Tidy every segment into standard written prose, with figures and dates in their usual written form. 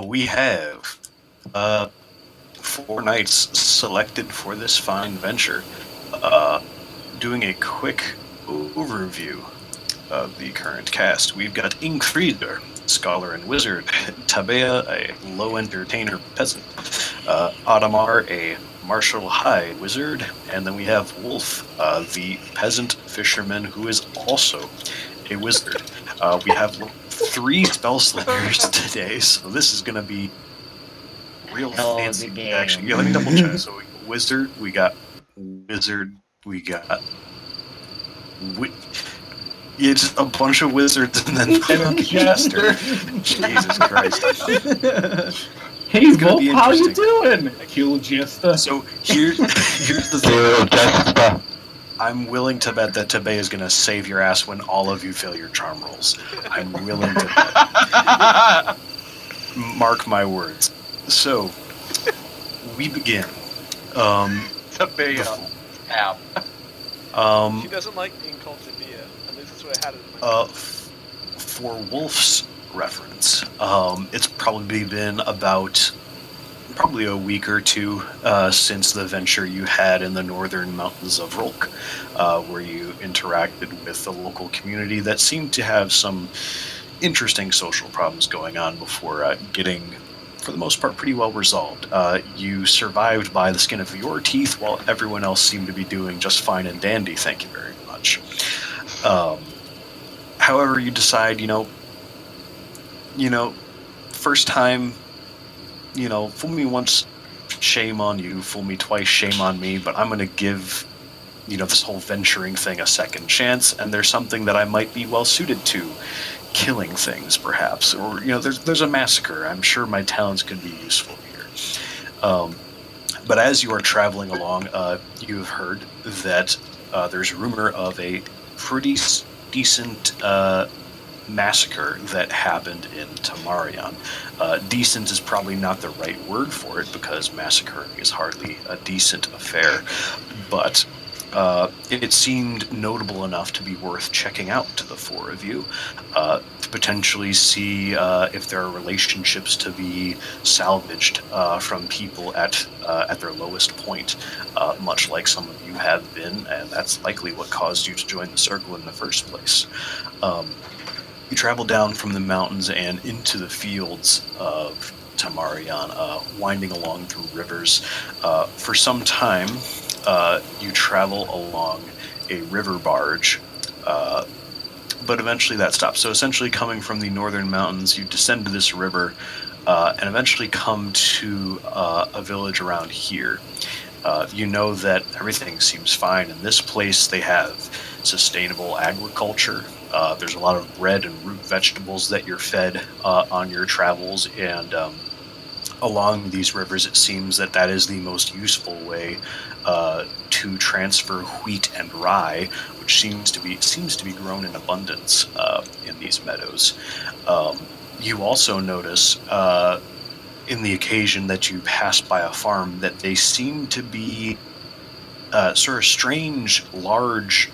We have uh, 4 knights selected for this fine venture. Uh, Doing a quick overview of the current cast, we've got Ingfrieder, scholar and wizard, Tabea, a low entertainer peasant, Adamar, a martial high wizard, and then we have Wolf, the peasant fisherman who is also a wizard. We have 3 spell slingers today, so this is going to be real Hell of a fancy. game. Actually, yeah, let me double check. So, wizard, we got wizard, we got. Yeah, just a bunch of wizards and then And a jester. jester. Jesus Christ. Hey, It's gonna Wolf, be how you interesting. doing? Kill Jester. So here's the thing. Zero Jester. I'm willing to bet that Tebe is gonna save your ass when all of you fail your charm rolls. I'm willing to bet. Mark my words. So we begin. Tabea. App. She doesn't like being called Tabea. At least that's what I had it in my mind. For Wolf's reference, it's probably been about a week or two since the venture you had in the northern mountains of Rolk, where you interacted with the local community that seemed to have some interesting social problems going on before getting, for the most part, pretty well resolved. You survived by the skin of your teeth, while everyone else seemed to be doing just fine and dandy, thank you very much. However, you decide, first time, fool me once, shame on you, fool me twice, shame on me, but I'm going to give, this whole venturing thing a second chance, and there's something that I might be well suited to, killing things, perhaps, or, there's a massacre. I'm sure my talents could be useful here. But as you are traveling along, you have heard that there's rumor of a pretty decent massacre that happened in Tamarion. Decent is probably not the right word for it, because massacring is hardly a decent affair, but it seemed notable enough to be worth checking out to the 4 of you, to potentially see if there are relationships to be salvaged from people at their lowest point, much like some of you have been, and that's likely what caused you to join the circle in the first place. You travel down from the mountains and into the fields of Tamarion, winding along through rivers. For some time, you travel along a river barge, but eventually that stops. So essentially, coming from the northern mountains, you descend to this river, and eventually come to a village around here. You know that everything seems fine in this place. They have sustainable agriculture. There's a lot of bread and root vegetables that you're fed on your travels, and along these rivers, it seems that is the most useful way to transfer wheat and rye, which seems to be grown in abundance in these meadows. You also notice in the occasion that you pass by a farm that they seem to be sort of strange, large,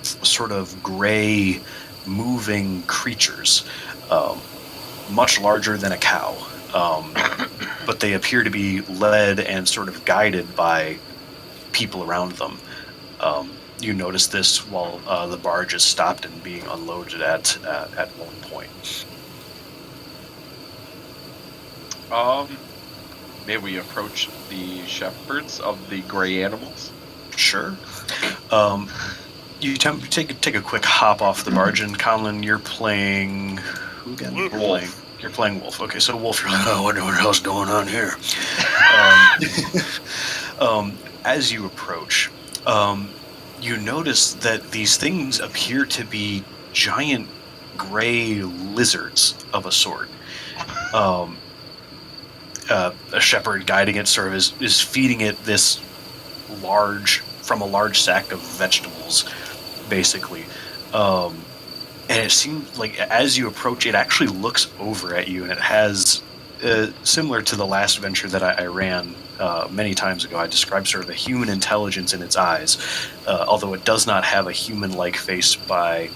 sort of gray, moving creatures, much larger than a cow. But they appear to be led and sort of guided by people around them. You notice this while the barge is stopped and being unloaded at one point. May we approach the shepherds of the gray animals? Sure. You take a quick hop off the barge, and Conlon, you're playing who again? Wolf. You're playing Wolf. Okay, so Wolf, you're like, oh, what the hell's going on here? As you approach, you notice that these things appear to be giant gray lizards of a sort. A shepherd guiding it sort of is feeding it this from a large sack of vegetables, basically. And it seems like as you approach, it actually looks over at you, and it has, similar to the last venture that I ran many times ago, I described sort of a human intelligence in its eyes, although it does not have a human-like face by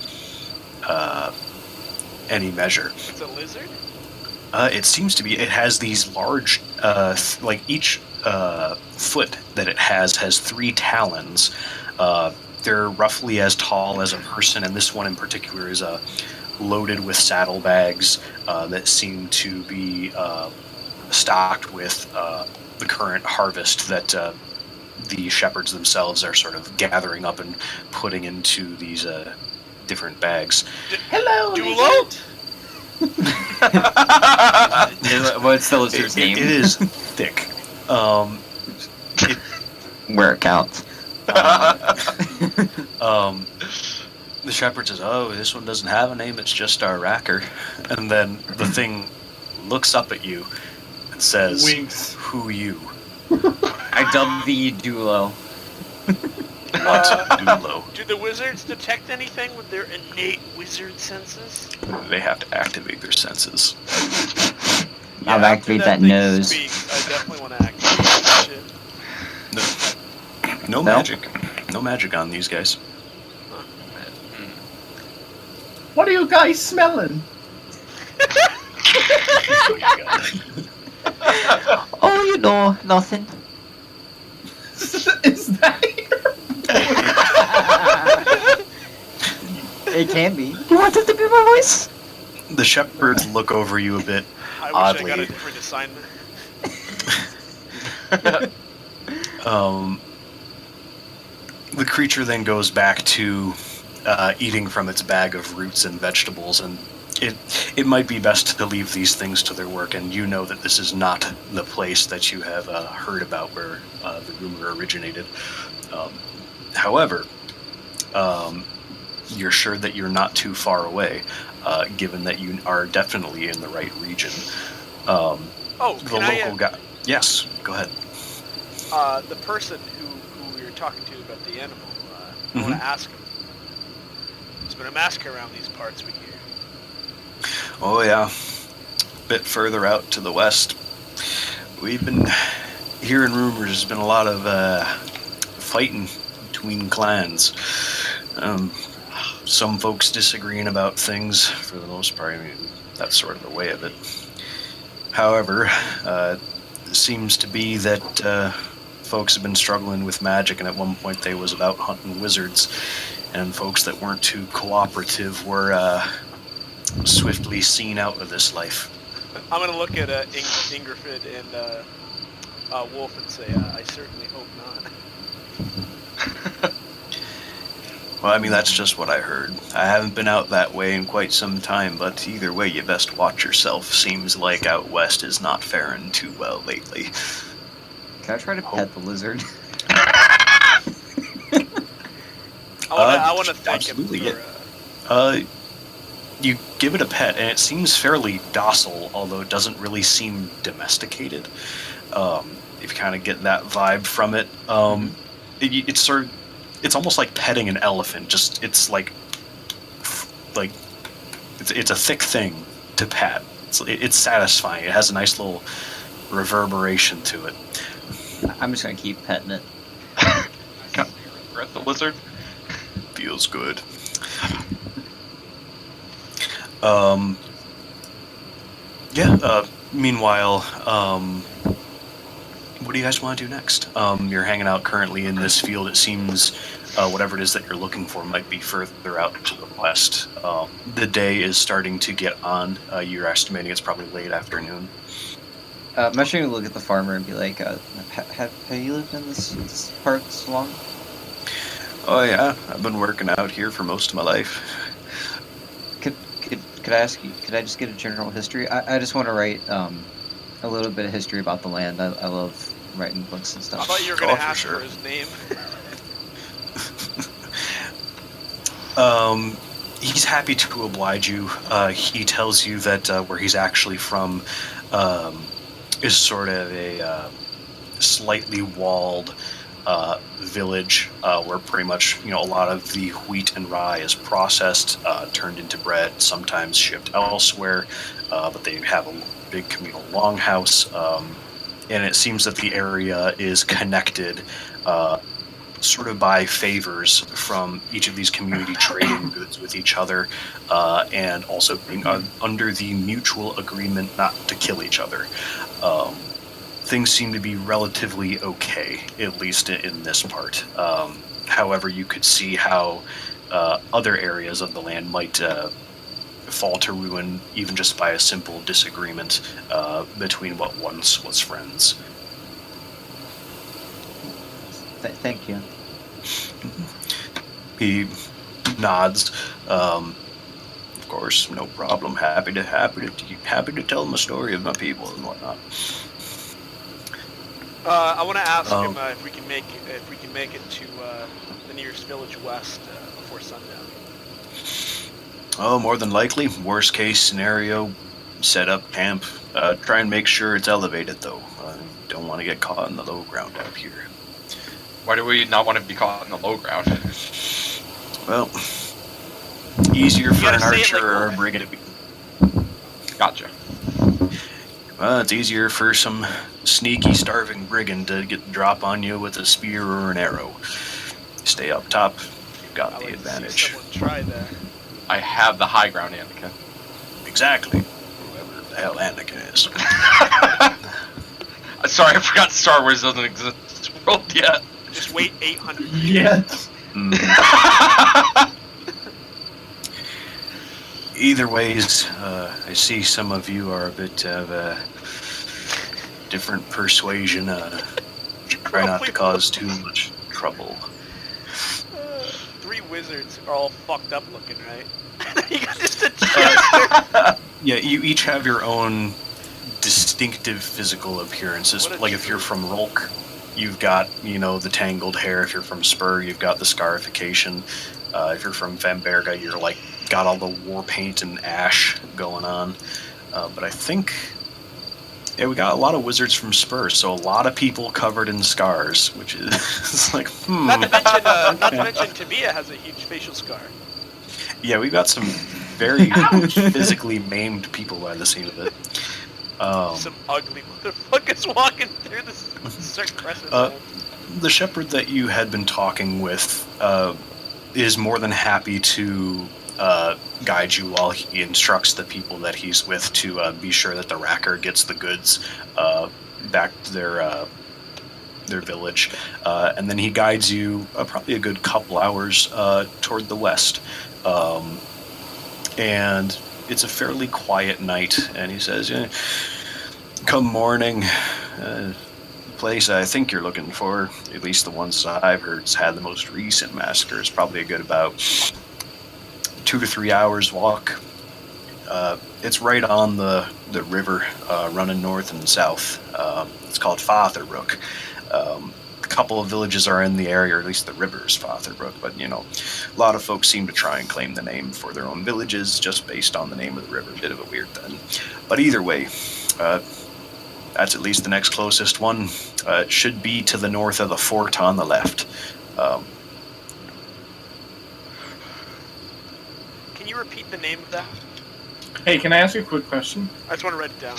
any measure. It's a lizard? It seems to be. It has these large, like each foot that it has 3 talons. They're roughly as tall as a person, and this one in particular is loaded with saddlebags that seem to be stocked with the current harvest that the shepherds themselves are sort of gathering up and putting into these different bags. Hello, Dulo? What's the lizard's name? It is thick. Where it counts. The shepherd says, "Oh, this one doesn't have a name. It's just our racker." And then the thing looks up at you and says, Winks. "Who you?" I dubbed the Dulo. What? Dulo. Do the wizards detect anything with their innate wizard senses? They have to activate their senses. I'll after activate that thing nose. Speaks, I definitely want to activate that shit. No magic. No magic on these guys. What are you guys smelling? Oh, you know, nothing. Is that It can be. You want it to be my voice? The shepherds look over you a bit I wish oddly. I got a different assignment. The creature then goes back to eating from its bag of roots and vegetables, and it might be best to leave these things to their work, and you know that this is not the place that you have heard about where the rumor originated. However, you're sure that you're not too far away, given that you are definitely in the right region. Oh, The can I, local guy... Yes, go ahead. the person who we were talking to about the animal, I want Mhm. to ask him. There's been a massacre around these parts, we hear. Oh yeah, bit further out to the west. We've been hearing rumors. There's been a lot of fighting between clans. Some folks disagreeing about things. For the most part, I mean, that's sort of the way of it. However, it seems to be that folks have been struggling with magic, and at one point they was about hunting wizards, and folks that weren't too cooperative were swiftly seen out of this life. I'm going to look at Ingrafid and Wolf and say, I certainly hope not. Well, I mean, that's just what I heard. I haven't been out that way in quite some time, but either way, you best watch yourself. Seems like out west is not faring too well lately. Can I try to pet the lizard? I want to thank absolutely, him for... You give it a pet, and it seems fairly docile, although it doesn't really seem domesticated. If you kind of get that vibe from it, it's sort of, it's almost like petting an elephant. Just it's like it's a thick thing to pet. It's satisfying. It has a nice little reverberation to it. I'm just gonna keep petting it. Breath the lizard. Feels good. Meanwhile, what do you guys want to do next? You're hanging out currently in this field. It seems whatever it is that you're looking for might be further out to the west. The day is starting to get on. You're estimating it's probably late afternoon. I'm actually gonna look at the farmer and be like, have you lived in this part so long? Oh yeah, I've been working out here for most of my life. Could I ask you? Could I just get a general history? I just want to write a little bit of history about the land. I love writing books and I stuff. thought you were going to for ask sure. for his name. He's happy to oblige you. He tells you that where he's actually from is sort of a slightly walled village where pretty much a lot of the wheat and rye is processed, turned into bread, sometimes shipped elsewhere, but they have a big communal longhouse, and it seems that the area is connected sort of buy favors from each of these community trading goods with each other, and also being under the mutual agreement not to kill each other. Things seem to be relatively okay, at least in this part. However, you could see how other areas of the land might fall to ruin even just by a simple disagreement between what once was friends. Thank you. He nods. Of course, no problem. Happy to tell him a story of my people and whatnot. I want to ask him if we can make it to the nearest village west before sundown. Oh, more than likely. Worst case scenario, set up camp. Try and make sure it's elevated, though. Don't want to get caught in the low ground out here. Why do we not want to be caught in the low ground? Well, easier for gotta an say it archer like or a Wolf. brigand to be. Gotcha. Well, it's easier for some sneaky, starving brigand to get the drop on you with a spear or an arrow. Stay up top. You've got I the like to see advantage. someone try that. I have the high ground, Anakin. Exactly. Whoever the hell Anakin is. Sorry, I forgot Star Wars doesn't exist in this world yet. Just wait 800 years. Yes. Either ways, I see some of you are a bit of a different persuasion. Try not to cause too much trouble. 3 wizards are all fucked up looking, right? You got just a jester. Yeah, you each have your own distinctive physical appearances. What a Like if you're from Rolk, you've got, the tangled hair. If you're from Spur, you've got the scarification. If you're from Vamberga, you're like got all the war paint and ash going on. But I think, we got a lot of wizards from Spur, so a lot of people covered in scars, which is it's like, Not to mention Tabia has a huge facial scar. Yeah, we've got some very physically maimed people by the scene of it. Some ugly motherfuckers walking through this certain crescent. The shepherd that you had been talking with is more than happy to guide you while he instructs the people that he's with to be sure that the Racker gets the goods back to their village, and then he guides you probably a good couple hours toward the west, and it's a fairly quiet night. And he says, "Come morning, place I think you're looking for, at least the ones I've heard, has had the most recent massacre. It's probably a good about 2 to 3 hours walk. It's right on the river running north and south. It's called Fatherrook. A couple of villages are in the area, or at least the river's Fatherrook, but a lot of folks seem to try and claim the name for their own villages just based on the name of the river. Bit of a weird thing. But either way, that's at least the next closest one. It should be to the north of the fort on the left. Can you repeat the name of that? Hey, can I ask you a quick question? I just want to write it down.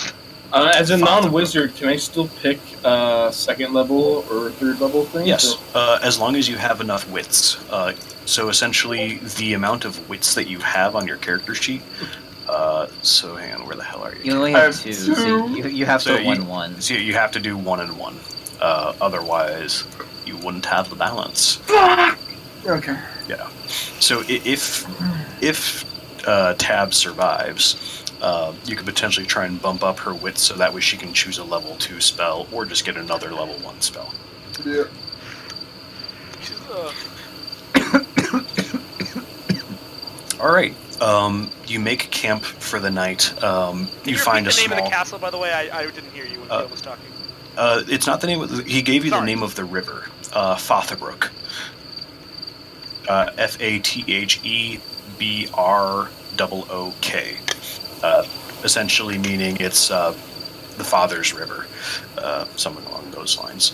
As a non-wizard, can I still pick second level or third level things? Yes, as long as you have enough wits. So essentially, the amount of wits that you have on your character sheet. So hang on, where the hell are you? You only I have have 2, two. so you have So to you- 1-1. So you have to do 1 and 1. Otherwise, you wouldn't have the balance. Okay. Yeah. So if Tab survives, you could potentially try and bump up her wits so that way she can choose a level 2 spell or just get another level 1 spell. Yeah. She's, All right. You make camp for the night. Can You you find a repeat the name small. of the castle, by the way? I didn't hear you when Bill was talking. It's not the name of he gave you the Sorry. name of the river, Fatherrook. FATHEBROOK. Essentially meaning it's the Father's River, something along those lines.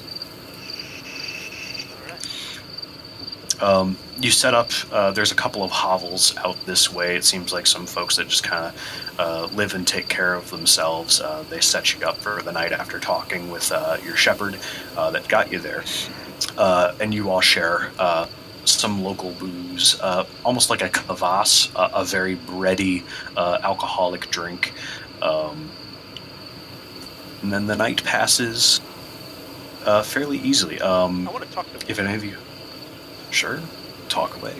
All right. You set up, there's a couple of hovels out this way. It seems like some folks that just kind of live and take care of themselves. They set you up for the night after talking with your shepherd that got you there. and you all share some local booze, almost like a kvass, a very bready, alcoholic drink. And then the night passes fairly easily. I want to talk to If any of you, sure, talk away.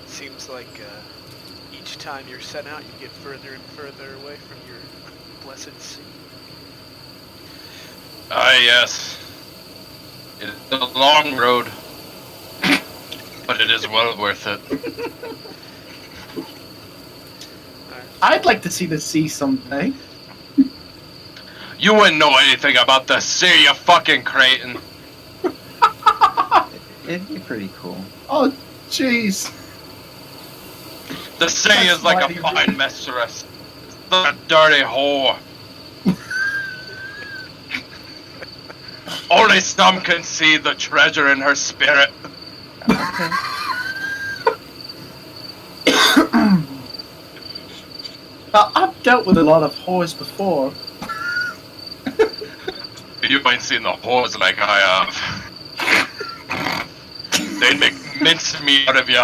Seems like each time you're sent out, you get further and further away from your blessed sea. Ah, yes. It is a long road, but it is well worth it. I'd like to see the sea someday. You wouldn't know anything about the sea, you fucking Creighton. It'd be pretty cool. Oh, jeez. The sea That's is like why a you- fine mistress. It's like a dirty whore. Only some can see the treasure in her spirit. Okay. I've dealt with a lot of whores before. You ain't seen the whores like I have. They'd make mincemeat out of you.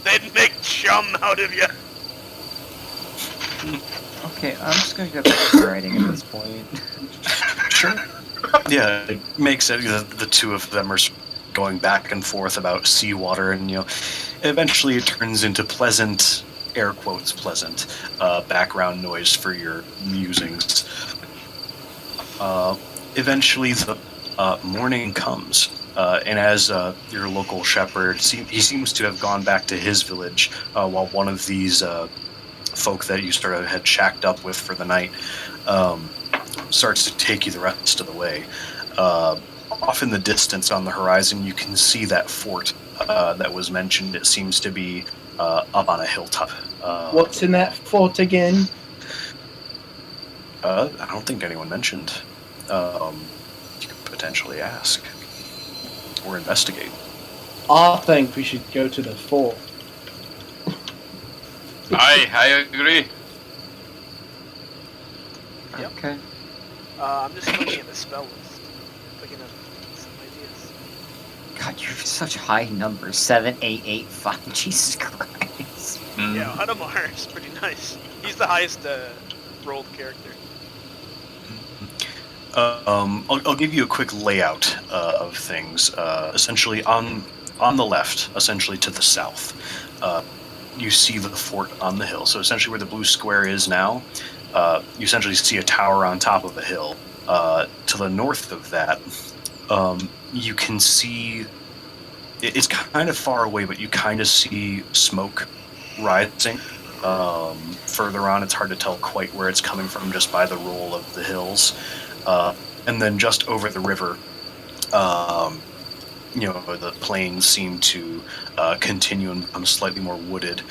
They'd make chum out of you. Okay, I'm just gonna get back to writing at this point. Sure. Yeah, it makes it. The two of them are going back and forth about seawater, and eventually it turns into pleasant, air quotes pleasant, background noise for your musings. Eventually, the morning comes, and as your local shepherd, he seems to have gone back to his village, while one of these folk that you sort of had shacked up with for the night starts to take you the rest of the way. Off in the distance on the horizon, you can see that fort that was mentioned. It seems to be up on a hilltop. What's in that fort again? I don't think anyone mentioned. You could potentially ask or investigate. I think we should go to the fort. I agree. Yep. Okay. I'm just looking at the spell list, picking up some ideas. God, you're such high numbers. 7, 8, 8, 5. Jesus Christ. Yeah, Hadamar is pretty nice. He's the highest rolled character. I'll give you a quick layout of things. Essentially, on the left, essentially to the south, you see the fort on the hill. So essentially, where the blue square is now, you essentially see a tower on top of a hill. To the north of that, you can see. It's kind of far away, but you kind of see smoke rising. Further on, it's hard to tell quite where it's coming from just by the roll of the hills. And then just over the river, the plains seem to continue and become slightly more wooded.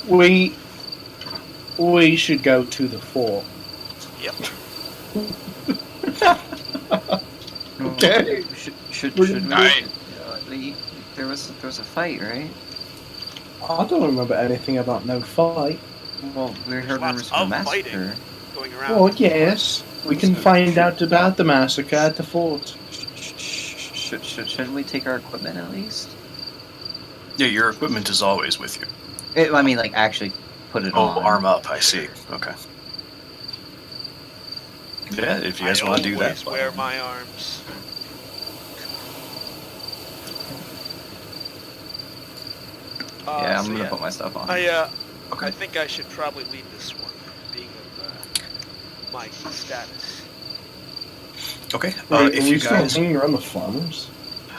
We should go to the fort. Yep. Okay. Should We're- we? Aye. There was a fight, right? I don't remember anything about no fight. Well, we heard lots rumors of a of fighting. massacre. Going around. Oh, yes. We can find out about the massacre at the fort. Shouldn't we take our equipment at least? Yeah, your equipment is always with you. I mean, like actually put it Oh, on. arm up. I see. Okay. Yeah, if you guys want to do that. I always wear my arms. Yeah, I'm so gonna put my stuff on. I Okay. think I should probably lead this one, being of my status. Okay. Wait, If are you we still guys, hanging around the farmers?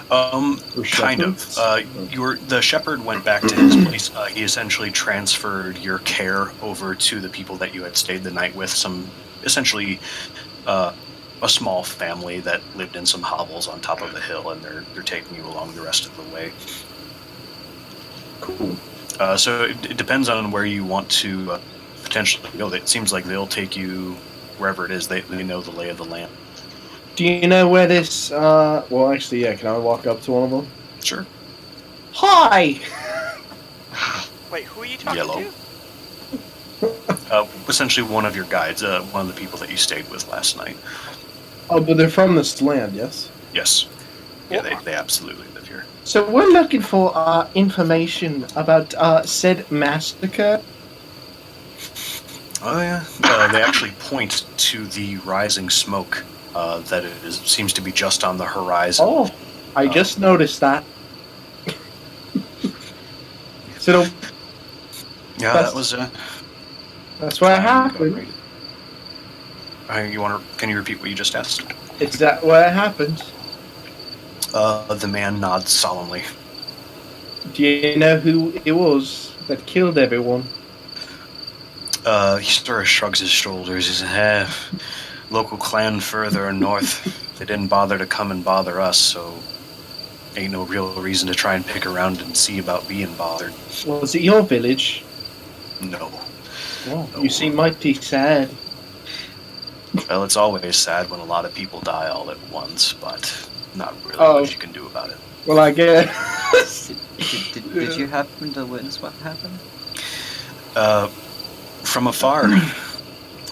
kind Or of. shepherds? The shepherd went back to his place. He essentially transferred your care over to the people that you had stayed the night with. Essentially, a small family that lived in some hovels on top of a hill, and they're taking you along the rest of the way. Cool. So it depends on where you want to potentially go. It seems like they'll take you wherever it is. They know the lay of the land. Do you know where this, well, actually, yeah, can I walk up to one of them? Sure. Hi! Wait, who are you talking Yellow. to? Essentially, one of your guides, one of the people that you stayed with last night. Oh, but they're from this land, yes? Yes. Yeah, they absolutely live here. So we're looking for information about said massacre. Oh yeah. They actually point to the rising smoke that seems to be just on the horizon. Oh, I just noticed that. So Yeah, that's- that was. that's what happened. Can you repeat what you just asked? Is that what happened? The man nods solemnly. Do you know who it was that killed everyone? He sort of shrugs his shoulders. He says, local clan further north. They didn't bother to come and bother us, so ain't no real reason to try and pick around and see about being bothered. Was it your village? No. Oh, you seem mighty sad. Well, it's always sad when a lot of people die all at once, but not really Oh. much you can do about it. Well, I guess. Did you happen to witness what happened? From afar,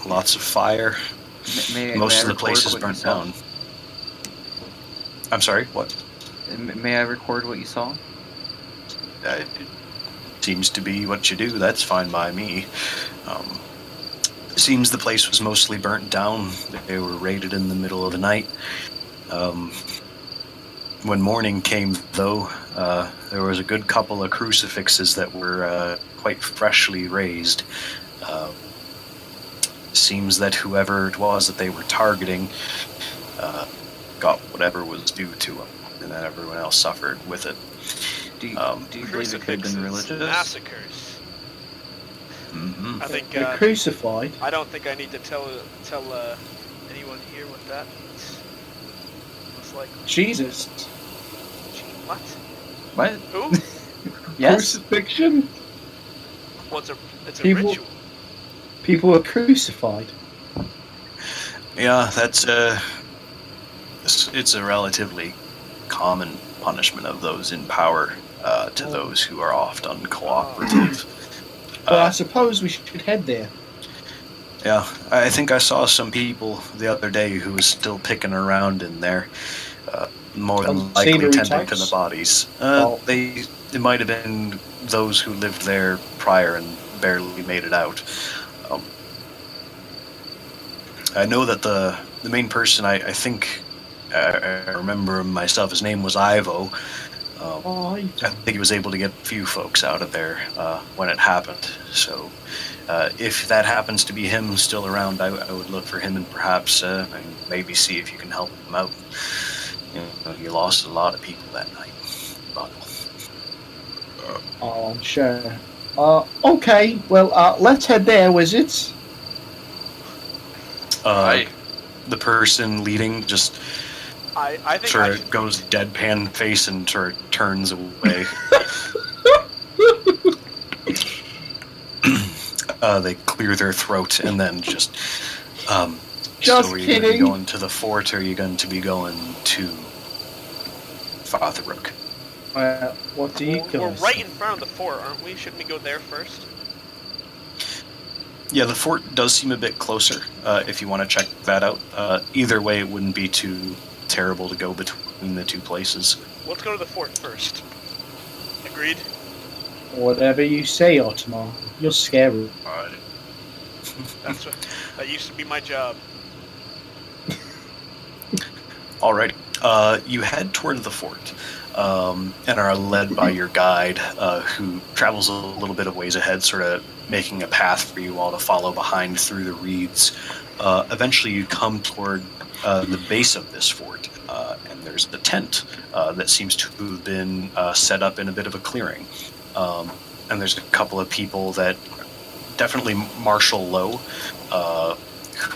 lots of fire. Most of the place is burnt down. I'm sorry, what? May I record what you saw? It seems to be what you do. That's fine by me. Seems the place was mostly burnt down. They were raided in the middle of the night. When morning came, though, there was a good couple of crucifixes that were quite freshly raised. Seems that whoever it was that they were targeting got whatever was due to them, and that everyone else suffered with it. Do you believe it could have been Crucifixes, religious? massacres. Mm-hmm. I think They're crucified. I don't think I need to tell anyone here what that looks like. Jesus. What? What? Who? Yes. Crucifixion? Well, it's a People- ritual. People are crucified. Yeah, that's it's a relatively common punishment of those in power to those who are oft uncooperative. Well, I suppose we should head there. Yeah, I think I saw some people the other day who was still picking around in there, more than Some likely scenery tending to types? the bodies. Oh. It might have been those who lived there prior and barely made it out. I know that the main person, I think, I remember myself, his name was Ivo. Oh, I think he was able to get a few folks out of there when it happened. So if that happens to be him still around, I would look for him and perhaps and maybe see if you can help him out. You know, you lost a lot of people that night. But, oh, I'm sure. Okay, well, let's head there, wizards. Aye. the person leading just I think sort I of should, goes deadpan face and sort of turns away. They clear their throat and then just. Just so are you going to be kidding. going to the fort, or are you going to be going to Father Rook? What do you we're guys right think? in front of the fort, aren't we? Shouldn't we go there first? Yeah, the fort does seem a bit closer. If you want to check that out. Either way, it wouldn't be too terrible to go between the two places. Let's go to the fort first. Agreed? Whatever you say, Ottomar. You're scary. That used to be my job. Alrighty. You head toward the fort and are led by your guide, who travels a little bit of ways ahead, sort of making a path for you all to follow behind through the reeds. Eventually, you come toward the base of this fort, and there's the tent that seems to have been set up in a bit of a clearing. And there's a couple of people that definitely martial low,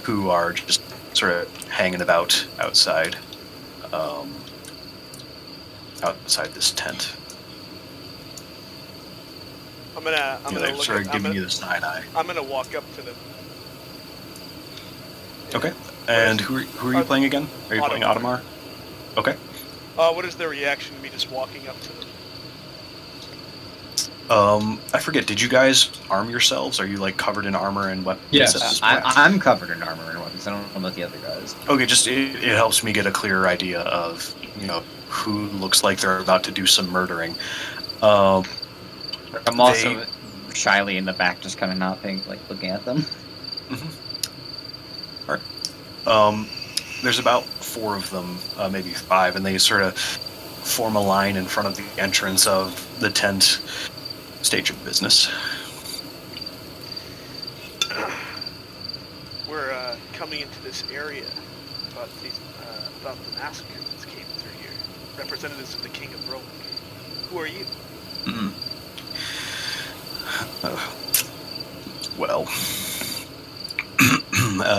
who are just sort of hanging about outside. Outside this tent. I'm gonna They're look sort of at, giving you the side eye. I'm gonna walk up to them. Okay. And who are you playing again? Are you playing Ottomar. Ottomar? Okay. What is their reaction to me just walking up to them? I forget. Did you guys arm yourselves? Are you like covered in armor and weapons? Yes. at this point? I'm covered in armor and weapons. I don't know about the other guys. Okay, just it helps me get a clearer idea of who looks like they're about to do some murdering. I'm also shyly in the back, just kind of not paying, like looking at them. There's about 4 of them, maybe 5, and they sort of form a line in front of the entrance of the tent. State your business. We're coming into this area about the massacre that came through here. Representatives of the King of Rome. Who are you? Well,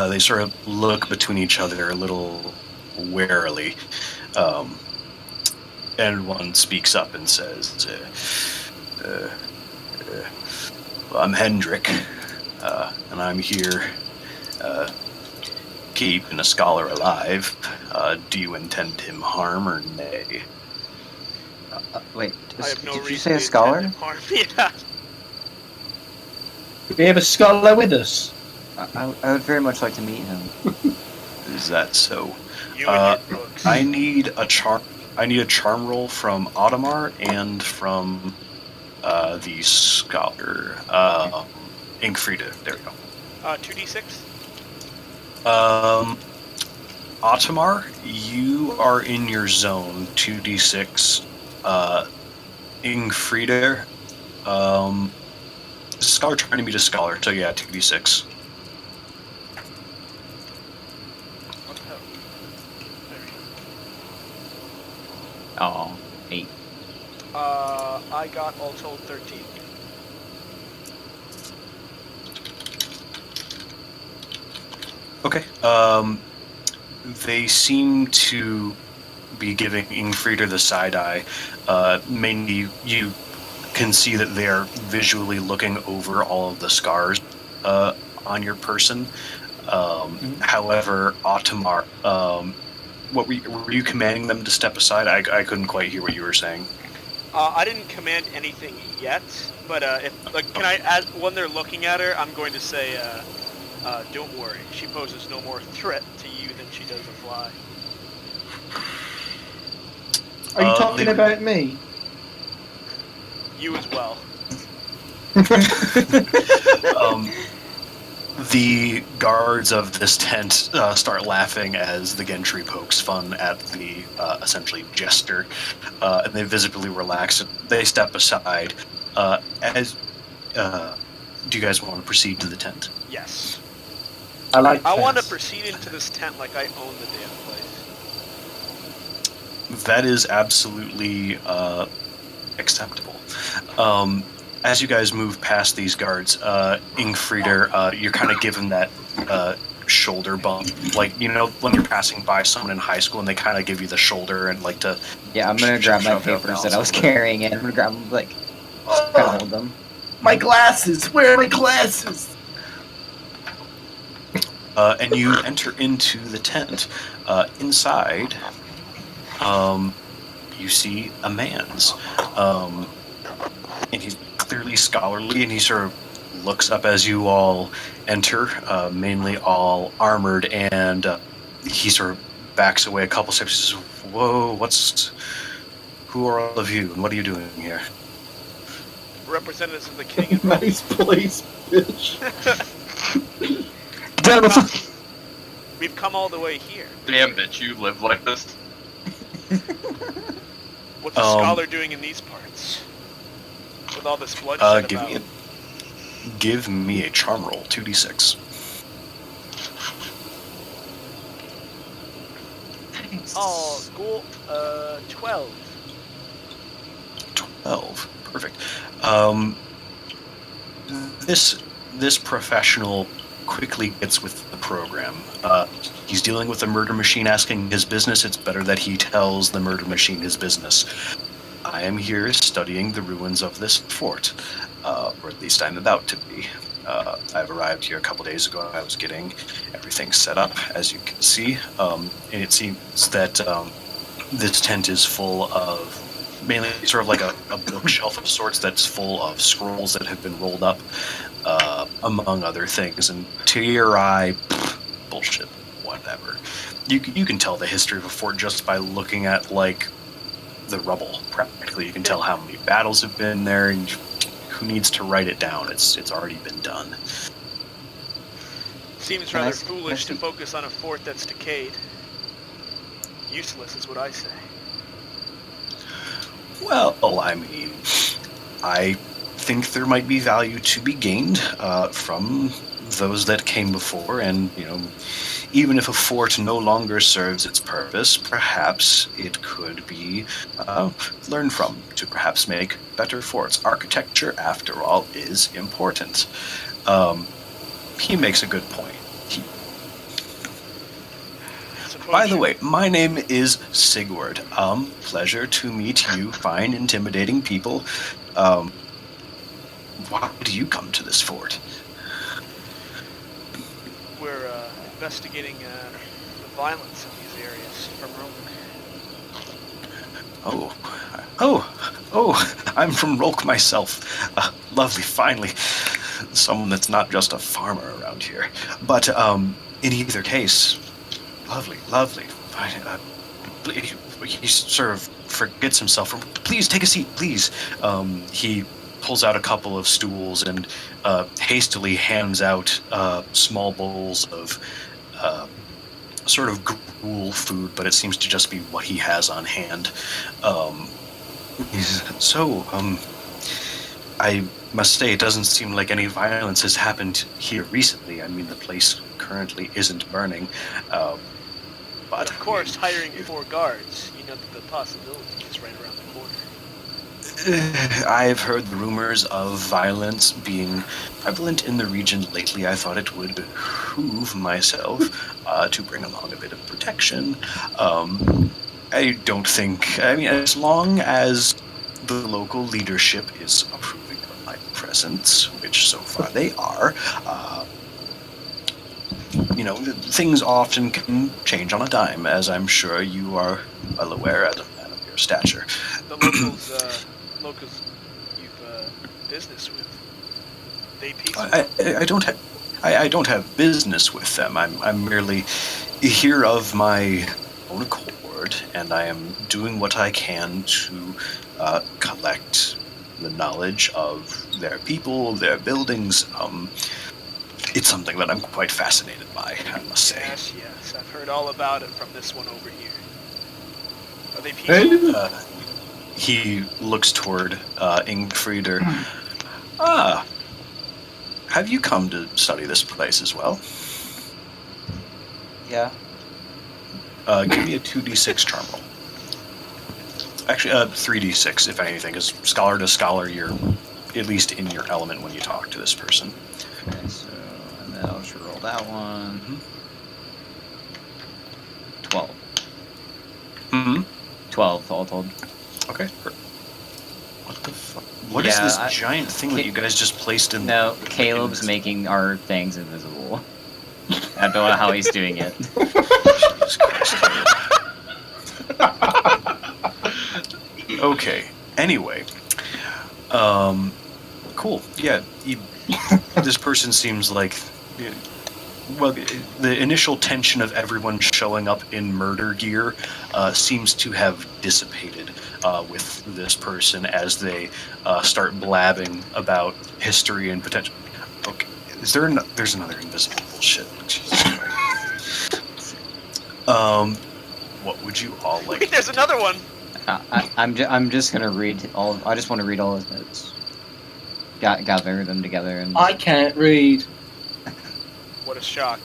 they sort of look between each other a little warily, and one speaks up and says, well, I'm Hendrik, and I'm here keeping a scholar alive. Do you intend him harm or nay? Wait, I have no did you reason say a to scholar? intend him harm. Yeah. We have a scholar with us. I would very much like to meet him. Is that so? You and your books. I need a charm roll from Audemars and from the scholar Ingfrida. There we go. 2d6. Audemars, you are in your zone. 2d6. Ingfrida, is a scholar trying to meet a scholar, so yeah, 2d6. What the hell? There we go. Oh, 8. I got all told 13. Okay. They seem to be giving Ingfrida the side eye. Mainly, you can see that they are visually looking over all of the scars on your person. However, Audemars, what were you commanding them to step aside? I couldn't quite hear what you were saying. I didn't command anything yet, but can I, when they're looking at her, I'm going to say, don't worry, she poses no more threat to you than she does a fly. Are you talking about me? You as well. The guards of this tent start laughing as the Gentry pokes fun at the essentially jester, and they visibly relax. They step aside. Do you guys want to proceed to the tent? Yes. I like. I want to tents. proceed into this tent like I own the damn place. That is absolutely acceptable. As you guys move past these guards, Ingfrida, you're kind of given that shoulder bump, like when you're passing by someone in high school and they kind of give you the shoulder and like to. Yeah, I'm gonna grab my shove their papers that I was mouths. carrying and I'm gonna grab them, like, kind of hold them. My glasses. Where are my glasses? And you enter into the tent. Inside, you see a man's, and he's clearly scholarly, and he sort of looks up as you all enter, mainly all armored, and he sort of backs away a couple steps. He says, "Whoa, who are all of you, and what are you doing here?" Representatives of the king and Rome. Nice place, bitch. We've come all the way here. Damn, bitch, you live like this? What's a scholar doing in these parts? With all this bloodshed about? Give me a charm roll, 2d6. Oh, cool. 12. 12. Perfect. This professional quickly gets with the program. He's dealing with a murder machine asking his business. It's better that he tells the murder machine his business. I am here studying the ruins of this fort, or at least I'm about to be. I've arrived here a couple days ago. I was getting everything set up, as you can see, and it seems that this tent is full of mainly sort of like a bookshelf of sorts that's full of scrolls that have been rolled up, among other things. And to your eye, bullshit, whatever. You can tell the history of a fort just by looking at like the rubble. Practically, you can tell how many battles have been there, and who needs to write it down. It's already been done. Seems Can I rather s- foolish to can I see- focus on a fort that's decayed. Useless is what I say. Well, I mean, I think there might be value to be gained from those that came before, and even if a fort no longer serves its purpose, perhaps it could be learned from to perhaps make better forts. Architecture, after all, is important. He makes a good point. Suppose By the you- way, my name is Sigurd. Pleasure to meet you, fine, intimidating people. Why do you come to this fort? we're investigating the violence in these areas from Rome. Oh, I'm from Rolk myself. Lovely, finally. Someone that's not just a farmer around here. But, in either case, lovely. Fine. He sort of forgets himself. Please, take a seat, please. He pulls out a couple of stools and hastily hands out small bowls of sort of gruel food, but it seems to just be what he has on hand. I must say, it doesn't seem like any violence has happened here recently. I mean, the place currently isn't burning. But Of course, hiring 4 guards, you know that the possibility is right around the corner. I've heard rumors of violence being prevalent in the region lately. I thought it would behoove myself to bring along a bit of protection. I don't think, as long as the local leadership is approving of my presence, which so far they are, things often can change on a dime, as I'm sure you are well aware as a man of your stature. The locals you've business with, they peaceful. I don't have business with them. I'm merely here of my own accord, and I am doing what I can to collect the knowledge of their people, their buildings. It's something that I'm quite fascinated by, I must say. Yes, I've heard all about it from this one over here. Are they peaceful? He looks toward Ingfrieder. Have you come to study this place as well? Yeah. Give me a 2d6 charm roll. Actually, 3d6 if anything, because scholar to scholar, you're at least in your element when you talk to this person. Okay, so, and then I'll just roll that one. 12. Mm-hmm. 12 all told. Okay. What the fuck? What is Yeah, this giant thing that you guys just placed in? No, Caleb's making our things invisible. I don't know how he's doing it. Jesus Christ. Okay. Anyway. Cool. Yeah. This person seems like. Well, the initial tension of everyone showing up in murder gear seems to have dissipated with this person as they start blabbing about history and potential. Okay. There's another invisible bullshit. Jesus Christ. What would you all like? Wait, there's another one! I'm just gonna read all. I just want to read all his notes. Gather them together and. I can't read. What a shock.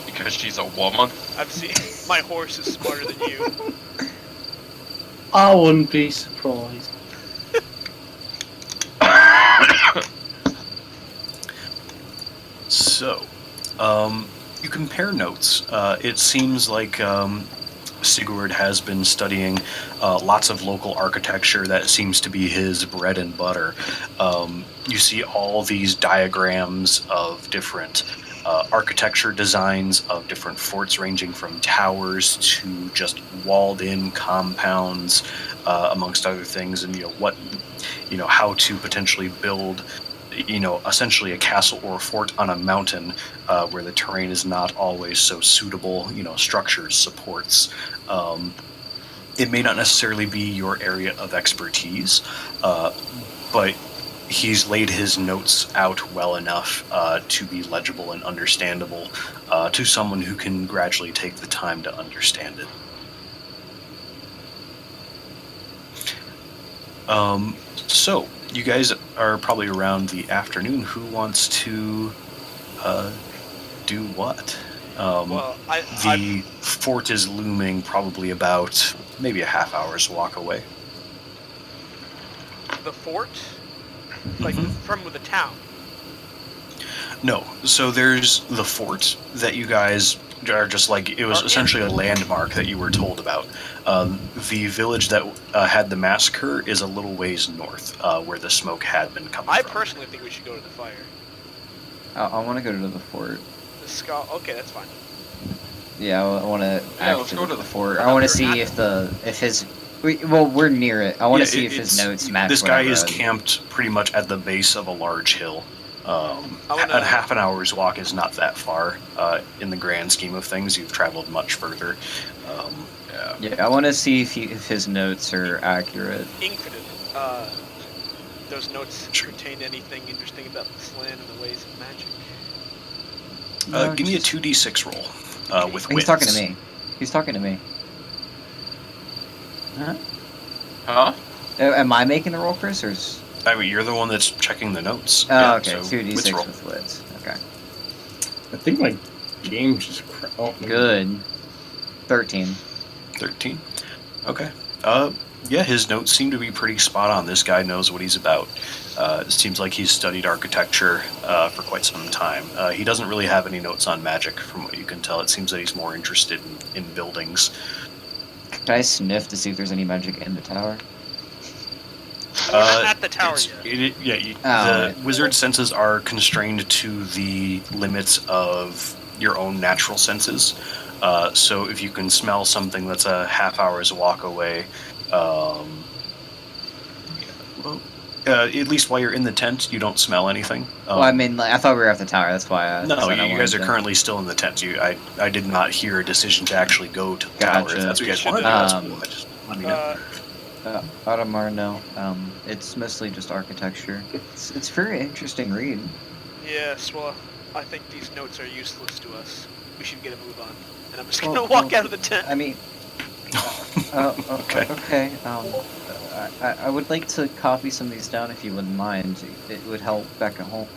Because she's a woman. I've seen my horse is smarter than you. I wouldn't be surprised. So, you compare notes. It seems like Sigurd has been studying lots of local architecture. That seems to be his bread and butter. You see all these diagrams of different architecture designs of different forts, ranging from towers to just walled-in compounds, amongst other things, and how to potentially build, essentially a castle or a fort on a mountain where the terrain is not always so suitable. Structures, supports. It may not necessarily be your area of expertise, but he's laid his notes out well enough to be legible and understandable to someone who can gradually take the time to understand it. So, you guys are probably around the afternoon. Who wants to do what? Well, The fort is looming probably about maybe a half hour's walk away. the fort, like Mhm. from the town. No, so there's the fort that you guys are just like, it was Are in. essentially a landmark that you were told about. The village that had the massacre is a little ways north, where the smoke had been coming I from. personally think we should go to the fire. I want to go to the fort. The skull. Okay, that's fine. Yeah, I want to let's go to the fort. I want to see if his. We're near it. I want to see if his notes match. This what guy I is read. camped pretty much at the base of a large hill. I wanna- A half an hour's walk is not that far in the grand scheme of things. You've traveled much further. Yeah, I want to see if his notes are accurate. Incredit. Those notes contain anything interesting about this land and the ways of magic? No, Give me a just- 2d6 roll with He's wits. talking to me. He's talking to me. Huh? Huh? Am I making the roll, Chris, or is... I mean, you're the one that's checking the notes. Oh, Yeah, okay. so 2d6 wits roll. with wits. Okay. I think my game just. Good. 13. 13. Okay. Yeah, his notes seem to be pretty spot on. This guy knows what he's about. It seems like he's studied architecture for quite some time. He doesn't really have any notes on magic, from what you can tell. It seems that he's more interested in buildings. Can I sniff to see if there's any magic in the tower? We're not at the tower it's- yet. the right. wizard's senses are constrained to the limits of your own natural senses. So if you can smell something that's a half hour's walk away, at least while you're in the tent, you don't smell anything. Well, I mean, I thought we were at the tower. That's why I. No, said I you guys wanted are to- currently still in the tent. I did not hear a decision to actually go to the tower. Gotcha. If that's what you guys want to do, that's cool. I just wanted to know. Audemars, no. It's mostly just architecture. It's a very interesting read. Yes, well, I think these notes are useless to us. We should get a move on. And I'm just Well, gonna walk well, out of the tent. I mean, Okay. okay. I would like to copy some of these down if you wouldn't mind. It would help back at home.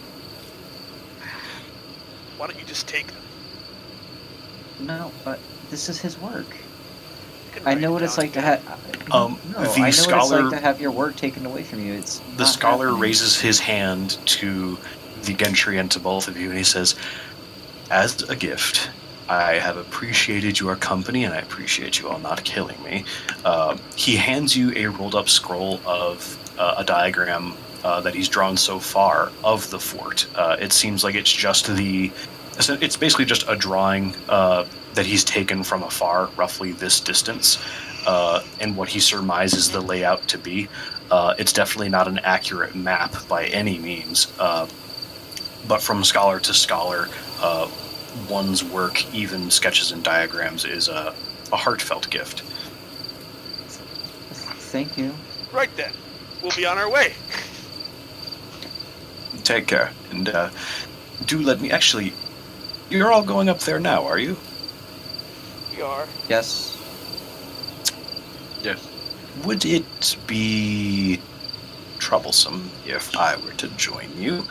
Why don't you just take them? No, but this is his work. You can I write know it what it's down like to again. have. Um, no, the I know what it's scholar- like to have your work taken away from you. It's The not scholar happening. raises his hand to the Gentry and to both of you, and he says, "As a gift, I have appreciated your company, and I appreciate you all not killing me." He hands you a rolled-up scroll of a diagram that he's drawn so far of the fort. It seems like it's it's basically just a drawing that he's taken from afar, roughly this distance, and what he surmises the layout to be. It's definitely not an accurate map by any means, but from scholar to scholar, one's work, even sketches and diagrams, is a heartfelt gift. Thank you. Right then. We'll be on our way. Take care, and do let me. Actually, you're all going up there now, are you? We are. Yes. Yes. Would it be troublesome if I were to join you?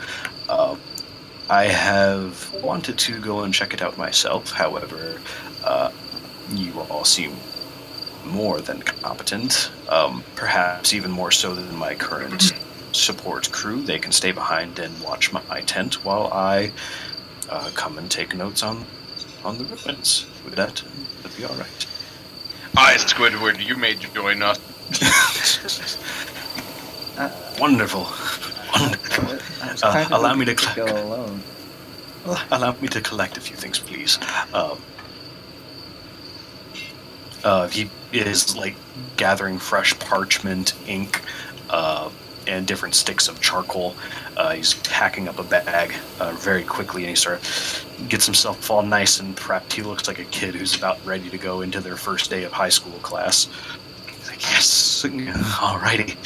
I have wanted to go and check it out myself. However, you all seem more than competent, perhaps even more so than my current support crew. They can stay behind and watch my tent while I come and take notes on the ruins. Would that be all right? Aye, Squidward, you may join us. Wonderful. I was kind of allow me looking to go alone. allow me to collect a few things, please. He is like gathering fresh parchment, ink, and different sticks of charcoal. He's packing up a bag very quickly, and he sort of gets himself all nice and prepped. He looks like a kid who's about ready to go into their first day of high school class. He's like, yes, alrighty.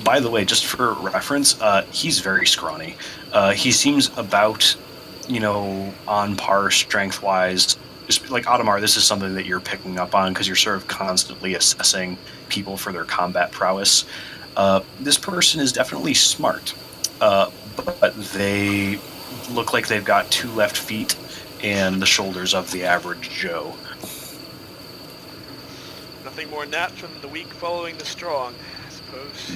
By the way, just for reference, he's very scrawny. He seems about, on par strength-wise. Just like Audemars, this is something that you're picking up on because you're sort of constantly assessing people for their combat prowess. This person is definitely smart, but they look like they've got 2 left feet and the shoulders of the average Joe. Nothing more natural than the weak following the strong, I suppose.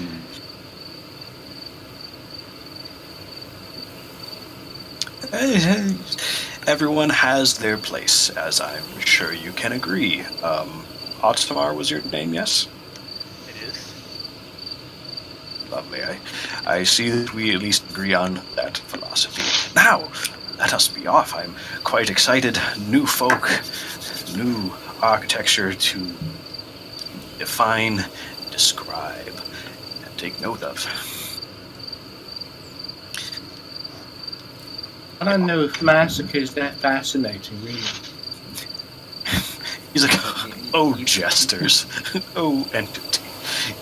Everyone has their place, as I'm sure you can agree. Audemars was your name, yes? It is. Lovely. I see that we at least agree on that philosophy. Now, let us be off. I'm quite excited. New folk, new architecture to define, describe, and take note of. I don't know if massacre is that fascinating, really. He's like, oh, jesters. Oh, entity.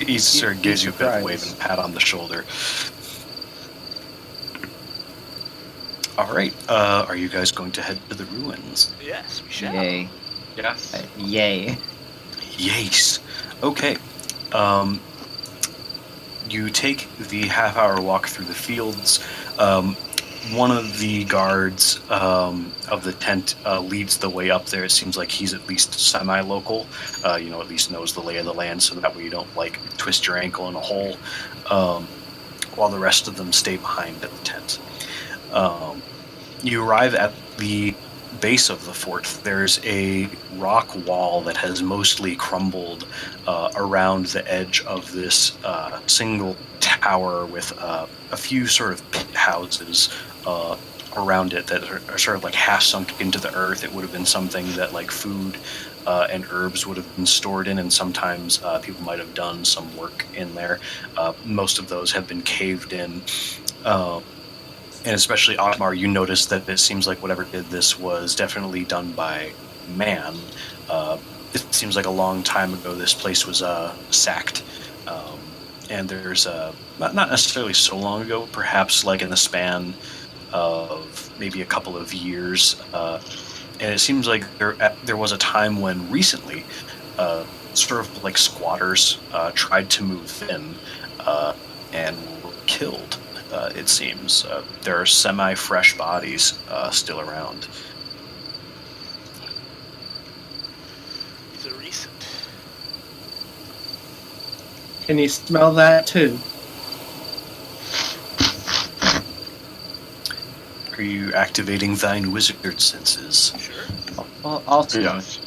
He sort of gives you a bit of wave and pat on the shoulder. All right. Are you guys going to head to the ruins? Yes, we shall. Yay. Yes. Yay. Yes. Okay. You take the half-hour walk through the fields. One of the guards of the tent leads the way up there. It seems like he's at least semi-local, at least knows the lay of the land, so that way you don't, twist your ankle in a hole, while the rest of them stay behind at the tent. You arrive at the base of the fort. There's a rock wall that has mostly crumbled around the edge of this single tower with a few sort of pit houses around it that are sort of like half sunk into the earth. It would have been something that food and herbs would have been stored in, and sometimes people might have done some work in there. Most of those have been caved in. And especially Audemars, you notice that it seems like whatever did this was definitely done by man. It seems like a long time ago this place was sacked. And there's not necessarily so long ago, perhaps in the span of maybe a couple of years. And it seems like there was a time when recently sort of squatters tried to move in and were killed. It seems there are semi-fresh bodies still around. These are recent. Can you smell that too? Are you activating thine wizard senses? Sure. Well, I'll do Yes.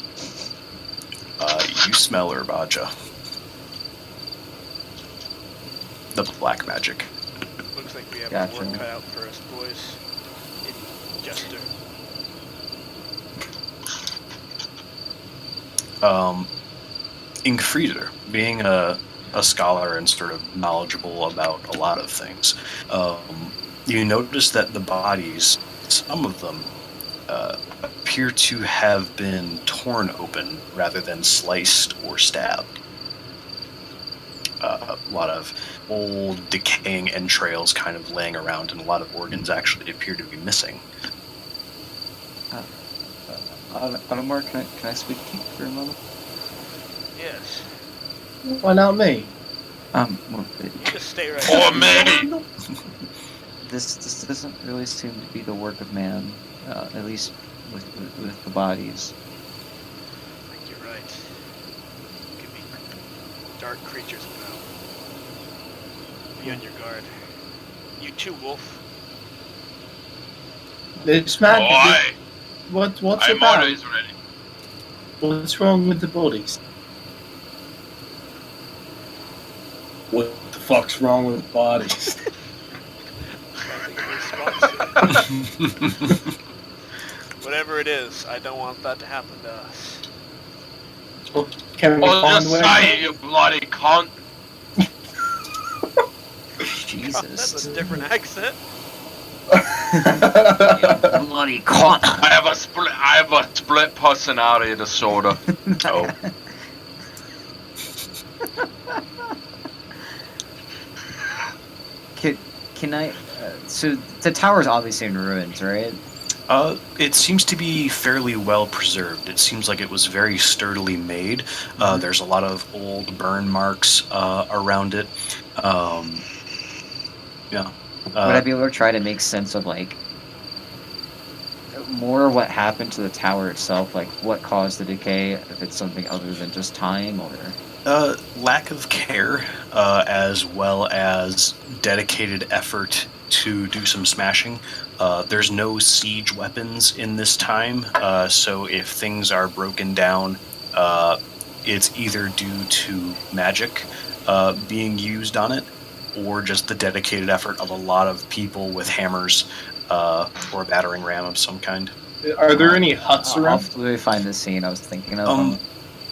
You smell Urbaja. The black magic. Looks like we have Gotcha. work cut out for us, boys. In Jester. Ingfrieder, being a scholar and sort of knowledgeable about a lot of things, you notice that the bodies, some of them, appear to have been torn open rather than sliced or stabbed. A lot of old, decaying entrails kind of laying around, and a lot of organs actually appear to be missing. Audemars, can I speak to you for a moment? Yes. Why not me? Well, You just stay right For there. me! this doesn't really seem to be the work of man, at least with the bodies. I think you're right. Could be dark creatures about. Be on your guard. You too, Wolf. This man. Why? What's I'm about? always ready. What's wrong with the bodies? What the fuck's wrong with the bodies? response. Whatever it is, I don't want that to happen to us. Can we Oh, find just where? say it, you bloody cunt. That's Jesus. a different accent. Bloody cunt. I have a split personality disorder. Oh. Can I? So the tower's obviously in ruins, right? It seems to be fairly well preserved. It seems like it was very sturdily made. There's a lot of old burn marks around it. Yeah. Would I be able to try to make sense of like more what happened to the tower itself, like what caused the decay? If it's something other than just time, or Lack of care, as well as dedicated effort to do some smashing. There's no siege weapons in this time, so if things are broken down, it's either due to magic being used on it, or just the dedicated effort of a lot of people with hammers or a battering ram of some kind. Are there any huts I'll around? have to find the scene I was thinking of.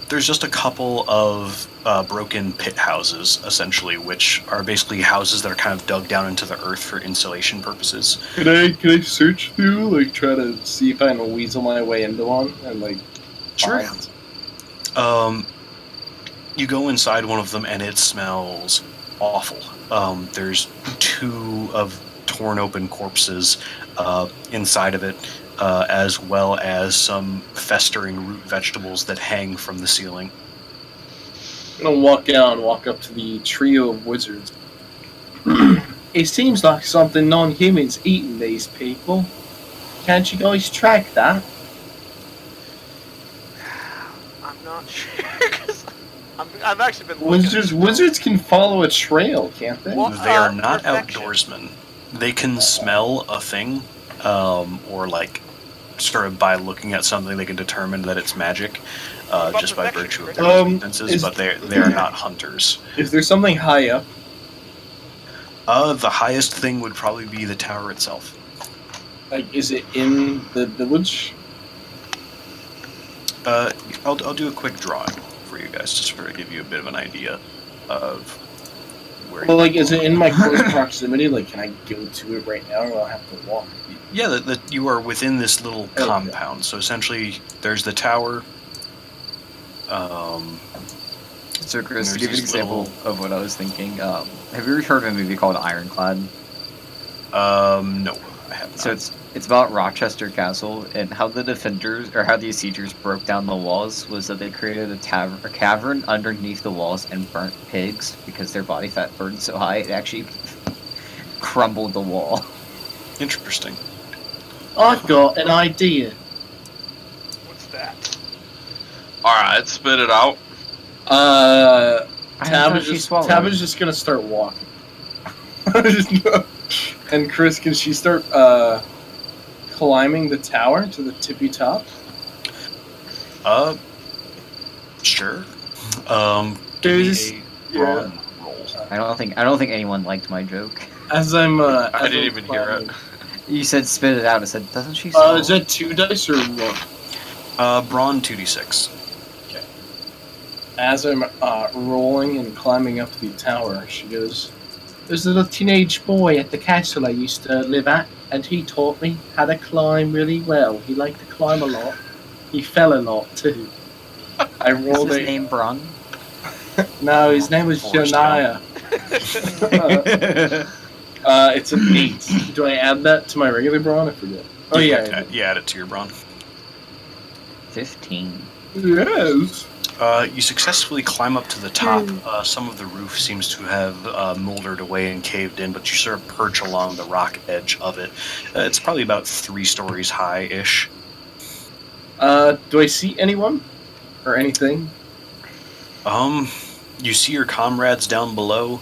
There's just a couple of broken pit houses, essentially, which are basically houses that are kind of dug down into the earth for insulation purposes. Can I search through, like, try to see if I can weasel my way into one and like? Sure. find- You go inside one of them and it smells awful. There's 2 of torn open corpses inside of it, as well as some festering root vegetables that hang from the ceiling. I'm gonna walk up to the trio of wizards. It seems like something non-humans eating these people. Can't you guys track that? I'm not sure, 'cause I've actually been looking at this. Wizards can follow a trail, can't they? Well, They are not perfection. outdoorsmen. They can smell a thing, or like sort of by looking at something they can determine that it's magic, About just by perfection, virtue of right? their weaknesses. is- But they are not hunters. Is there something high up? The highest thing would probably be the tower itself. Like, is it in the village? I'll do a quick drawing for you guys, just to give you a bit of an idea of where. Well, like, is it in my close proximity? Like, can I go to it right now, or I'll have to walk? Yeah, that you are within this little Okay. compound. So essentially, there's the tower. So, Chris, to there's give you an these example little- of what I was thinking, have you ever heard of a movie called Ironclad? No, I have not. So it's about Rochester Castle, and how the defenders or how the besiegers broke down the walls was that they created a cavern underneath the walls and burnt pigs because their body fat burned so high it actually crumbled the wall. Interesting. I've got an idea. What's that? Alright, spit it out. I Tab thought is she just swallowed. Tab is just gonna start walking. And Chris, can she start climbing the tower to the tippy top? Sure. Give me There's- a brawn roll. I don't think anyone liked my joke. As I'm I didn't even hear it. You said spit it out. I said, doesn't she swallow? Is that 2 dice or 1? Brawn 2d6. As I'm rolling and climbing up the tower, she goes, "There's a little teenage boy at the castle I used to live at, and he taught me how to climb really well. He liked to climb a lot. He fell a lot, too. I Is rolled his a... name Bron? No, his name was Forrest Janaya. It's an 8. Do I add that to my regular brawn? I forget. Oh, yeah. You add it to your brawn. 15. Yes. You successfully climb up to the top. Some of the roof seems to have molded away and caved in, but you sort of perch along the rock edge of it. It's probably about 3 stories high-ish. Do I see anyone? Or anything? You see your comrades down below,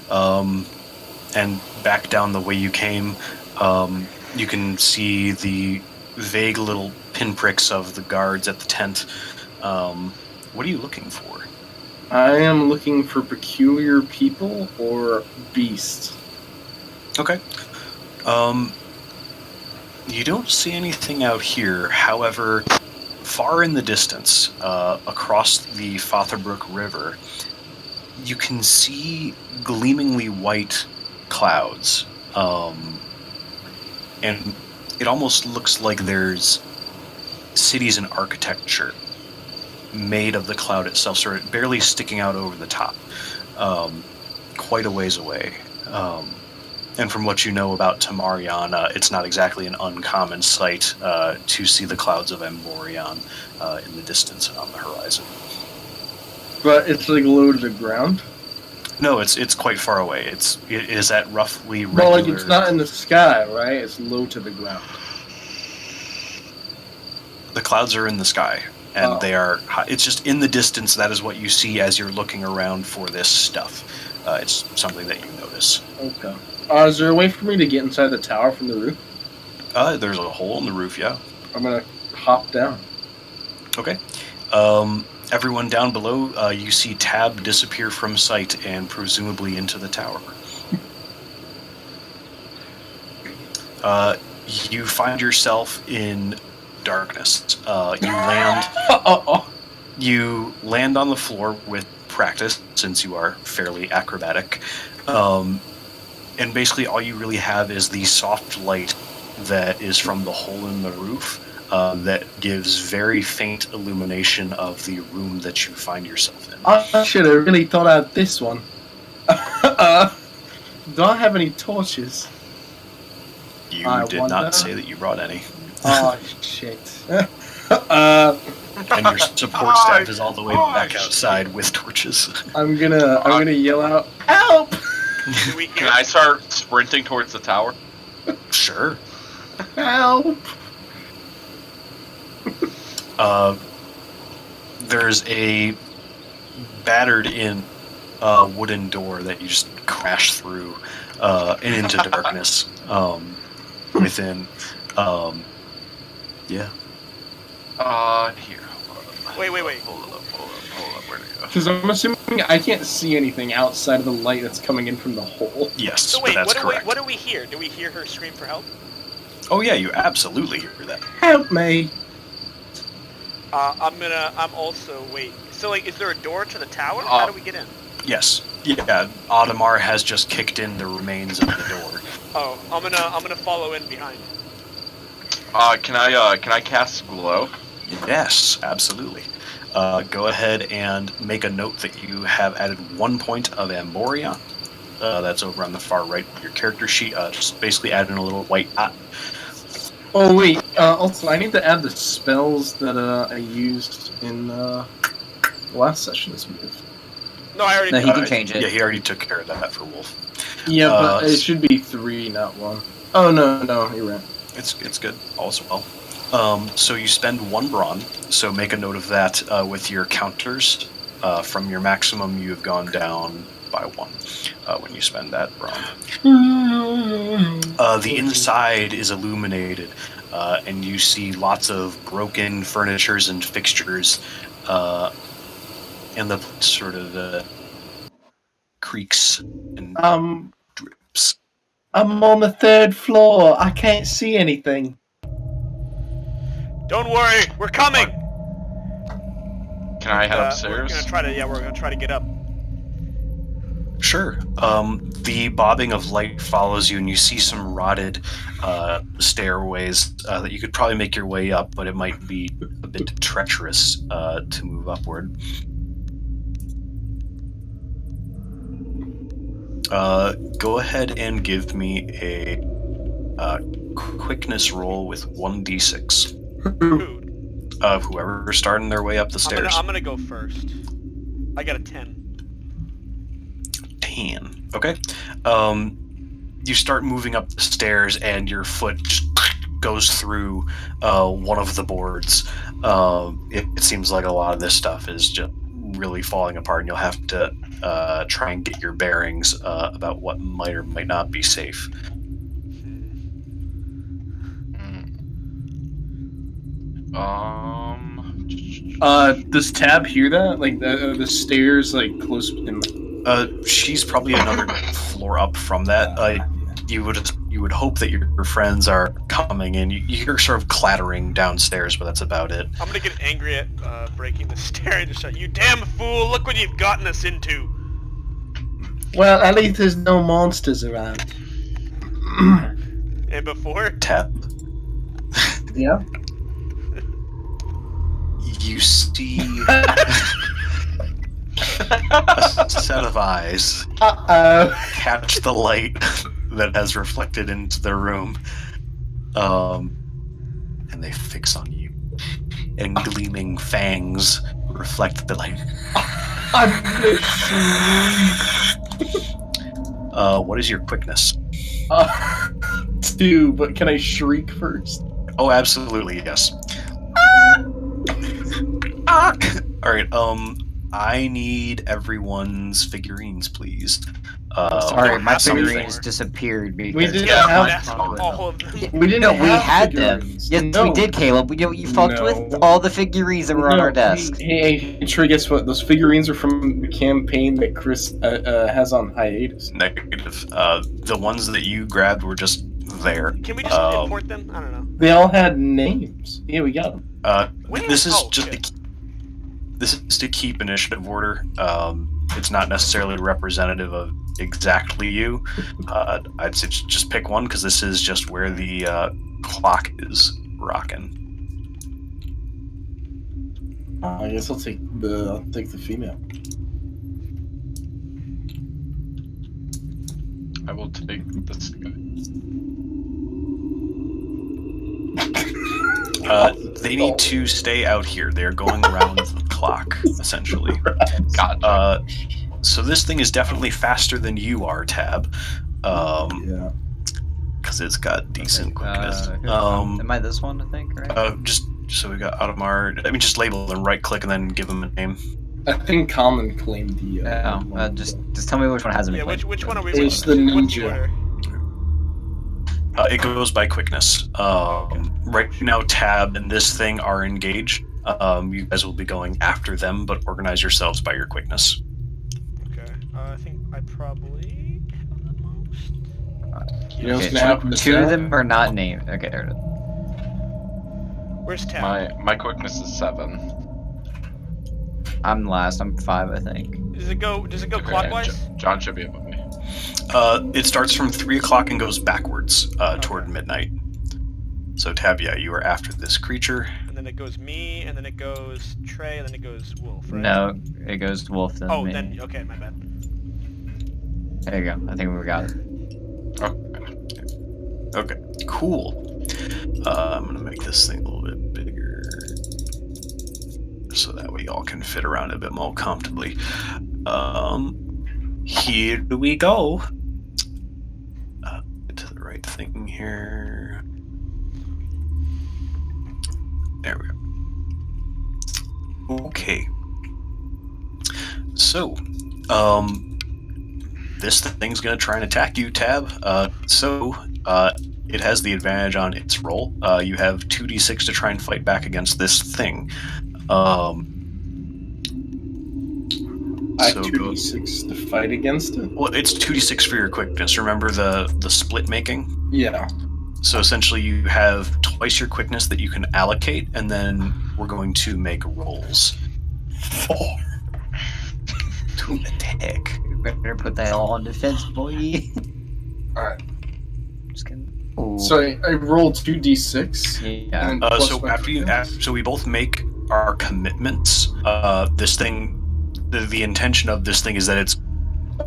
and back down the way you came. You can see the vague little pinpricks of the guards at the tent. What are you looking for? I am looking for peculiar people or beasts. Okay. You don't see anything out here. However, far in the distance, across the Fotherbrook River, you can see gleamingly white clouds. And it almost looks like there's cities and architecture made of the cloud itself, sort of barely sticking out over the top, quite a ways away. And from what you know about Tamarion, it's not exactly an uncommon sight to see the clouds of Emborion in the distance and on the horizon. But it's like low to the ground. No, it's quite far away. It is at roughly regular... Well, like it's not in the sky, right? It's low to the ground. The clouds are in the sky, and Oh. they are... It's just in the distance, that is what you see as you're looking around for this stuff. It's something that you notice. Okay. Is there a way for me to get inside the tower from the roof? There's a hole in the roof, yeah. I'm gonna hop down. Okay. Everyone down below, you see Tab disappear from sight and presumably into the tower. You find yourself in darkness. You land on the floor with practice, since you are fairly acrobatic. And basically all you really have is the soft light that is from the hole in the roof. That gives very faint illumination of the room that you find yourself in. I should have really thought out this one. Do I have any torches? You I did wonder. not say that you brought any. Oh, shit. And your support staff is all the way back outside with torches. I'm gonna yell out, help! Do we Can hear? I start sprinting towards the tower? Sure. Help! There's a battered-in wooden door that you just crash through and into darkness within. Yeah. Here. Wait. Hold up. Where'd it go? Because I'm assuming I can't see anything outside of the light that's coming in from the hole. Yes, So but wait, that's what correct. do we hear? Do we hear her scream for help? Oh yeah, you absolutely hear that. Help me! I'm also wait. So like, is there a door to the tower? How do we get in? Yes. Yeah, Audemars has just kicked in the remains of the door. Oh, I'm gonna follow in behind. Can I cast glow? Yes, absolutely. Go ahead and make a note that you have added 1 point of Emborion. That's over on the far right of your character sheet. Just basically add in a little white dot. Oh wait, also I need to add the spells that I used in last session's move. No, I already. No, he can change it. Yeah, he already took care of that for Wolf. Yeah, but it should be 3, not 1. Oh no, you're right. It's good. All's well. So you spend 1 brawn. So make a note of that with your counters. From your maximum, you have gone down by 1 when you spend that brawn. The inside is illuminated, and you see lots of broken furnitures and fixtures, and the place sort of creaks and drips. I'm on the 3rd floor. I can't see anything. Don't worry, we're coming. Can I head We're upstairs? gonna try to get up. Sure. The bobbing of light follows you, and you see some rotted stairways that you could probably make your way up, but it might be a bit treacherous to move upward. Go ahead and give me a quickness roll with 1d6. Dude, Of whoever's starting their way up the stairs. I'm gonna go first. I got a 10. 10. Okay. You start moving up the stairs, and your foot just goes through one of the boards. It seems like a lot of this stuff is just really falling apart, and you'll have to try and get your bearings about what might or might not be safe. Does Tab hear that? Like the stairs, like close within. She's probably another floor up from that. You would you would hope that your friends are coming in. You hear sort of clattering downstairs, but that's about it. I'm gonna get angry at breaking the stair and just shout, "You damn fool! Look what you've gotten us into!" Well, at least there's no monsters around. And before, Tab. Yeah. You see a set of eyes Uh-oh. catch the light that has reflected into the room, and they fix on you. And gleaming fangs reflect the light. I'm gonna What is your quickness? 2, but can I shriek first? Oh, absolutely, yes. All right. I need everyone's figurines, please. Sorry, my have something. figurines disappeared because We didn't yeah, have- that's all of them. We didn't No, we have had them. figurines. Yes, No. we did, Caleb. You fucked No. with all the figurines that were on No, our desk. Hey, Trey, guess what? Those figurines are from the campaign that Chris has on hiatus. Negative. The ones that you grabbed were just there. Can we just import them? I don't know. They all had names. Yeah, we got them. Where? This is Oh, just okay. this is to keep initiative order. It's not necessarily representative of exactly you. I'd say just pick one because this is just where the clock is rocking. I guess I'll take the female. I will take this guy. They need to stay out here. They're going around the clock, essentially. Gotcha. So this thing is definitely faster than you are, Tab. Yeah. Because it's got decent quickness. Am I this one, I think, right? Just so we got Audemars. I mean, just label them, right click, and then give them a name. I think Common claimed the. Just tell me which one hasn't Yeah, been played. which one are we? It's which- the what's ninja. order? It goes by quickness. Right now, Tab and this thing are engaged. You guys will be going after them, but organize yourselves by your quickness. Okay. I think I probably have the most. You know what's Okay, gonna happen to two of Tab? them are not named. Okay, there it is. Where's Tab? My quickness is 7. I'm last. I'm 5, I think. Does it go Okay, clockwise? John should be above me. It starts from 3 o'clock and goes backwards toward midnight. So Tab, yeah, you are after this creature. And then it goes me, and then it goes Trey, and then it goes Wolf, right? No, it goes Wolf then Oh, me. then okay, my bad. There you go. I think we got it. Okay, cool. I'm gonna make this thing a little bit bigger, so that we all can fit around a bit more comfortably. Here we go. Get to the right thing here. There we go. Okay. So, this thing's gonna try and attack you, Tab. It has the advantage on its roll. You have 2d6 to try and fight back against this thing. I so have go- 2d6 to fight against it. Well, it's 2d6 for your quickness. Remember the split making? Yeah. So essentially, you have twice your quickness that you can allocate, and then we're going to make rolls 4. to attack. You better put that all on defense, boy. Alright. Just kidding. Ooh. So I rolled 2d6. Yeah. and plus So my after you, quickness. so we both make our commitments. This thing, the intention of this thing is that it's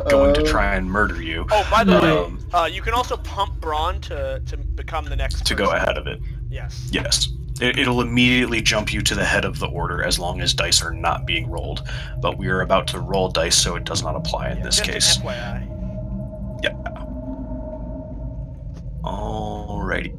going to try and murder you. Oh, by the Um, way, you can also pump Braun to become the next to go person. ahead of it. Yes. Yes. It'll immediately jump you to the head of the order as long as dice are not being rolled. But we are about to roll dice, so it does not apply in this Just an case. FYI. Alrighty.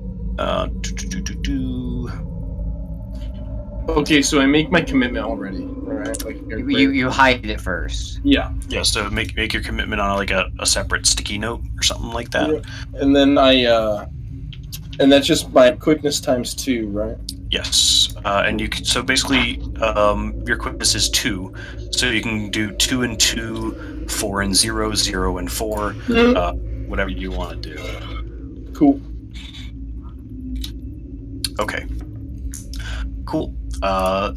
Okay, so I make my commitment already, right? Like You hide it first. yeah, Yeah, so make your commitment on like a separate sticky note or something like that. Yeah. and then and that's just my quickness times 2, right? Yes, and you can, so basically your quickness is 2, so you can do 2 and 2, 4 and 0, 0 and 4, whatever you want to do. Cool. Okay. Cool.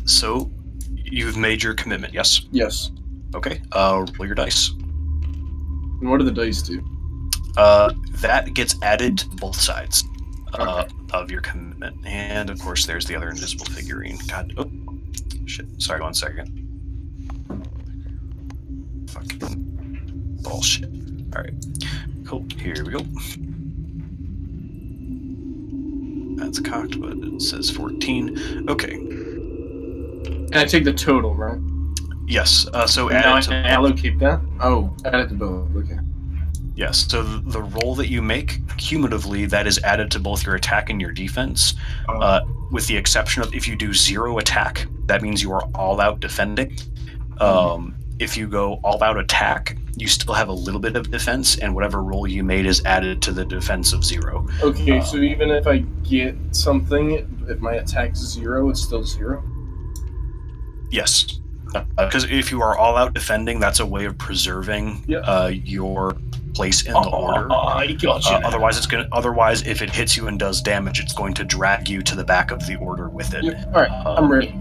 So you've made your commitment, yes? Yes. Okay. Roll your dice. And what do the dice do? That gets added to both sides Okay. of your commitment. And of course, there's the other invisible figurine. God. Oh, shit. Sorry, 1 second. Fucking bullshit. Alright. Cool. Here we go. That's cocked, but it says 14. Okay. And I take the total, right? Yes. So And now add it I to allocate that? Oh, add it to both. Okay. yes. So the roll that you make cumulatively, that is added to both your attack and your defense. With the exception of if you do 0 attack, that means you are all out defending. If you go all out attack, you still have a little bit of defense, and whatever roll you made is added to the defense of 0. Okay, so even if I get something, if my attack's 0, it's still 0? Yes. Because if you are all out defending, that's a way of preserving your place in the order. I gotcha. Otherwise, if it hits you and does damage, it's going to drag you to the back of the order with it. Yep. Alright, I'm ready.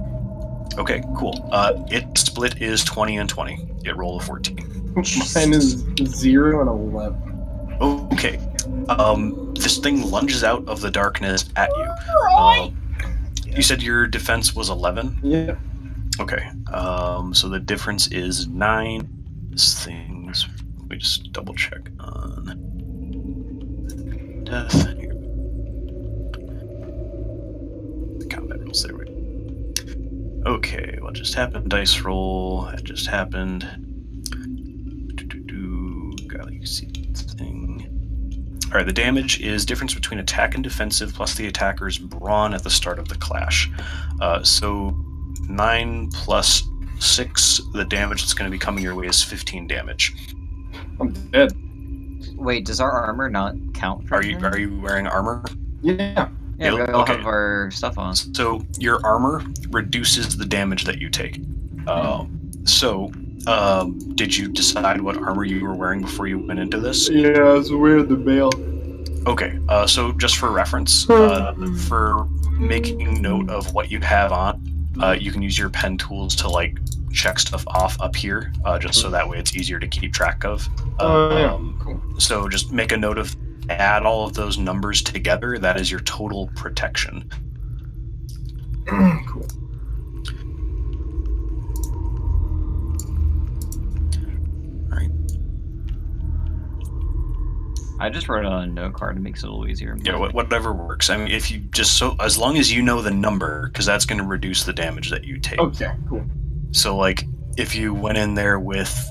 Okay, cool. Its split is 20 and 20. It rolled a 14. Mine is 0 and 11. Okay. This thing lunges out of the darkness at you. You said your defense was 11? Yeah. Okay. So the difference is 9. This thing's... Let me just double check on... Death. Here. The combat rules, there we go. Okay, what just happened? Dice roll. That just happened. Galaxy thing. Alright, the damage is difference between attack and defensive plus the attacker's brawn at the start of the clash. So 9 plus 6, the damage that's going to be coming your way is 15 damage. I'm dead. Wait, does our armor not count for Are you wearing armor? Yeah. Yeah, we all Okay. have our stuff on. So your armor reduces the damage that you take. Did you decide what armor you were wearing before you went into this? Yeah, I was wearing the mail. Okay, so just for reference, for making note of what you have on, you can use your pen tools to like check stuff off up here, just so that way it's easier to keep track of. Cool. So just make a note of, add all of those numbers together. That is your total protection. Cool. I just wrote it on a note card. It makes it a little easier. Yeah, whatever works. I mean, if you just as long as you know the number, because that's going to reduce the damage that you take. Okay, cool. So, like, if you went in there with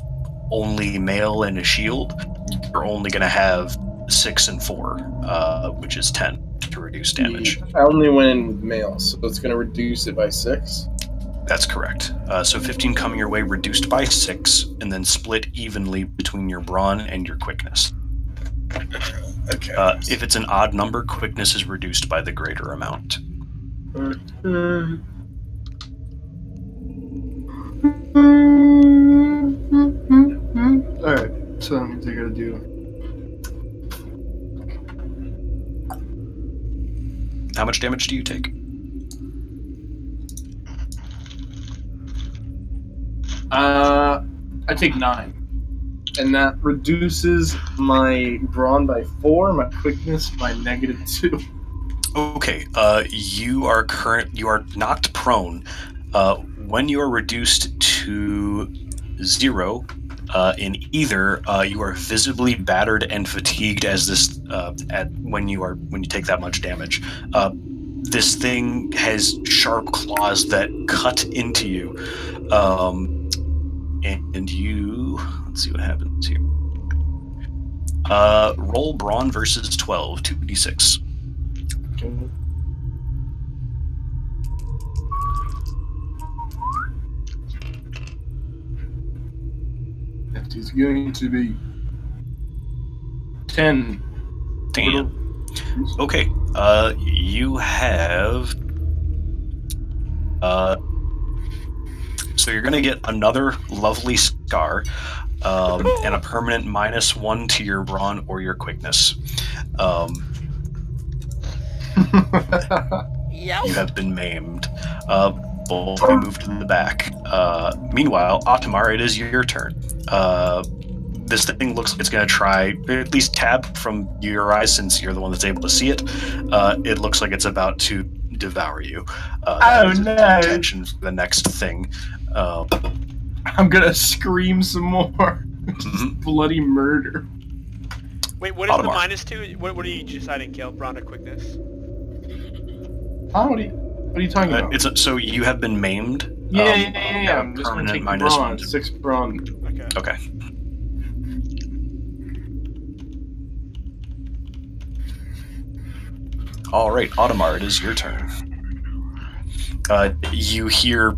only mail and a shield, you're only going to have 6 and 4, which is 10 to reduce damage. I only went in with mail, so it's going to reduce it by 6. That's correct. So 15 coming your way, reduced by 6, and then split evenly between your brawn and your quickness. Okay. If it's an odd number, quickness is reduced by the greater amount. Alright, so that means I gotta do... How much damage do you take? I take 9. And that reduces my brawn by 4, my quickness by -2. Okay, you are knocked prone. When you are reduced to 0, in either, you are visibly battered and fatigued as this when you take that much damage. This thing has sharp claws that cut into you, and you. Let's see what happens here. Roll brawn versus 12, 2d6. Okay. That is going to be 10. Damn. Okay. You have. So you're gonna get another lovely scar, and a permanent -1 to your brawn or your quickness. You have been maimed. Both of you moved to the back. Meanwhile, Otomar, it is your turn. This thing looks like it's going to try, at least tab from your eyes, since you're the one that's able to see it. It looks like it's about to devour you. Oh, its no. Intention for the next thing. I'm gonna scream some more. Mhm. Bloody murder. Wait, what is the Otomar. -2? What are you deciding, Kale? Brawn or quickness? Oh, what are you talking about? So you have been maimed. Yeah. a I'm just gonna permanent take the minus brawn. one. 6 brawn. Okay. Okay. All right, Otomar, it is your turn. You hear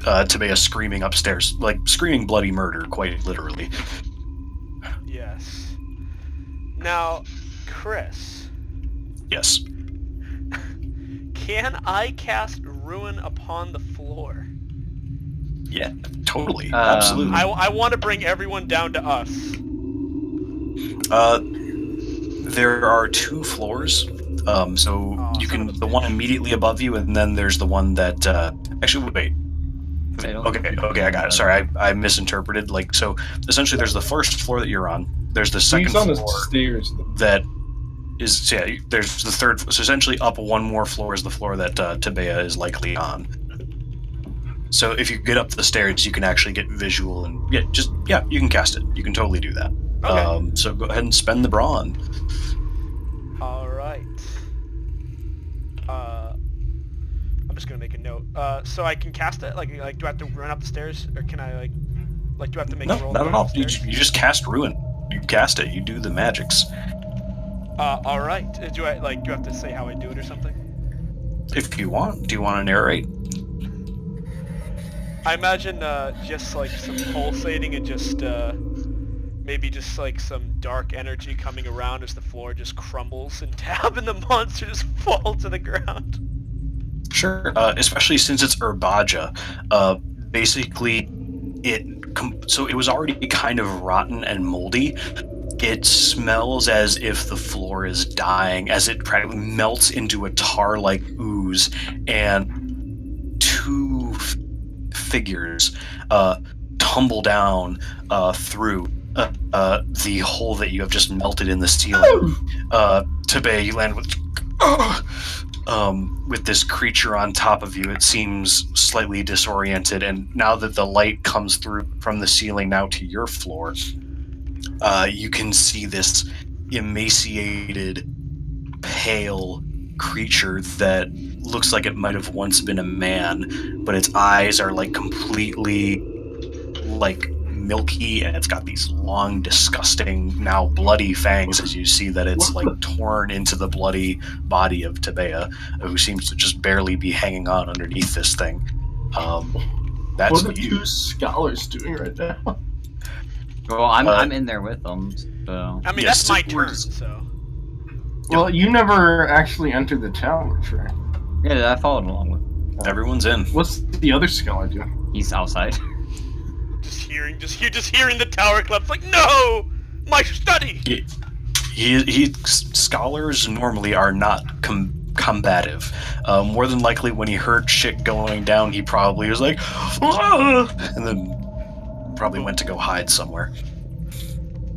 Tabea screaming upstairs, like screaming bloody murder, quite literally. Yes. Now, Chris, Yes. can I cast Ruin upon the floor? Yeah, totally. Um, Absolutely. I want to bring everyone down to us. There are 2 floors. So Aw, you son can of a the one bitch. immediately above you, and then there's the one that actually wait. They don't- Okay, I got it. Sorry, I misinterpreted. Like, so essentially, there's the first floor that you're on. There's the second He's on the floor stairs. that is, so yeah. There's the third. So essentially, up one more floor is the floor that Tabea is likely on. So if you get up the stairs, you can actually get visual and you can cast it. You can totally do that. Okay. So go ahead and spend the brawn. All right. I'm just gonna make a note. So I can cast it. Like, do I have to run up the stairs, or can I like do I have to make No, a roll? not to at run all. up the You stairs? just cast ruin. You cast it. You do the magics. All right. Do I do you have to say how I do it or something? If you want. Do you want to narrate? I imagine just like some pulsating and just maybe just like some dark energy coming around as the floor just crumbles and Tab and the monster just fall to the ground. Sure. Especially since it's Urbaja. Basically, so it was already kind of rotten and moldy. It smells as if the floor is dying, as it practically melts into a tar-like ooze, and 2 figures tumble down through the hole that you have just melted in the ceiling. Tabea, you land with this creature on top of you. It seems slightly disoriented, and now that the light comes through from the ceiling now to your floor, you can see this emaciated, pale creature that looks like it might have once been a man, but its eyes are like completely like milky, and it's got these long, disgusting, now bloody fangs as you see that it's like torn into the bloody body of Tabea, who seems to just barely be hanging on underneath this thing. That's What are the you. 2 scholars doing right now? Well, I'm in there with them, so... I mean, Yes, that's my it turn, was- so. Well, you never actually entered the tower, Trey. Yeah, I followed along with. Everyone's in. What's the other scholar doing? He's outside. Just hearing the tower collapse, like, no, my study. Scholars normally are not combative. More than likely, when he heard shit going down, he probably was like, "Ah!" and then probably went to go hide somewhere.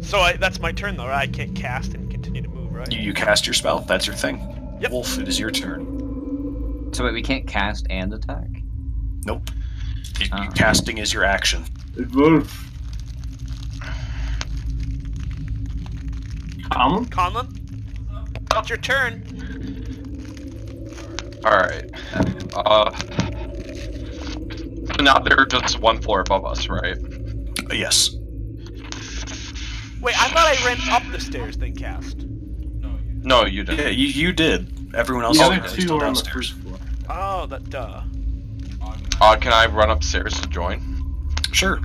So that's my turn, though, right? I can't cast and continue to move, right? You cast your spell. That's your thing. Yep. Wolf, it is your turn. So wait, we can't cast and attack? Nope. Oh. Casting is your action. Wolf. Common? Conlon, it's your turn. Alright. Now they're just 1 floor above us, right? Yes. Wait, I thought I ran up the stairs, then cast. No, you didn't. Yeah, you did. Everyone else The is other still 2 are on the downstairs. first floor. Oh, that duh. Can I run upstairs to join? Sure.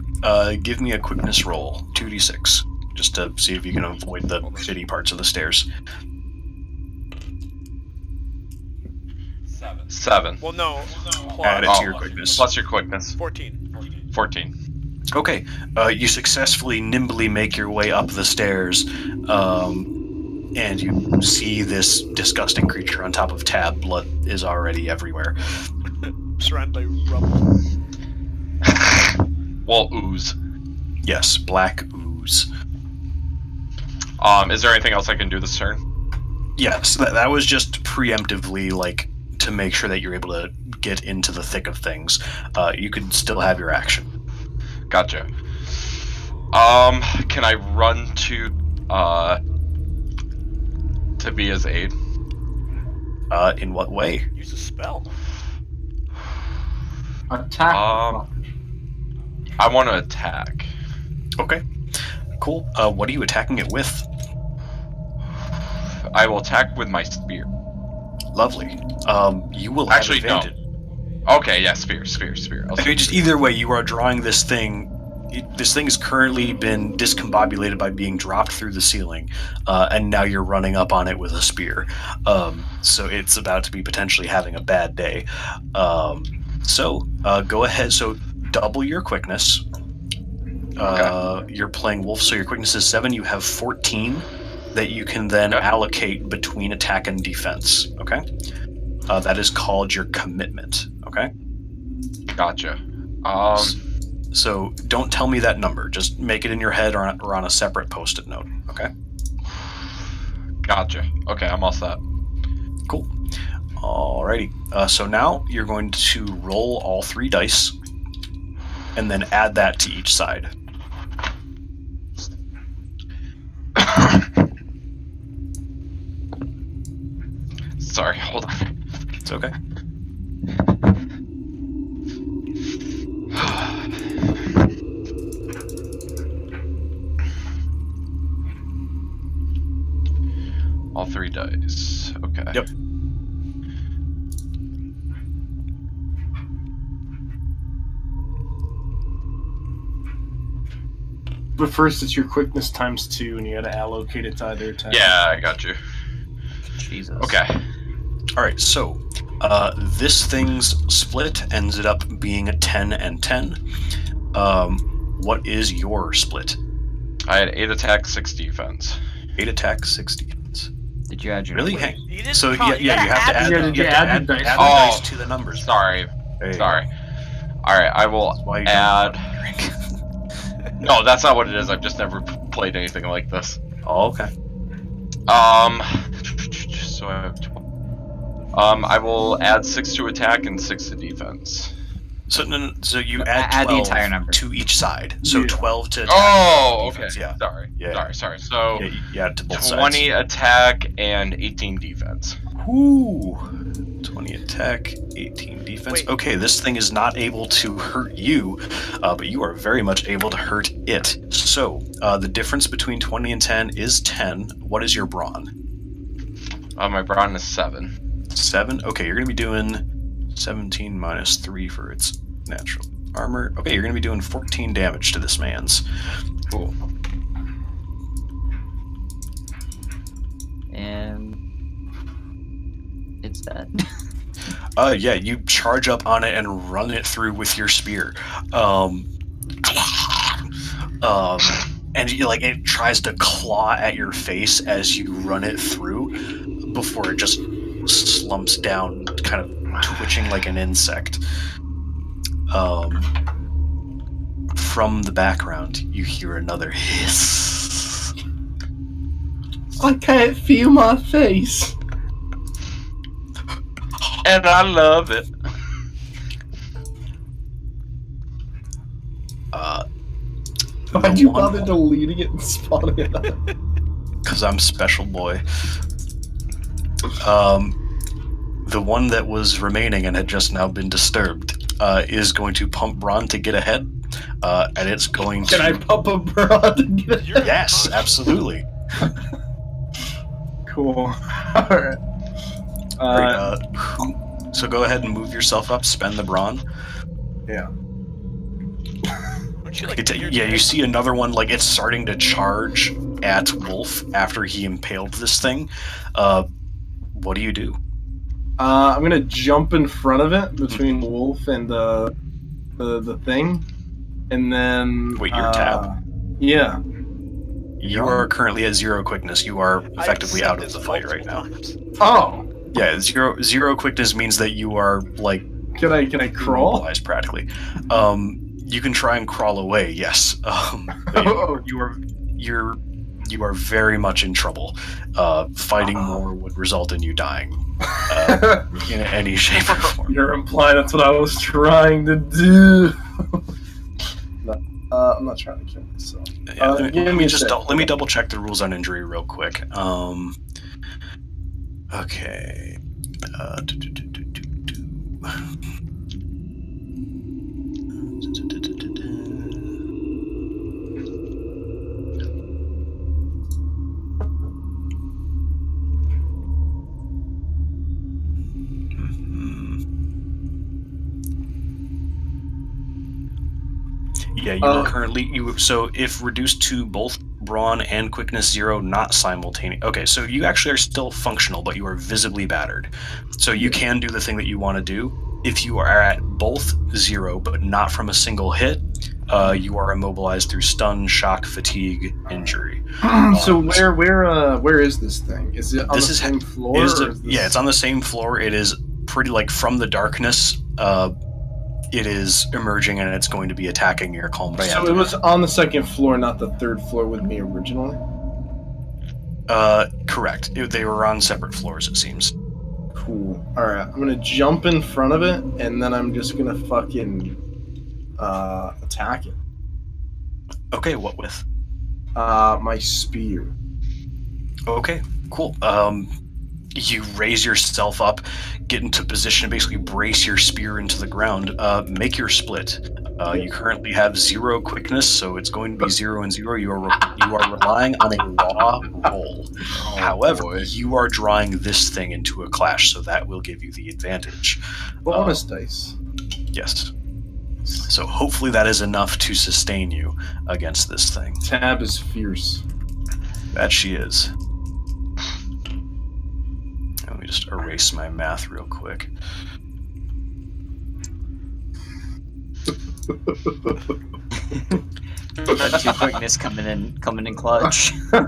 Give me a quickness roll, 2d6, just to see if you can avoid the shitty parts of the stairs. 7. Well, no. Add it Plus to your quickness. Plus your quickness. 14. 14. Okay. You successfully, nimbly make your way up the stairs. and you see this disgusting creature on top of Tab. Blood is already everywhere. Surrounded by rubble. Well, ooze. Yes, black ooze. Is there anything else I can do this turn? Yes, that was just preemptively, like, to make sure that you're able to get into the thick of things. You could still have your action. Gotcha. Can I run to be his aid? In what way? Use a spell. Attack. I want to attack. Okay, cool. What are you attacking it with? I will attack with my spear. Lovely. You will Actually, have no. advantage. Okay, yeah, spear. Okay, just either way, you are drawing this thing. This thing has currently been discombobulated by being dropped through the ceiling, and now you're running up on it with a spear. So it's about to be potentially having a bad day. So go ahead. So double your quickness. Okay. You're playing wolf, so your quickness is 7. You have 14 that you can then Okay. allocate between attack and defense. Okay. That is called your commitment. Okay. Gotcha. So don't tell me that number. Just make it in your head or on a separate post-it note. Okay. Gotcha. Okay, I'm all set. Cool. Alrighty. So now you're going to roll all 3 dice, and then add that to each side. Sorry, hold on. It's okay. All 3 dice. Okay. Yep. But first, it's your quickness times 2, and you gotta allocate it to either attack. Yeah, I got you. Jesus. Okay. All right. So this thing's split ended up being a 10 and 10. What is your split? I had 8 attack, 6 defense. 8 attack, 6 defense. Did you add your Really? Wait, Hang. you didn't So count- yeah, you have to add. Yeah, You did you have to add the dice? add Oh. dice to the numbers. Sorry. There you go. Sorry. Alright, I will That's why you add... don't drink. No, that's not what it is. I've just never played anything like this. Oh, okay. So I have 12. I will add 6 to attack and 6 to defense. So so you Add add the 12 entire number. to each side. So Yeah. 12 to attack. Oh, okay. defense, yeah. Sorry. Yeah. Sorry. So Yeah, you add to both 20 sides. attack and 18 defense. Ooh. 20 attack, 18 defense. Wait. Okay, this thing is not able to hurt you, but you are very much able to hurt it. So, the difference between 20 and 10 is 10. What is your brawn? My brawn is 7. 7? Okay, you're going to be doing 17 minus 3 for its natural armor. Okay, you're going to be doing 14 damage to this man's. Cool. And it's dead. Yeah, you charge up on it and run it through with your spear. And you, like, it tries to claw at your face as you run it through before it just slumps down, kind of twitching like an insect. From the background, you hear another hiss. I can't feel my face. And I love it. Why'd you bother deleting it and spawning it up? Because I'm special boy. The one that was remaining and had just now been disturbed is going to pump Braun to get ahead, and it's going to... Can I pump a broad and get You're- Yes, absolutely. Cool. Alright. Great, so go ahead and move yourself up, spend the brawn. Aren't you like weird Yeah, you big? see another one, like, it's starting to charge at Wolf after he impaled this thing. What do you do? I'm gonna jump in front of it between Wolf and the thing, and then Wait, your tab? Yeah. You are currently at 0 quickness. You are I've effectively said out of this the fight right now. multiple times. Oh, Yeah, zero quickness means that you are like can I crawl? immobilized practically. You can try and crawl away, yes. But you are very much in trouble. Fighting more would result in you dying in any shape or form. You're implying that's what I was trying to do. No, I'm not trying to kill myself. Yeah, give me a sec. let me double check the rules on injury real quick. Okay. Yeah, you are currently so if reduced to both brawn and quickness 0, not simultaneous. Okay, so you actually are still functional, but you are visibly battered. So you can do the thing that you want to do. If you are at both 0, but not from a single hit, you are immobilized through stun, shock, fatigue, injury. So where is this thing? Is it on the same floor? Yeah, it's on the same floor. It is pretty like from the darkness. It is emerging and it's going to be attacking your combat. So it was on the second floor, not the third floor with me originally? Correct. They were on separate floors, it seems. Cool. Alright, I'm gonna jump in front of it, and then I'm just gonna fucking attack it. Okay, what with? My spear. Okay, cool. You raise yourself up, get into position, basically brace your spear into the ground. Make your split. You currently have 0 quickness, so it's going to be 0 and 0. You are relying on a raw roll. However, you are drawing this thing into a clash, so that will give you the advantage. Bonus dice. Yes. So hopefully that is enough to sustain you against this thing. Tab is fierce. That she is. Let me just erase my math real quick. That 2 quickness coming in clutch. All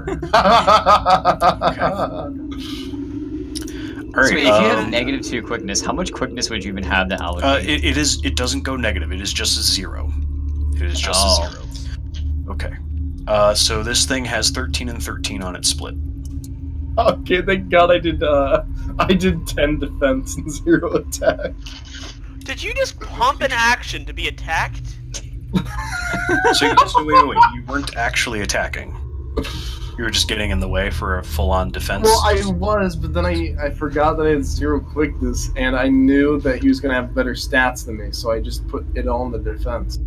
right. So if you had a negative 2 quickness, how much quickness would you even have to allocate? It doesn't go negative. It is just a 0. It is just a 0. Okay. So this thing has 13 and 13 on its split. Okay, thank God I did 10 defense and 0 attack. Did you just pump an action to be attacked? So wait. You weren't actually attacking. You were just getting in the way for a full-on defense. Well, I was, but then I forgot that I had 0 quickness, and I knew that he was gonna have better stats than me, so I just put it on the defense.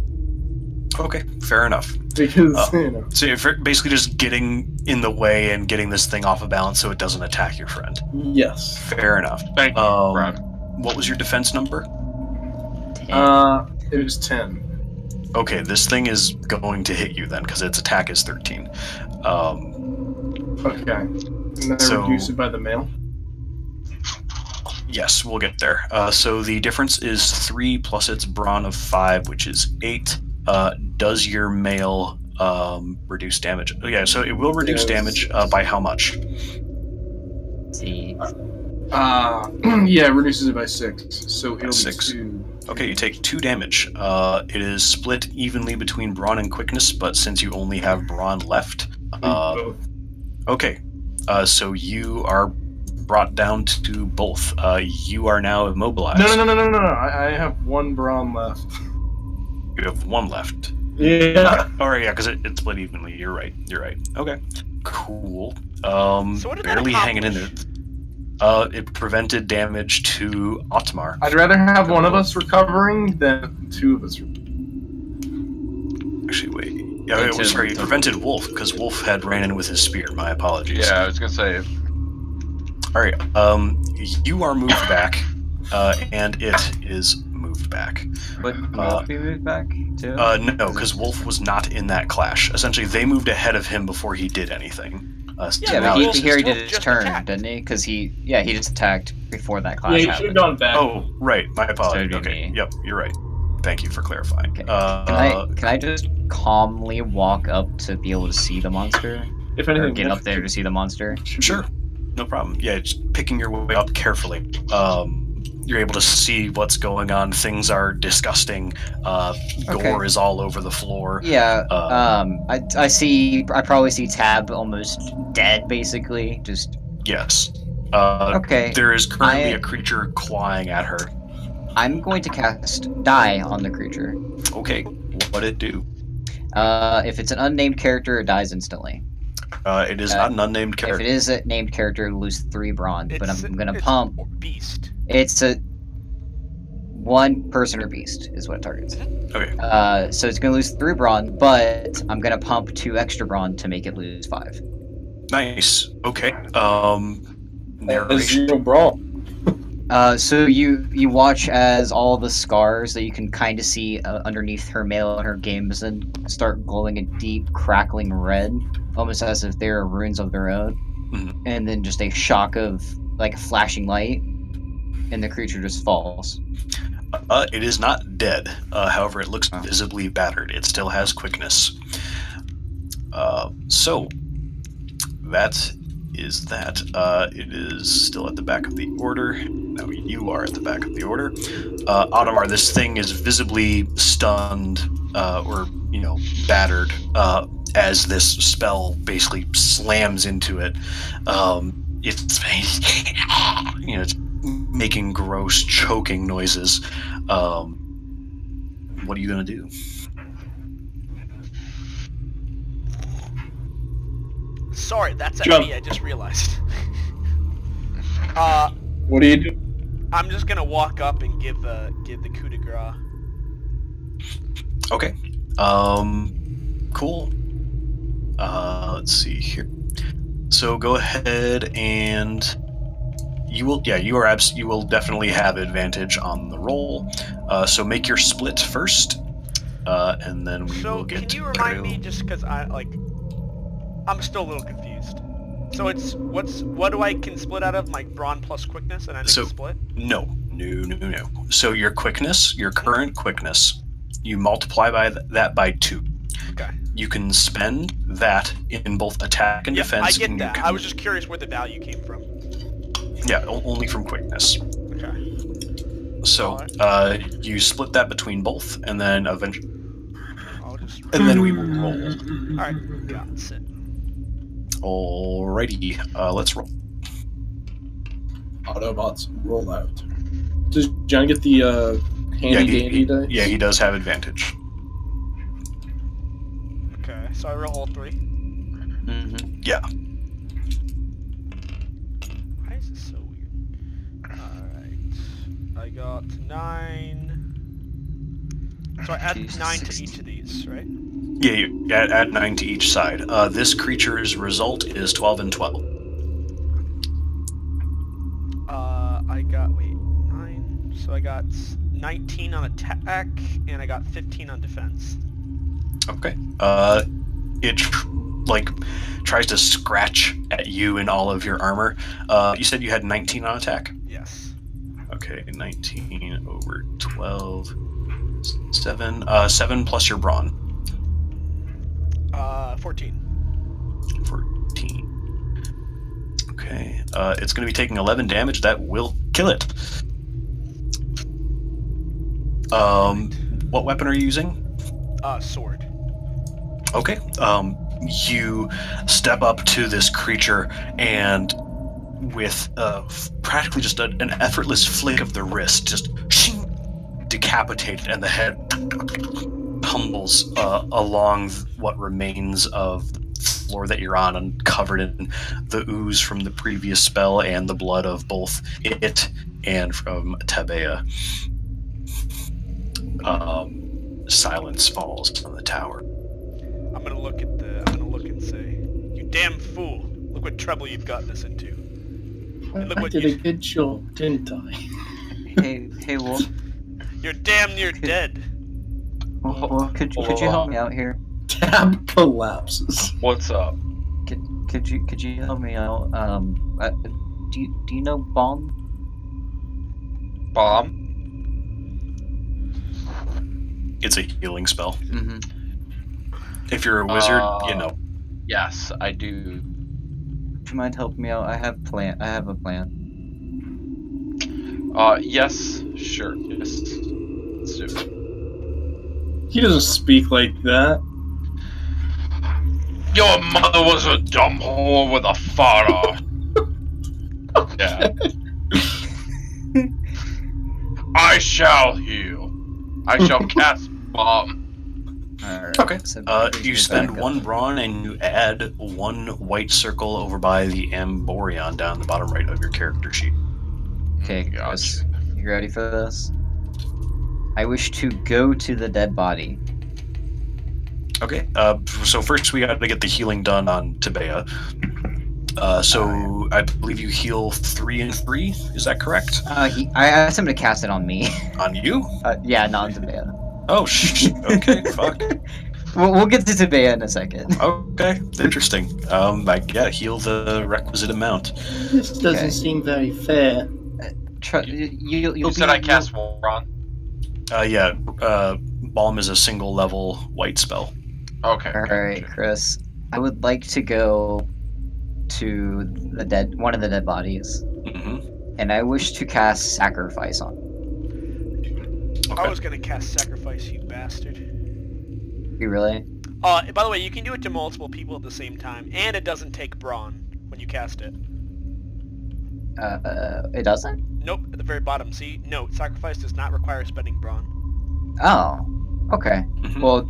Okay, fair enough. Because, you know. So you're basically just getting in the way and getting this thing off of balance so it doesn't attack your friend. Yes. Fair enough. Thank you, Brad. What was your defense number? It was 10. Okay, this thing is going to hit you then, because its attack is 13. Okay. And then I reduce it by the male? Yes, we'll get there. So the difference is 3 plus its brawn of 5, which is 8. Does your mail reduce damage? Oh, yeah, so it will reduce damage by how much? Let's see. Yeah, it reduces it by 6. So it'll 6. be 2. Okay, you take 2 damage. It is split evenly between brawn and quickness, but since you only have brawn left, Both. okay. So you are brought down to both. You are now immobilized. No. I have 1 brawn left. You have 1 left. Yeah. Alright, yeah, because it split evenly. You're right. Okay. Cool. So what did that Barely hanging in there. accomplish? It prevented damage to Otmar. I'd rather have one of us recovering than 2 of us. Actually, wait. Yeah, sorry, it prevented Wolf, because Wolf had ran in with his spear. My apologies. Yeah, I was gonna say. Alright, you are moved back, and it is moved back. Would Wolf be moved back too? No, because Wolf was not in that clash. Essentially, they moved ahead of him before he did anything. So Yeah, now but it's he just- did his just turn, attacked. didn't he? Because he just attacked before that clash Yeah, you should happened. have gone back. Oh, right. My apologies. So did Okay. me. Yep, you're right. Thank you for clarifying. Okay. Can I just calmly walk up to be able to see the monster? If Or anything, get up there to see the monster? Sure, no problem. Yeah, just picking your way up carefully. You're able to see what's going on. Things are disgusting. Gore Okay. is all over the floor. Yeah. Uh, I probably see Tab almost dead, basically. Just Yes. okay. There is currently I- a creature clawing at her. I'm going to cast Die on the creature. Okay, what'd it do? If it's an unnamed character, it dies instantly. It is not an unnamed If character. it is a named character, lose 3 bronze. But I'm gonna it's pump. Beast. It's a 1 person or beast is what it targets. Okay. So it's gonna lose 3 bronze, but I'm gonna pump 2 extra bronze to make it lose 5. Nice. Okay. That is Narration. zero brawl. So you watch as all the scars that you can kind of see underneath her mail and her gambeson start glowing a deep crackling red, almost as if they're runes of their own. Mhm. And then just a shock of like a flashing light, and the creature just falls. It is not dead. However, it looks Oh. visibly battered. It still has quickness. So that is that. It is still at the back of the order. Now you are at the back of the order. Audemars, this thing is visibly stunned or battered as this spell basically slams into it. It's it's making gross choking noises. What are you gonna do? Sorry, that's at Jump. me. I just realized. What do you do? I'm just gonna walk up and give the coup de grace. Okay. Cool. Let's see here. So go ahead and you will definitely have advantage on the roll. So make your split first, and then we So will get can you to remind me, Trail. just because I'm still a little confused. So it's what do I can split out of my brawn plus quickness, and I make So- a split? No. So your quickness, your current quickness, you multiply by that by 2. Okay. You can spend that in both attack and Yep, defense. I get and you that. can- I was just curious where the value came from. Yeah, only from quickness. Okay. So you split that between both, and then eventually, I'll just. and then we will roll. All right. Got it. Alrighty, let's roll. Autobots roll out. Does John get the handy dandy dice? Yeah, he does have advantage. Okay. So I roll all 3. Mm-hmm. Yeah. Why is this so weird? Alright. I got 9. So I add Jeez, 9 to 16. each of these, right? Yeah, you add 9 to each side. This creature's result is 12 and 12. I got, 9. So I got 19 on attack, and I got 15 on defense. Okay. It tries to scratch at you in all of your armor. You said you had 19 on attack. Yes. Okay, 19 over 12. 7. 7 plus your brawn. 14. 14. Okay. It's going to be taking 11 damage. That will kill it. What weapon are you using? Sword. Okay. You step up to this creature and with practically just an effortless flick of the wrist, just decapitated, and the head tumbles along what remains of the floor that you're on, and covered in the ooze from the previous spell and the blood of both it and from Tabea. Silence falls on the tower. I'm gonna look and say, "You damn fool! Look what trouble you've gotten us into." And look I what did a you, good job, didn't I? Hey, Wolf. you're damn near dead. Wolf, could you help me out here? Tab collapses. What's up? Could you help me out? Do you know Bomb? Bomb? It's a healing spell. Mm-hmm. If you're a wizard, Uh, Yes, I do. Would you mind helping me out? I have a plan. Yes, sure. Yes. Let's do it. He doesn't speak like that. Your mother was a dumb whore with a father. Yeah. I shall heal. I shall cast bomb. Alright. Okay. so You please spend back up. 1 brawn and you add 1 white circle over by the Amborion down the bottom right of your character sheet. Okay, Gotcha. Chris, you ready for this? I wish to go to the dead body. Okay. So first we got to get the healing done on Tibea. So I believe you heal 3 and 3. Is that correct? I asked him to cast it on me. On you? Yeah, not on Tibea. Oh, okay. Fuck. We'll get to Tibea in a second. Okay. Interesting. Heal the requisite amount. This doesn't Okay. seem very fair. You'll You said I cast Warron? Balm is a single level white spell. Okay. Alright, Chris. I would like to go to one of the dead bodies, hmm and I wish to cast Sacrifice on. I was gonna cast Sacrifice, you bastard. You really? By the way, you can do it to multiple people at the same time, and it doesn't take brawn when you cast it. It doesn't? Nope, at the very bottom. See, note, Sacrifice does not require spending brawn. Oh. Okay. Mhm. Well,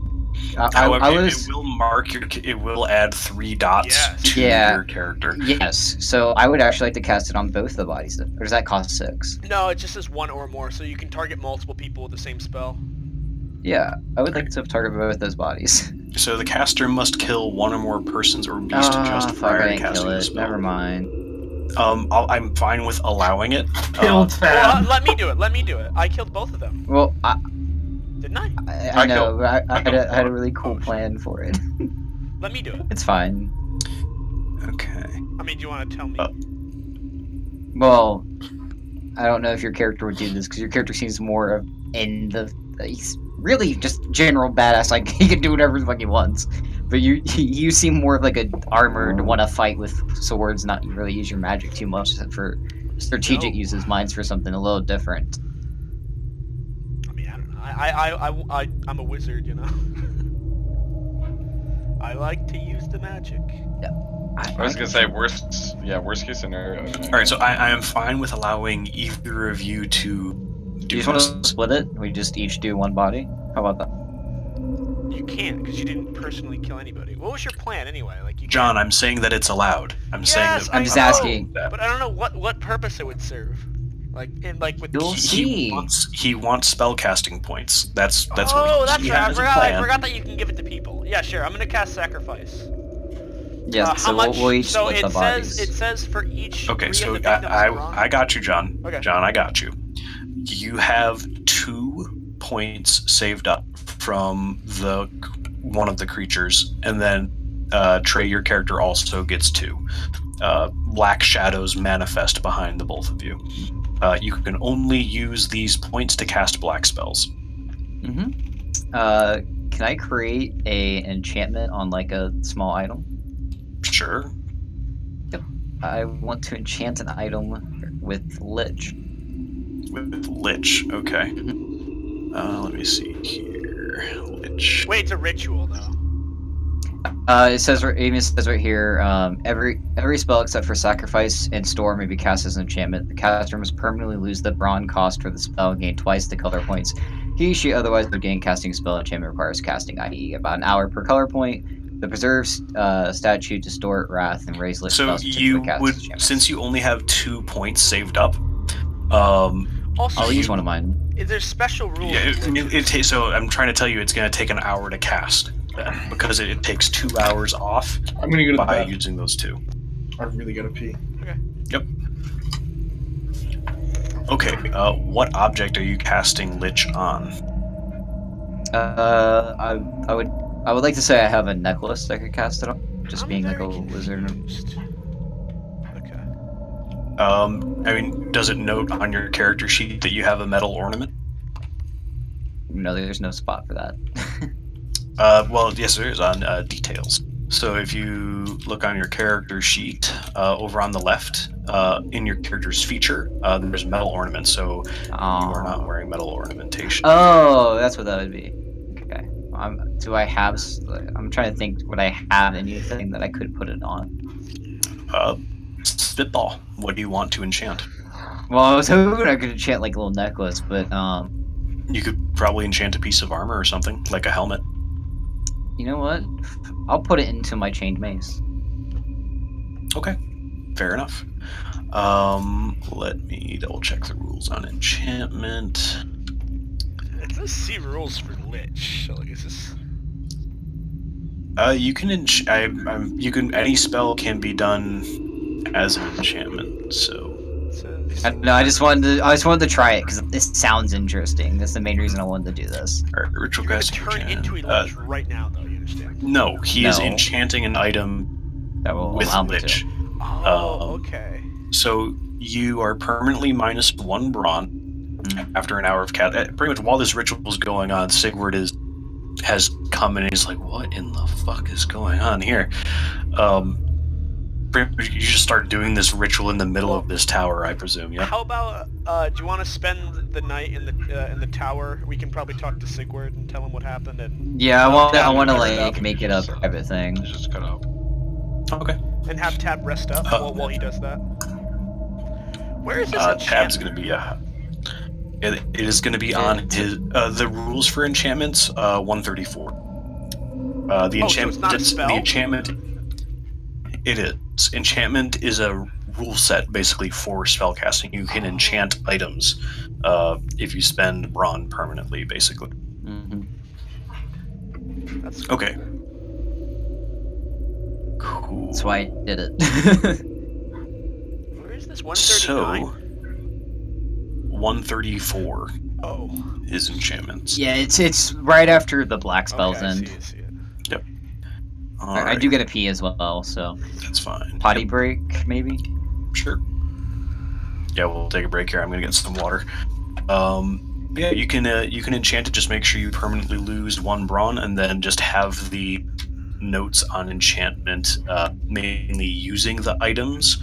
However, I it was. will mark it will add 3 dots Yes. to Yeah. your character. Yes, so I would actually like to cast it on both the bodies. Or does that cost 6? No, it just says 1 or more, so you can target multiple people with the same spell. Yeah, I would like to target both those bodies. So the caster must kill 1 or more persons or beast just fuck, prior I to didn't casting kill the it. spell. Never mind. I'm fine with allowing it. Kill Well, Tab. let me do it. Let me do it. I killed both of them, Well, didn't I? I know, killed- but I killed had a really cool plan for it. Let me do it. It's fine. Okay. I mean, do you want to tell me? Well, I don't know if your character would do this, because your character seems more in the... He's really just general badass, like, he can do whatever the fuck he wants. But you seem more of like a armored, want to fight with swords, not really use your magic too much for strategic No. uses. Mine's for something a little different. I mean, I don't know. I'm a wizard, you know. I like to use the magic. I was gonna say worst case scenario. All right. So I am fine with allowing either of you to Do do you just want this. to split it? We just each do one body? How about that? You can't, because you didn't personally kill anybody. What was your plan anyway? Like, you John, I'm saying that it's allowed. I'm saying Yes, that I'm I just know, asking. But I don't know what purpose it would serve. Like with You'll see. he wants spell casting points. That's oh, what that's he right. has a I plan. forgot that you can give it to people. Yeah, sure. I'm gonna cast Sacrifice. Yes, How so much? we'll each so split the it bodies. says for each. Okay, 3 so of the victims wrong. I got you, John. Okay. John, I got you. You have 2 points saved up from one of the creatures, and then Trey, your character, also gets 2. Black shadows manifest behind the both of you. You can only use these points to cast black spells. Mm-hmm. Can I create a enchantment on like a small item? Sure. I want to enchant an item with Lich. With Lich, okay. Let me see here. Lich. Wait, it's a ritual though. It says right here, every spell except for Sacrifice and Store may be cast as an enchantment. The caster must permanently lose the brawn cost for the spell and gain twice the color points. She otherwise would gain casting spell. Enchantment requires casting, i.e. about an hour per color point. The preserve statue, Distort, Wrath, and Raise Lich So spells you typically cast would, enchantments. since you only have 2 points saved up, Also, I'll use one of mine. There's special rules. yeah, with witches. so I'm trying to tell you it's going to take an hour to cast then, because it takes 2 hours off I'm gonna go to the by bathroom. using those 2. I really gotta pee. Okay, what object are you casting Lich on? I would like to say I have a necklace I could cast it on. Just I'm being like a very wizard. confused. Okay. I mean, does it note on your character sheet that you have a metal ornament? No, there's no spot for that. Well, yes, there is on details. So if you look on your character sheet, over on the left, in your character's feature, there's metal ornaments. So you are not wearing metal ornamentation. Oh, that's what that would be. Okay. Do I have? I'm trying to think. Would I have anything that I could put it on? Spitball. What do you want to enchant? Well, I was hoping I could enchant like a little necklace, but You could probably enchant a piece of armor or something, like a helmet. you know what? I'll put it into my chained mace. Okay, fair enough. Let me double check the rules on enchantment. It does see rules for Lich. So like, is this? You can any spell can be done as an enchantment. So No, I just wanted to try it because this sounds interesting. That's the main reason I wanted to do this. Alright, ritual You're gonna casting turn into a enchantment. Lich right now, though. You understand? No, he is No. enchanting an item That will with allow me Lich. to. Oh, okay. So you are permanently -1 brawn after an hour of cat. Pretty much while this ritual is going on, Sigurd has come in and he's like, "What in the fuck is going on here?" You just start doing this ritual in the middle of this tower, I presume. Yeah. How about do you want to spend the night in the tower? We can probably talk to Sigurd and tell him what happened. And Yeah, I want to Tab like rest up. make it a private thing. It just cut out. Okay. and have Tab rest up while he does that. Where is this Tab's enchantment? gonna be it is gonna be on his the rules for enchantments 134. The Oh, so it's not a spell? The enchantment. It is. Enchantment is a rule set basically for spellcasting. You can enchant items if you spend brawn permanently, basically. That's Okay. Cool. That's why I did it. Where is this? So 139. 134 Oh. is enchantments. Yeah, it's right after the black spells Okay, I end. see it. I do get a pee as well, so That's fine. potty Yep, break maybe. sure. Yeah, we'll take a break here. I'm gonna get some water. Yeah, you can enchant it. Just make sure you permanently lose 1 brawn, and then just have the notes on enchantment mainly using the items.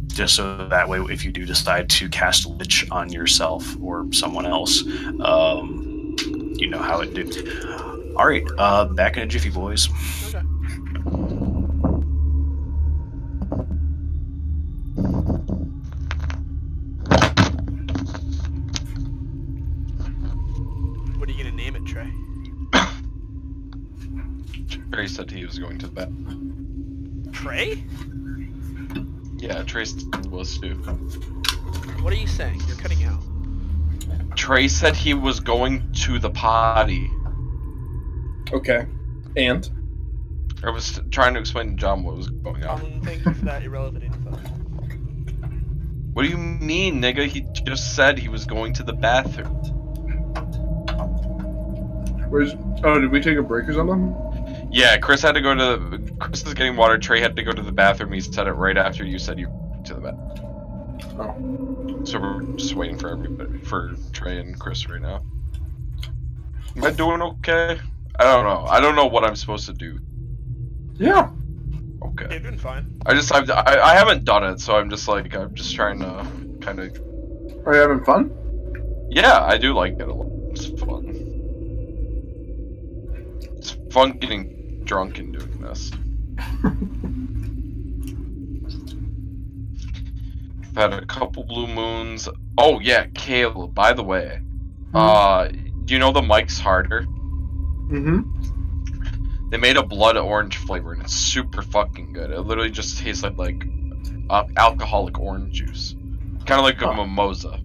Just so that way, if you do decide to cast Lich on yourself or someone else, you know how it do. All right, back in a jiffy, boys. Okay. What are you gonna name it, Trey? Trey said he was going to the bathroom. Trey? Yeah, Trey was too. What are you saying? You're cutting out. Trey said he was going to the potty. Okay. And? I was trying to explain to John what was going on. Thank you for that irrelevant info. What do you mean, nigga? He just said he was going to the bathroom. Where's... Oh, did we take a break or something? Yeah, Chris had to go to the... Chris is getting water. Trey had to go to the bathroom. He said it right after you said you went to the bathroom. Oh. So we're just waiting for everybody, for Trey and Chris right now. Am I doing okay? I don't know. I don't know what I'm supposed to do. Yeah. Okay. You're doing fine. I haven't done it, so I'm just trying to kind of. Are you having fun? Yeah, I do like it a lot. It's fun. It's fun getting drunk and doing this. I've had a couple blue moons. Oh yeah, Caleb. By the way, do you know the Mike's Harder? Mm-hmm. They made a blood orange flavor and it's super fucking good. It literally just tastes like alcoholic orange juice, kind of like a mimosa,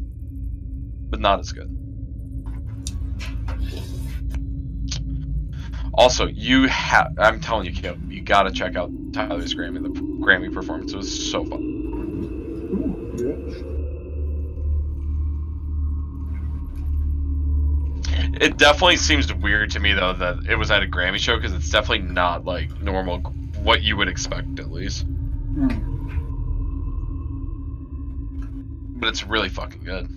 but not as good. Also, I'm telling you, Caleb, you gotta check out Tyler's Grammy. The Grammy performance was so fun. It definitely seems weird to me though that it was at a Grammy show because it's definitely not like normal, what you would expect at least. But it's really fucking good.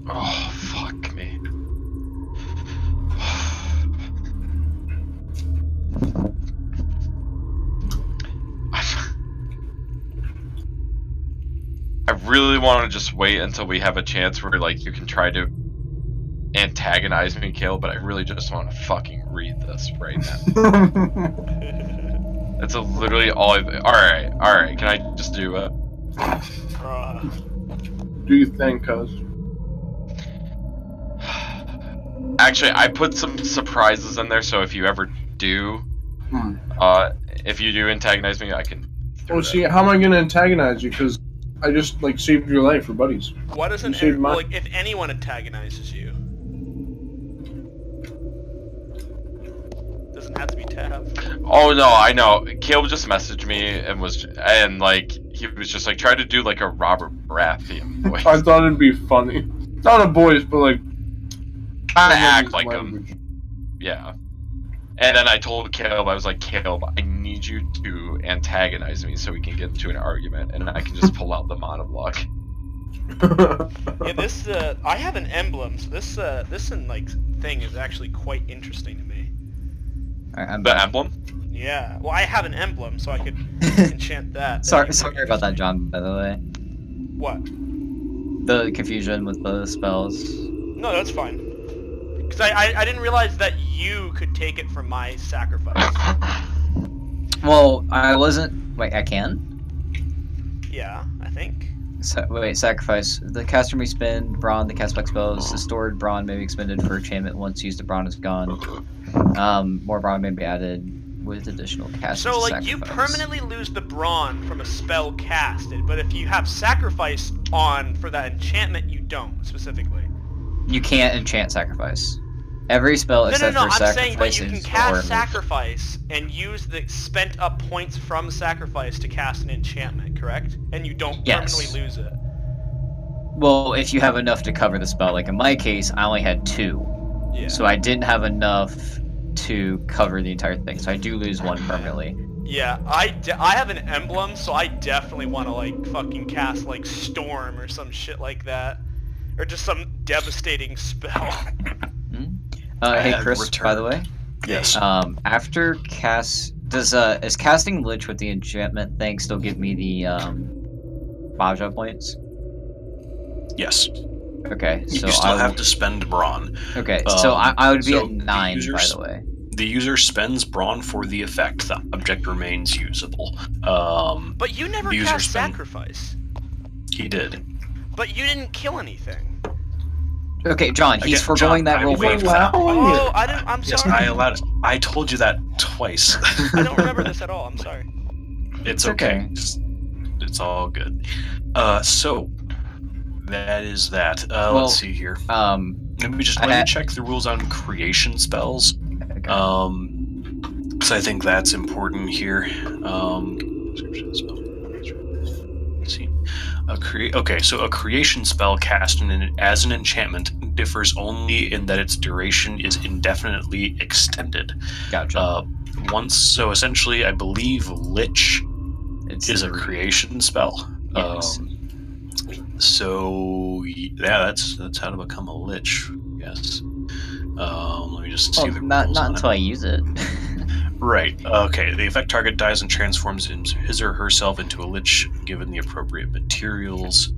Oh fuck me. really want to just wait until we have a chance where like you can try to antagonize me, Caleb, but I really just want to fucking read this right now. That's literally all I've... Alright, can I just do it? Do you think, cuz? Actually, I put some surprises in there, so if you ever do, if you do antagonize me, I can... Well, see, how am I gonna antagonize you? Because I just, like, saved your life for buddies. What does You saved mine. like if anyone antagonizes you? Doesn't have to be Tab. Oh no, I know. Caleb just messaged me and like he was just like try to do like a Robert Baratheon voice. I thought it'd be funny. Not a voice, but like... Trying to act his like language. him. Yeah. And then I told Caleb, I was like, Caleb, I need you to antagonize me so we can get into an argument, and I can just pull out the monologue. Yeah, this I have an emblem, so this thing is actually quite interesting to me. Alright, I'm The back. emblem? Yeah, well, I have an emblem, so I could enchant that. Sorry about that, John, by the way. What? The confusion with the spells. No, that's fine. Because I didn't realize that you could take it from my sacrifice. Well, I wasn't... Wait, I can? Yeah, I think. Wait, sacrifice. The caster may spend brawn to cast spec spells. The stored brawn may be expended for enchantment once used. The brawn is gone. More brawn may be added with additional cast. So, like, you permanently lose the brawn from a spell casted, but if you have sacrifice on for that enchantment, you don't, specifically. You can't enchant sacrifice. Every spell except No, for I'm sacrifice saying, but you can is cast or- sacrifice and use the spent up points from sacrifice to cast an enchantment, correct? And you don't Yes. permanently lose it. Well, if you have enough to cover the spell, like in my case, I only had 2. Yeah. So I didn't have enough to cover the entire thing, so I do lose 1 permanently. Yeah, I have an emblem, so I definitely want to, like, fucking cast, like, Storm or some shit like that. Or just some devastating spell. Hey have Chris, return. by the way. Yes. After cast, is casting Lich with the enchantment thing still give me the Baja points? Yes. Okay, so You still I have to spend brawn. Okay, so I would be so at 9, by users- the way. The user spends brawn for the effect. The object remains usable. But you never The user cast spend- sacrifice. He did. But you didn't kill anything. Okay, John, he's Again, foregoing John, that I rule. waived for that. Oh, I'm Yes, sorry. I allowed it. I told you that twice. I don't remember this at all. I'm sorry. It's It's okay. It's all good. So that is that. Well, Let's see here. Let me I- check the rules on creation spells. Okay. Because I think that's important here. Let's see. Okay, so a creation spell cast as an enchantment differs only in that its duration is indefinitely extended. Gotcha. So essentially, I believe Lich It's is a creation spell. Yes. So yeah, that's how to become a Lich. Yes. Let me just see Well, the not rules on until I use it. Right. Okay. The effect target dies and transforms his or herself into a Lich, given the appropriate materials.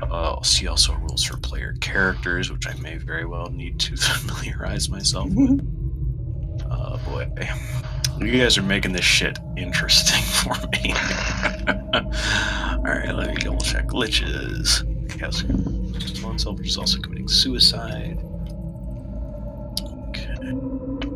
I'll see also rules for player characters, which I may very well need to familiarize myself with. Oh boy. You guys are making this shit interesting for me. Alright, let me double check. Liches. Oneself is also committing suicide. Okay.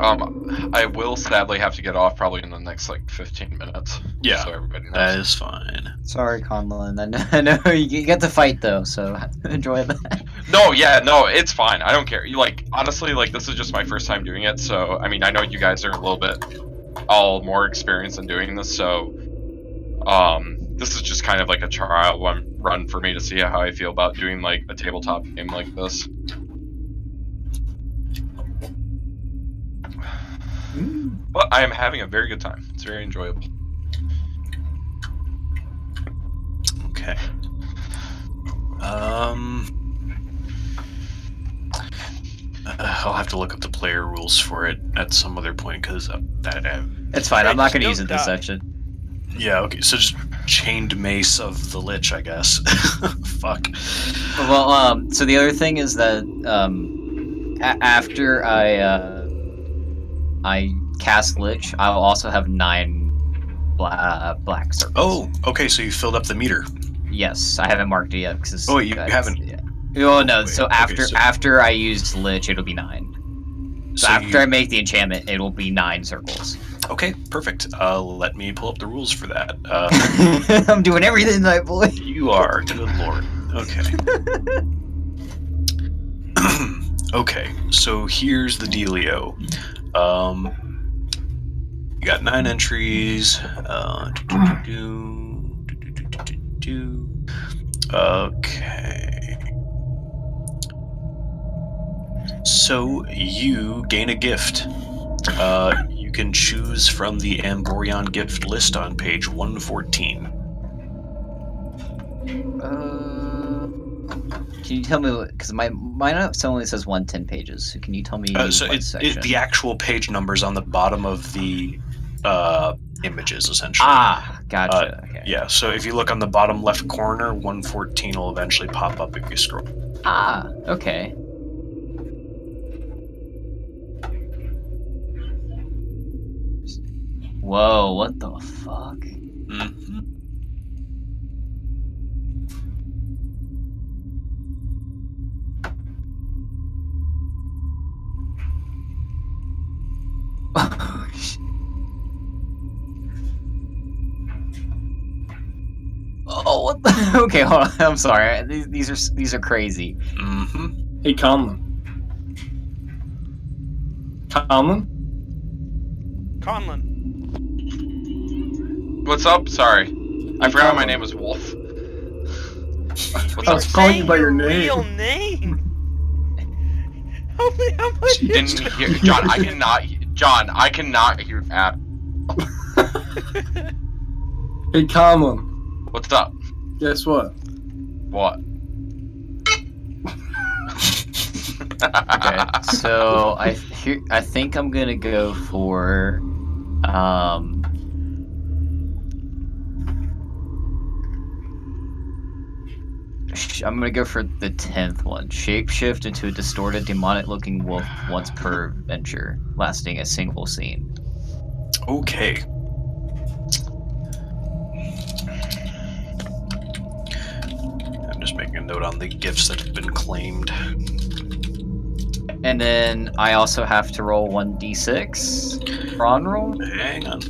I will sadly have to get off probably in the next like 15 minutes. Yeah, So everybody knows. that is fine. Sorry, Conlon. I know you get to fight though, so enjoy that. No, yeah, no, it's fine. I don't care. You like honestly, like this is just my first time doing it, so I mean I know you guys are a little bit all more experienced in doing this, so this is just kind of like a trial run for me to see how I feel about doing like a tabletop game like this. But I am having a very good time. It's very enjoyable. Okay. I'll have to look up the player rules for it at some other point because It's fine. Hey, I'm not just going to use don't it this die. section. Yeah, okay, so just chained mace of the Lich, I guess. Fuck. Well, so the other thing is that after I cast Lich, I'll also have 9 black circles. Oh, okay, so you filled up the meter. Yes, I haven't marked it yet because. Oh, you haven't? Yeah. Oh no! Wait, So okay, after I used Lich, it'll be 9. So after I make the enchantment, it'll be 9 circles. Okay, perfect. Let me pull up the rules for that. I'm doing everything tonight, boy. You are, good lord. Okay. Okay, so here's the dealio. You got 9 entries. Okay. So you gain a gift. You can choose from the Amborion gift list on page 114. Can you tell me, because mine only says 110 pages, so can you tell me So what section? the actual page numbers on the bottom of the images, essentially. Ah, gotcha. Okay. Yeah, so if you look on the bottom left corner, 114 will eventually pop up if you scroll. Ah, okay. Whoa, what the fuck? Mm-hmm. Oh, what the? Okay, hold on. I'm sorry. These are crazy. Mm-hmm. Hey, Conlon. Conlon? Conlon. What's up? Sorry. I forgot my name was Wolf. What's I up? was calling you by your Real name. name. How much? Didn't hear, John, I cannot hear at. Hey, Conlon. What's up? Guess what? What? Okay, so I think I'm gonna go for I'm gonna go for the 10th one. Shapeshift into a distorted, demonic-looking wolf once per venture, lasting a single scene. Okay. I'm just making a note on the gifts that have been claimed. And then I also have to roll 1d6 prawn roll. Hang on.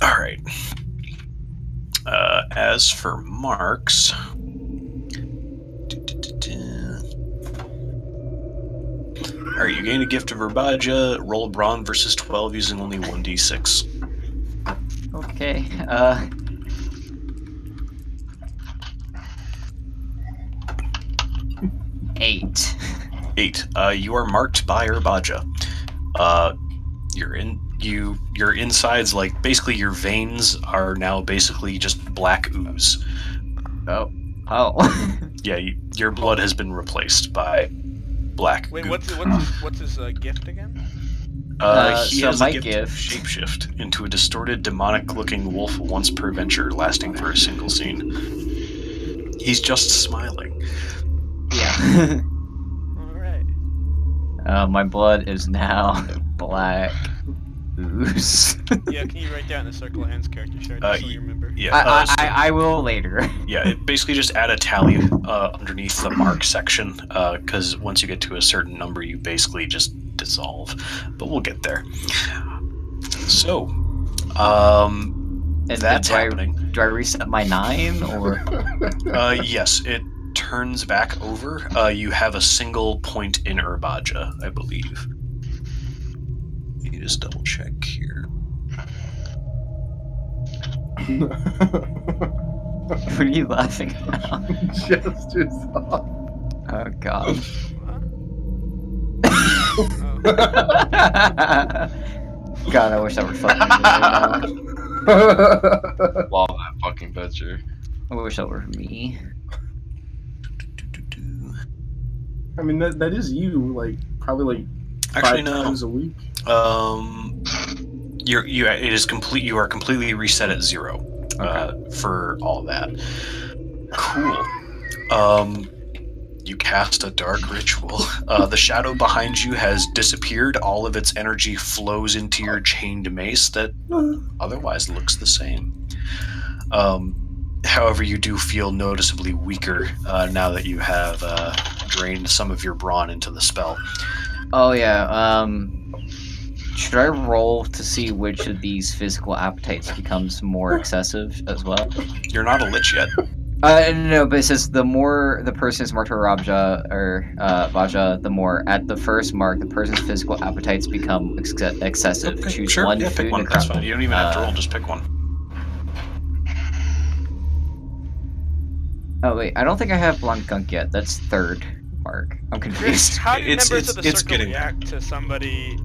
All right. As for marks, all right, you gain a gift of Urbaja. Roll Brawn versus 12 using only 1d6. Okay. 8. 8. You are marked by Urbaja. Your insides, like basically your veins, are now basically just black ooze. Oh. Yeah, your blood has been replaced by black. Wait, goop. what's his gift again? He so has my a gift of shapeshift into a distorted, demonic-looking wolf once per venture, lasting for a single scene. He's just smiling. Yeah. All right. My blood is now black ooze. Yeah, can you write down the Circle of Hands character sheet just so you remember? Yeah. I will later. Yeah, it basically just add a tally underneath the mark section, because once you get to a certain number, you basically just dissolve. But we'll get there. So, And that's do happening. Do I reset my 9 or? Yes, it turns back over. You have a single point in Urbaja, I believe. Let me just double check here. What are you laughing at? Just yourself. Oh god. Oh. God, I wish I were fucking me right now. Love that fucking picture. I wish that were me. I mean, that is you, like, Probably like Actually, 5 no. times a week. You are completely reset at 0 for all that. Cool. You cast a dark ritual. The shadow behind you has disappeared. All of its energy flows into your chained mace that otherwise looks the same. However, you do feel noticeably weaker now that you have drained some of your brawn into the spell. Oh yeah. Should I roll to see which of these physical appetites becomes more excessive as well? You're not a lich yet. No, but it says the more the person is marked for Rabja or Vaja, the more at the first mark the person's physical appetites become excessive. Okay, Choose sure. one Yeah, food pick one. and That's fine. You don't even have to roll. Just pick one. Oh wait, I don't think I have Blunt Gunk yet. That's third mark. I'm Chris, confused. how do It's- members of the it's circle getting there. react to somebody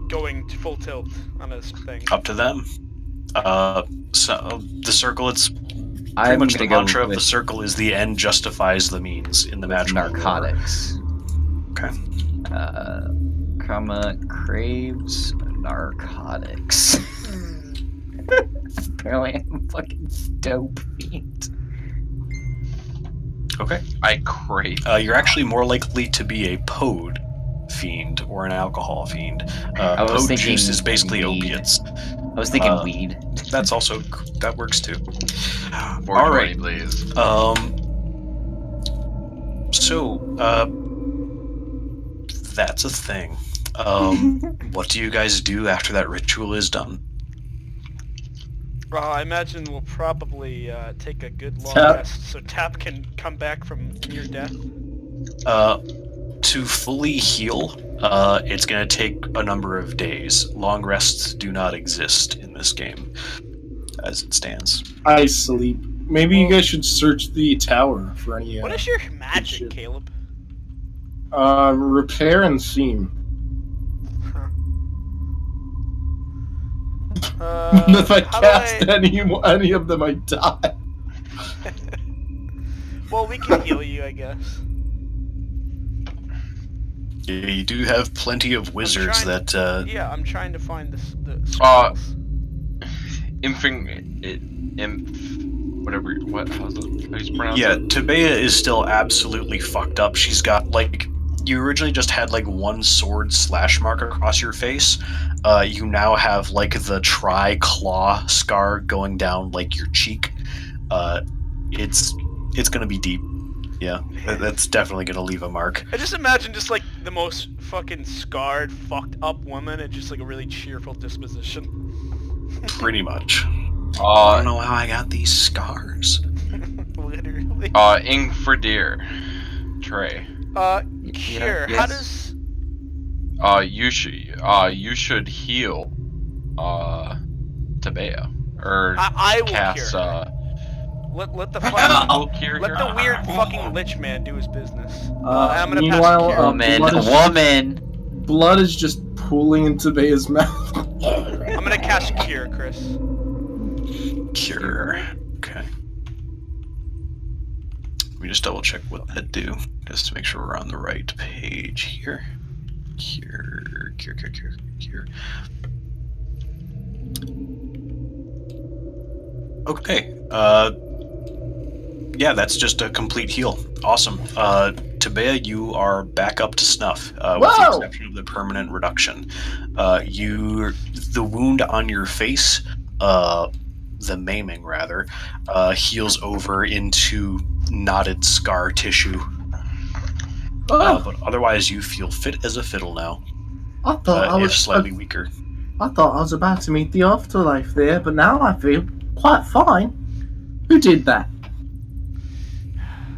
going to full tilt on this thing? Up to them. So the circle. It's pretty I'm much the gonna go mantra of the with circle is the end justifies the means in the magical lore. narcotics. Okay. Karma craves narcotics. Apparently, I'm fucking dope fiend. Okay. I crave. You're actually more likely to be a pod fiend or an alcohol fiend. I was Pod thinking juice is basically weed. opiates. I was thinking weed. That's also that works too. More All money, right. please. So that's a thing. What do you guys do after that ritual is done? Well, I imagine we'll probably take a good long Tap. rest so Tap can come back from near death. To fully heal, it's going to take a number of days. Long rests do not exist in this game, as it stands. I sleep. Maybe you guys should search the tower for any What is your magic, shit. Caleb? repair and theme. If I how cast do I- any of them, I die. Well, we can heal you, I guess. You do have plenty of wizards trying- that. Yeah, I'm trying to find the Uh, scrolls. Whatever. What? How's it? How do you pronounce Yeah, it? Tabea is still absolutely fucked up. She's got like. You originally just had like one sword slash mark across your face. You now have like the tri-claw scar going down like your cheek. It's gonna be deep. Yeah, that's definitely gonna leave a mark. I just imagine just like the most fucking scarred, fucked up woman and just like a really cheerful disposition. Pretty much. I don't Uh, know how I got these scars. Literally. Ingfredir. Trey. Cure. How yes. does... You should heal, Tabea. Or I will cast, cure. Let the fucking... Will cure Let here? the weird fucking lich man do his business. I'm gonna meanwhile, pass cure. Woman, blood is- woman. Blood is just pooling into Bea's mouth. I'm gonna cast cure, Chris. Cure. Okay. Let me just double check what that do, just to make sure we're on the right page here. Cure. Okay. Yeah, that's just a complete heal. Awesome. Tabea, you are back up to snuff, with the Whoa! exception of the permanent reduction. The wound on your face, the maiming rather, heals over into knotted scar tissue. But otherwise, you feel fit as a fiddle now, I thought I if was slightly weaker. I thought I was about to meet the afterlife there, but now I feel quite fine. Who did that?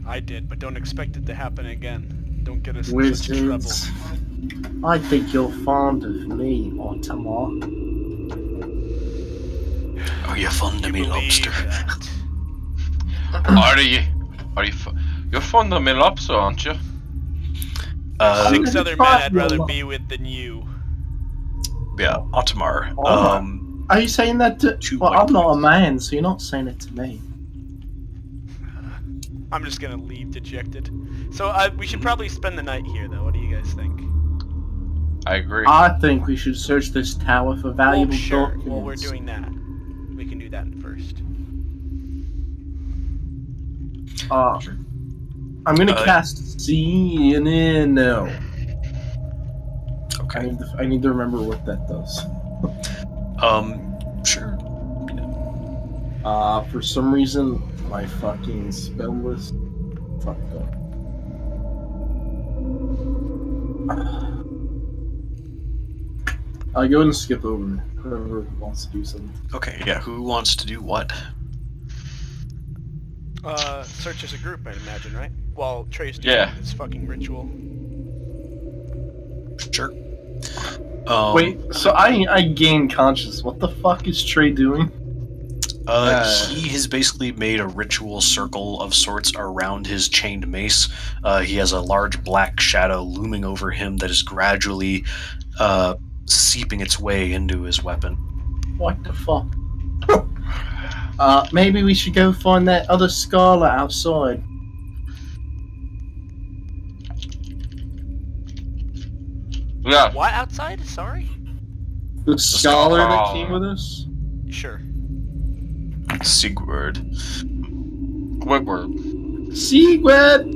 I did, but don't expect it to happen again. Don't get us in such trouble. Wizards. I think you're fond of me, Mortimer. Oh, you're fond of me, Believe lobster. that. You're fond of me lobster, aren't you? 6 other men I'd rather Problem. be with than you. Yeah, Ottomar. Oh. Are you saying that to... 2 Well, point I'm not a points. man, so you're not saying it to me. I'm just gonna leave dejected. So we should probably spend the night here, though. What do you guys think? I agree. I think we should search this tower for valuable sure. documents. Well, we're doing that. We can do that first. I'm gonna cast CNN. No. Okay. I need to remember what that does. Sure. For some reason, my fucking spell list fucked up. I'll go ahead and skip over whoever wants to do something. Okay, yeah, who wants to do what? Search as a group, I'd imagine, right? While Trey's doing Yeah. this fucking ritual. Sure. Wait, so I gained conscious. What the fuck is Trey doing? He has basically made a ritual circle of sorts around his chained mace. He has a large black shadow looming over him that is gradually seeping its way into his weapon. What the fuck? Maybe we should go find that other scholar outside. Yeah. What outside? Sorry? The scholar that scholar. came with us? Sure. Sigurd. Squidward. Sigurd!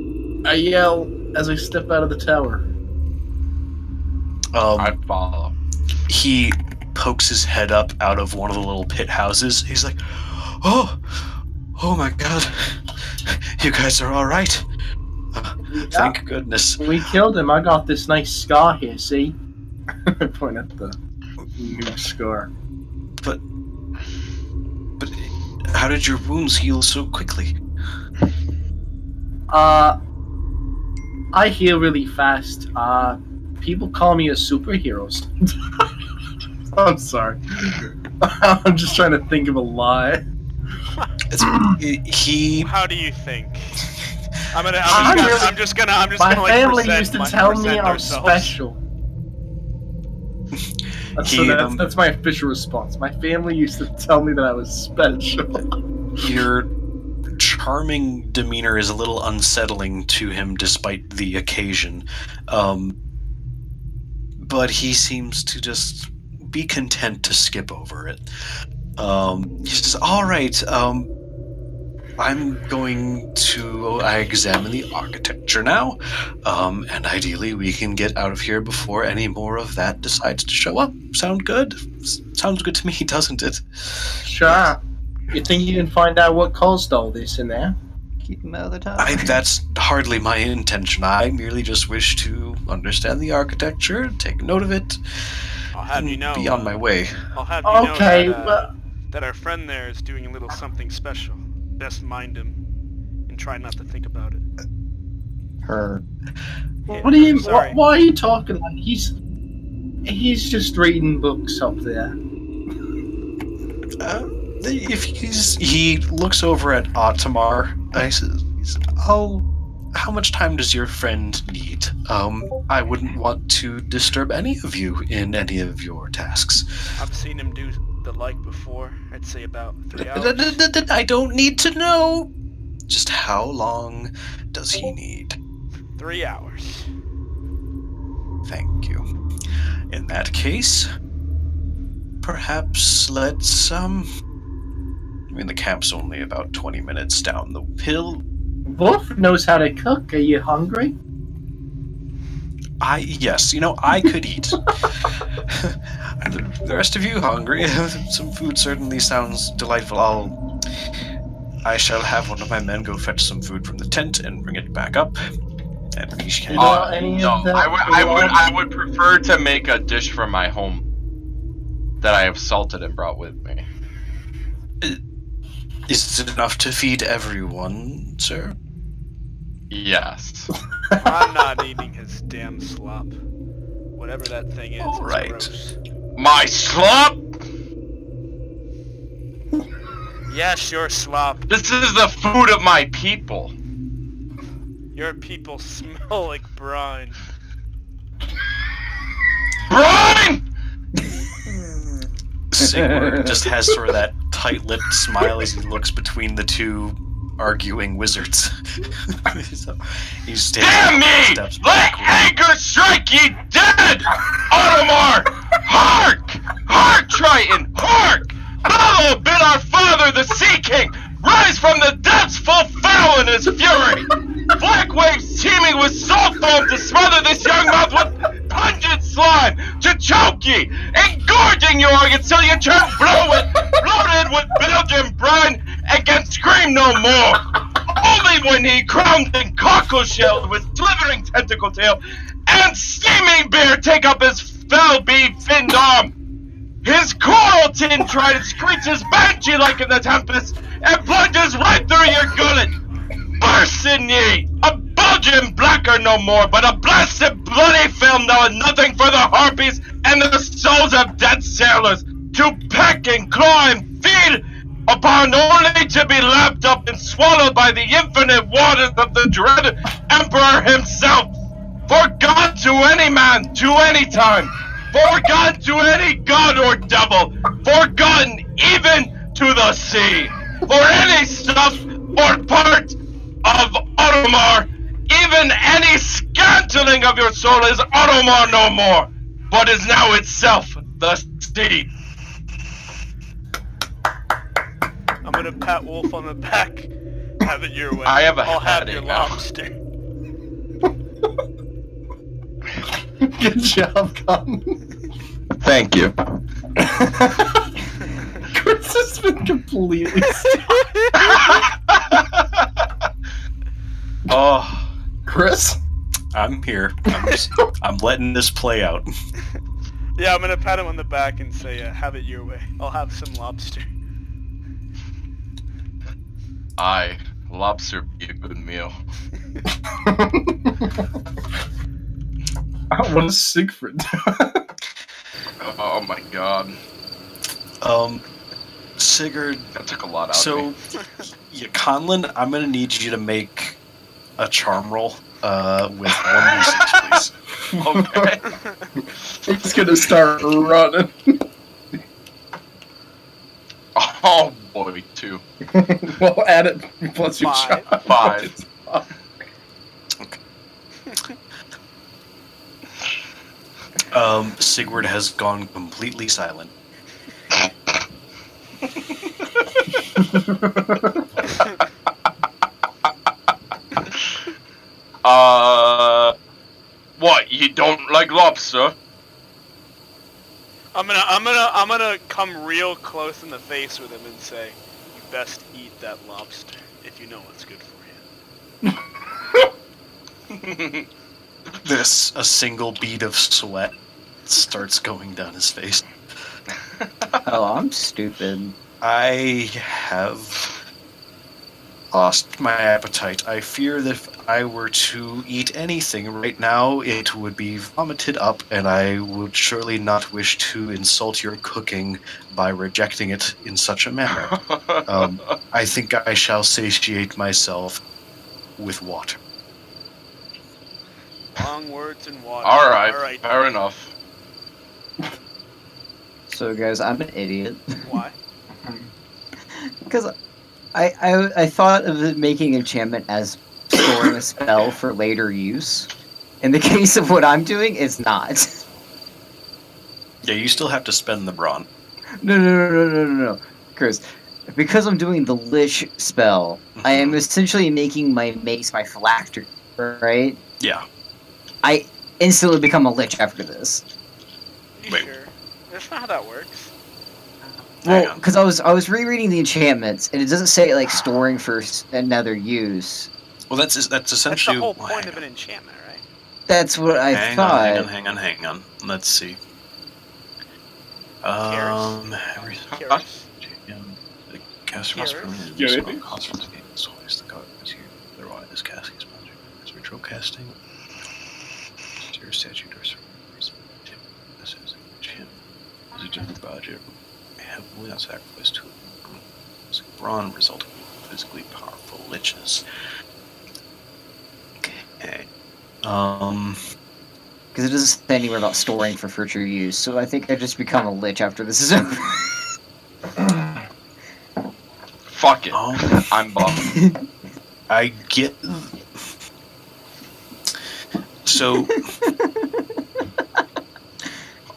I yell as I step out of the tower. I follow. He pokes his head up out of one of the little pit houses. He's like, oh my god, you guys are all right. Thank goodness. When we killed him, I got this nice scar here, see? I point at the new scar. But how did your wounds heal so quickly? I heal really fast. People call me a superhero. I'm sorry. I'm just trying to think of a lie. He How do you think? I'm just My gonna like family present used to my- tell me present I'm ourselves. special. He, That's my official response. My family used to tell me that I was special. your charming demeanor is a little unsettling to him despite the occasion. But he seems to just be content to skip over it. He says, all right, I'm going to examine the architecture now, and ideally we can get out of here before any more of that decides to show up. Sound good? Sounds good to me, doesn't it? Sure. You think you can find out what caused all this in there? Keep him out of the tower. That's hardly my intention. I merely just wish to understand the architecture, take note of it, I'll have you know. be on my way. I'll have you know Okay, that, well, that our friend there is doing a little something special. Best mind him and try not to think about it. Her. what do you? Sorry. Why are you talking like he's He's just reading books up there. If he looks over at Ottomar, he says, "Oh, how much time does your friend need? I wouldn't want to disturb any of you in any of your tasks." I've seen him do the like before. I'd say about 3 hours. I don't need to know. Just how long does he need? 3 hours. Thank you. In that case, perhaps let's, I mean, the camp's only about 20 minutes down the hill. Wolf knows how to cook. Are you hungry? Yes, I could eat. And the rest of you hungry? Some food certainly sounds delightful. I shall have one of my men go fetch some food from the tent and bring it back up. And we can... Any No, of that I would prefer to make a dish from my home that I have salted and brought with me. Is it enough to feed everyone, sir? Yes. I'm not eating his damn slop. Whatever that thing is. All it's right. gross. My slop? Yes, your slop. This is the food of my people. Your people smell like brine. Brine! Sigurd just has sort of that tight-lipped smile as he looks between the two arguing wizards. So he's Damn standing me! steps Let backward. anger strike ye down! dead! Automar! Hark! Hark, Triton! Hark! Apollo bid our father, the Sea King, rise from the depths full foul in his fury! Black waves teeming with salt foam to smother this young mouth with pungent slime, to choke ye, engorging your organs till you turn bloated with Belgian brine, and can scream no more. Only when he, crowned and cockle-shelled with slithering tentacle tail, and steaming beer take up his fell finned arm. His coral tin trident screeches banshee like in the tempest, and plunges right through your gullet. Bursten ye! A Belgian blacker no more, but a blasted bloody film knowing nothing for the harpies and the souls of dead sailors, to peck and claw and feed upon only to be lapped up and swallowed by the infinite waters of the dread Emperor himself. Forgone to any man, to any time, forgone to any god or devil, forgotten even to the sea, for any stuff or part of Automar, even any scantling of your soul is Automar no more, but is now itself the sea. I'm gonna pat Wolf on the back. Have it your way. I have a I'll have headache your now. lobster. Good job, Cotton. Thank you. Chris has been completely. Oh, Chris? I'm here. I'm letting this play out. Yeah, I'm gonna pat him on the back and say, have it your way. I'll have some lobster. aye, lobster be a good meal. What is Siegfried? Oh my god, Sigurd, that took a lot out of so, me. yeah, Conlon, I'm gonna need you to make a charm roll with 1d6, please. Okay. He's gonna start running. Oh boy, 2. Well, add it plus your 5. shot. 5. Sigurd has gone completely silent. What? You don't like lobster? I'm gonna come real close in the face with him and say, "You best eat that lobster if you know what's good for you." A single bead of sweat starts going down his face. Oh, I'm stupid. I have lost my appetite. I fear that if I were to eat anything right now, it would be vomited up, and I would surely not wish to insult your cooking by rejecting it in such a manner. I think I shall satiate myself with water. Long words and water. Alright, fair enough. So, guys, I'm an idiot. Why? Because I thought of it making enchantment as storing a spell for later use. In the case of what I'm doing, it's not. Yeah, you still have to spend the brawn. No. Chris, because I'm doing the Lich spell, I am essentially making my mace my phylactery, right? Yeah. I instantly become a Lich after this. You Wait. sure? That's not how that works. Hang Well, on. because I was rereading the enchantments, and it doesn't say like storing for another use. Well, that's That's the essentially whole well, point hang of an on. enchantment, right? That's what I Hang thought. on. Let's see. Curious. Yeah, the caster must Curious. permanently Yeah, spell maybe. costs from the game. It's always the card is here. Otherwise, this casting is magic. It's ritual casting. Your statue doors. This is a champ. This is a different budget. Heavily on sacrifice to a brawn resulting in physically powerful liches. Okay. Because it doesn't say anywhere about storing for future use, so I think I just become a Lich after this is over. Fuck it. Um, I'm bummed. I get. So,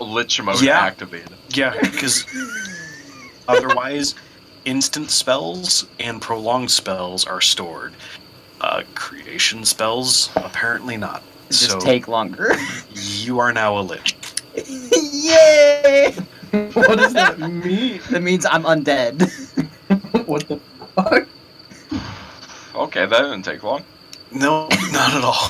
Lich mode Yeah. activated. Yeah, because otherwise, instant spells and prolonged spells are stored. Creation spells, apparently not. Just so take longer. you are now a lich. Yay! What does that mean? That means I'm undead. What the fuck? Okay, that didn't take long. No, not at all.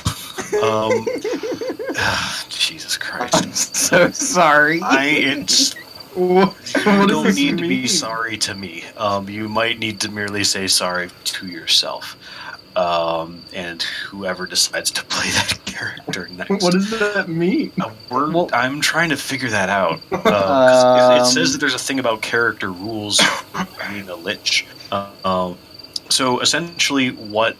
Jesus Christ. I'm so sorry. It's What you does don't this need to be mean? sorry to me. You might need to merely say sorry to yourself. And whoever decides to play that character next. What does that mean? Well- I'm trying to figure that out. 'Cause it says Um, that there's a thing about character rules for being a lich. So essentially, what?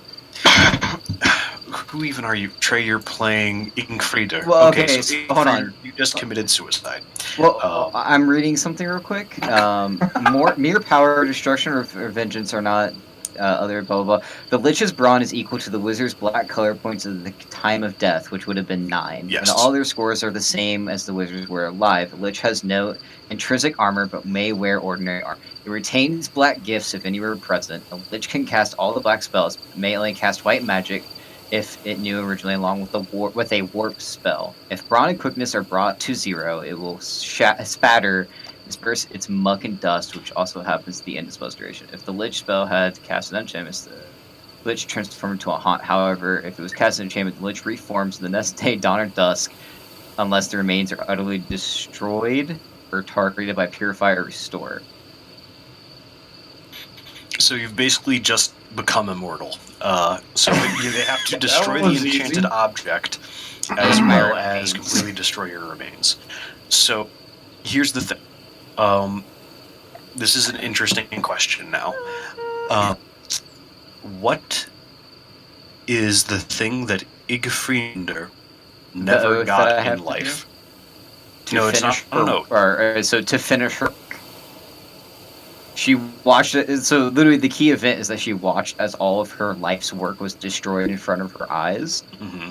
Who even are you? Trey, you're playing Ingfrieder. Well, okay, so hold on. Ingfrieder, you just committed suicide. Well, I'm reading something real quick. Mere power, destruction, or vengeance are not other blah blah blah. The Lich's brawn is equal to the Wizard's black color points at the time of death, which would have been 9. Yes. And all their scores are the same as the Wizards were alive. The Lich has no intrinsic armor, but may wear ordinary armor. It retains black gifts if any were present. The Lich can cast all the black spells, but may only cast white magic if it knew originally, along with a warp spell. If brawn and quickness are brought to 0, it will spatter, disperse its muck and dust, which also happens at the end of spell's duration. If the Lich spell had cast an enchantment, the Lich transformed into a haunt. However, if it was cast an enchantment, the Lich reforms the next day, dawn or dusk, unless the remains are utterly destroyed or targeted by purify or restore. So you've basically just become immortal. So they have to destroy was the enchanted easy. object as well as Remains. completely destroy your remains. So here's the thing. This is an interesting question now. What is the thing that Igfrinder never oath that I got have in to life? To No, it's finish not. No, so to finish her. She watched it. So literally, the key event is that she watched as all of her life's work was destroyed in front of her eyes, hmm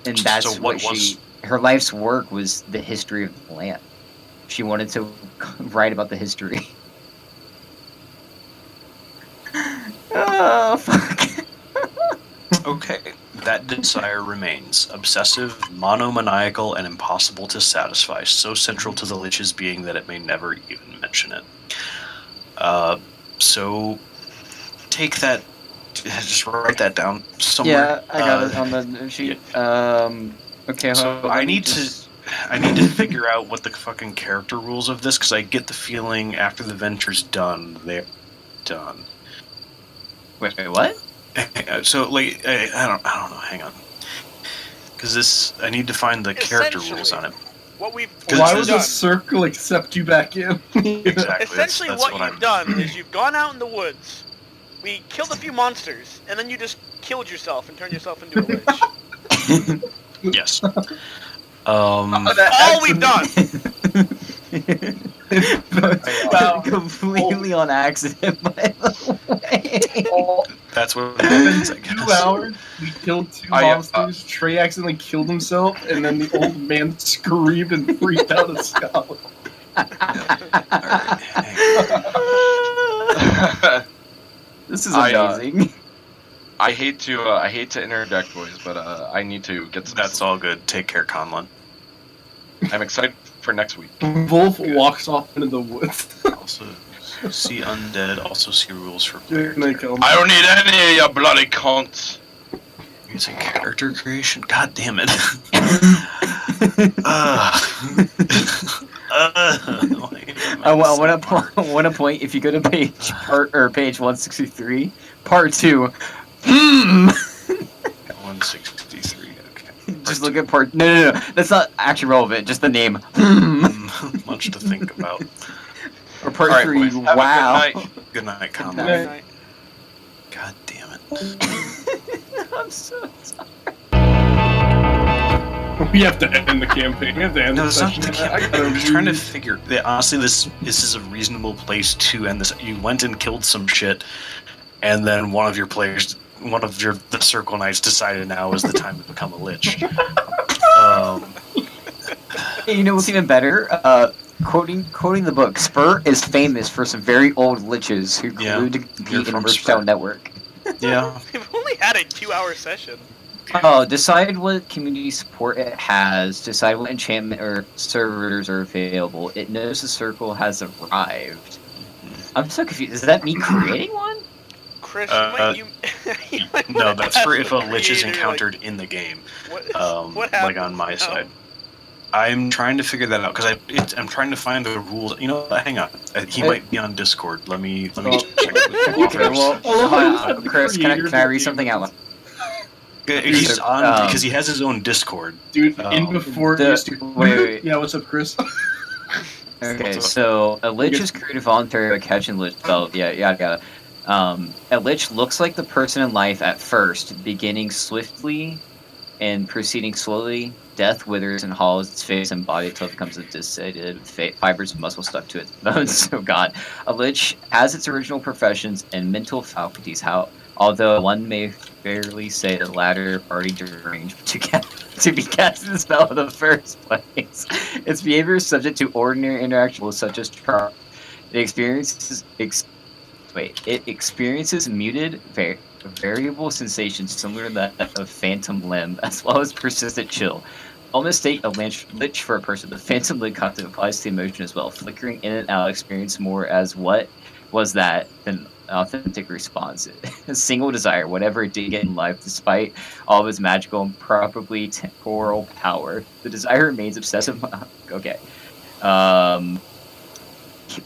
and that's So what what was- she. Her life's work was the history of the land. She wanted to write about the history. Oh fuck! Okay, that desire remains obsessive, monomaniacal, and impossible to satisfy, so central to the Lich's being that it may never even mention it. So take that, just write that down somewhere. Yeah, I got it on the sheet. Okay, So hold on, I let me need just- I need to figure out what the fucking character rules of this, because I get the feeling after the venture's done, they're done. Wait, what? So like I don't know. Hang on, because this I need to find the character rules on it. What we've Why it's would done, the circle accept you back in? Exactly. essentially that's what I'm- you've done is you've gone out in the woods, we killed a few monsters, and then you just killed yourself and turned yourself into a lich. Yes. All we've done. Wow. Completely on accident, by the way. That's what it In is, I 2 guess. hours, we killed 2 I, monsters. Trey accidentally killed himself, and then the old man screamed and freaked out his skull. Alright, hang on. This is I, amazing. I hate to interject, boys, but I need to get some. That's all good. Take care, Conlon. I'm excited for next week. Wolf walks off into the woods. Also, see undead. Also see rules for Here players. they come. I don't need any of your bloody cunts. Using character creation. God damn it. I want to point. If you go to page 163, part 2. 163. Okay. Just look at part. No. That's not actually relevant. Just the name. Much to think about. Or part All right, 3. boys, have a good Wow. night. Good night, Good Conlon. night. God damn it. I'm so sorry. We have to end the campaign. We have to end No, the it's not session. the I gotta I'm just trying to read. figure. Honestly, this is a reasonable place to end this. You went and killed some shit, and then one of the Circle Knights decided now is the time to become a lich. You know what's even better? Quoting the book, Spur is famous for some very old liches who Yeah, glued to you're compete in from Richtown Spur. Network. Yeah. We've only had a 2-hour session. Oh, decide what community support it has. Decide what enchantment or servers are available. It knows the circle has arrived. I'm so confused. Is that me creating one? Chris, you might No, wanna that's ask for the if a lich is creator, encountered in the game. What, what Like happens on my now? side. I'm trying to figure that out because I'm trying to find the rules. You know, hang on. He might be on Discord. Let me check with the Okay, authors. well, Chris, can I read something out loud? He's on Um, because he has his own Discord. Dude, Oh. in before The- you used to. wait. Yeah, what's up, Chris? Okay, so a lich is created voluntarily by catching lich spell. Yeah, yada yada. A lich looks like the person in life at first, beginning swiftly and proceeding slowly. Death withers and hollows its face and body until it becomes a desiccated fibers of muscle stuck to its bones. So God, a lich has its original professions and mental faculties. Although one may fairly say the latter are already deranged to be casting the spell in the first place. Its behavior is subject to ordinary interactions such as charm. It experiences muted variable sensations similar to that of phantom limb, as well as persistent chill. All mistake a lich for a person. The phantom limb concept applies to emotion as well. Flickering in and out experience more as what was that than authentic response. A single desire, whatever it did get in life, despite all of its magical and probably temporal power. The desire remains obsessive. Okay.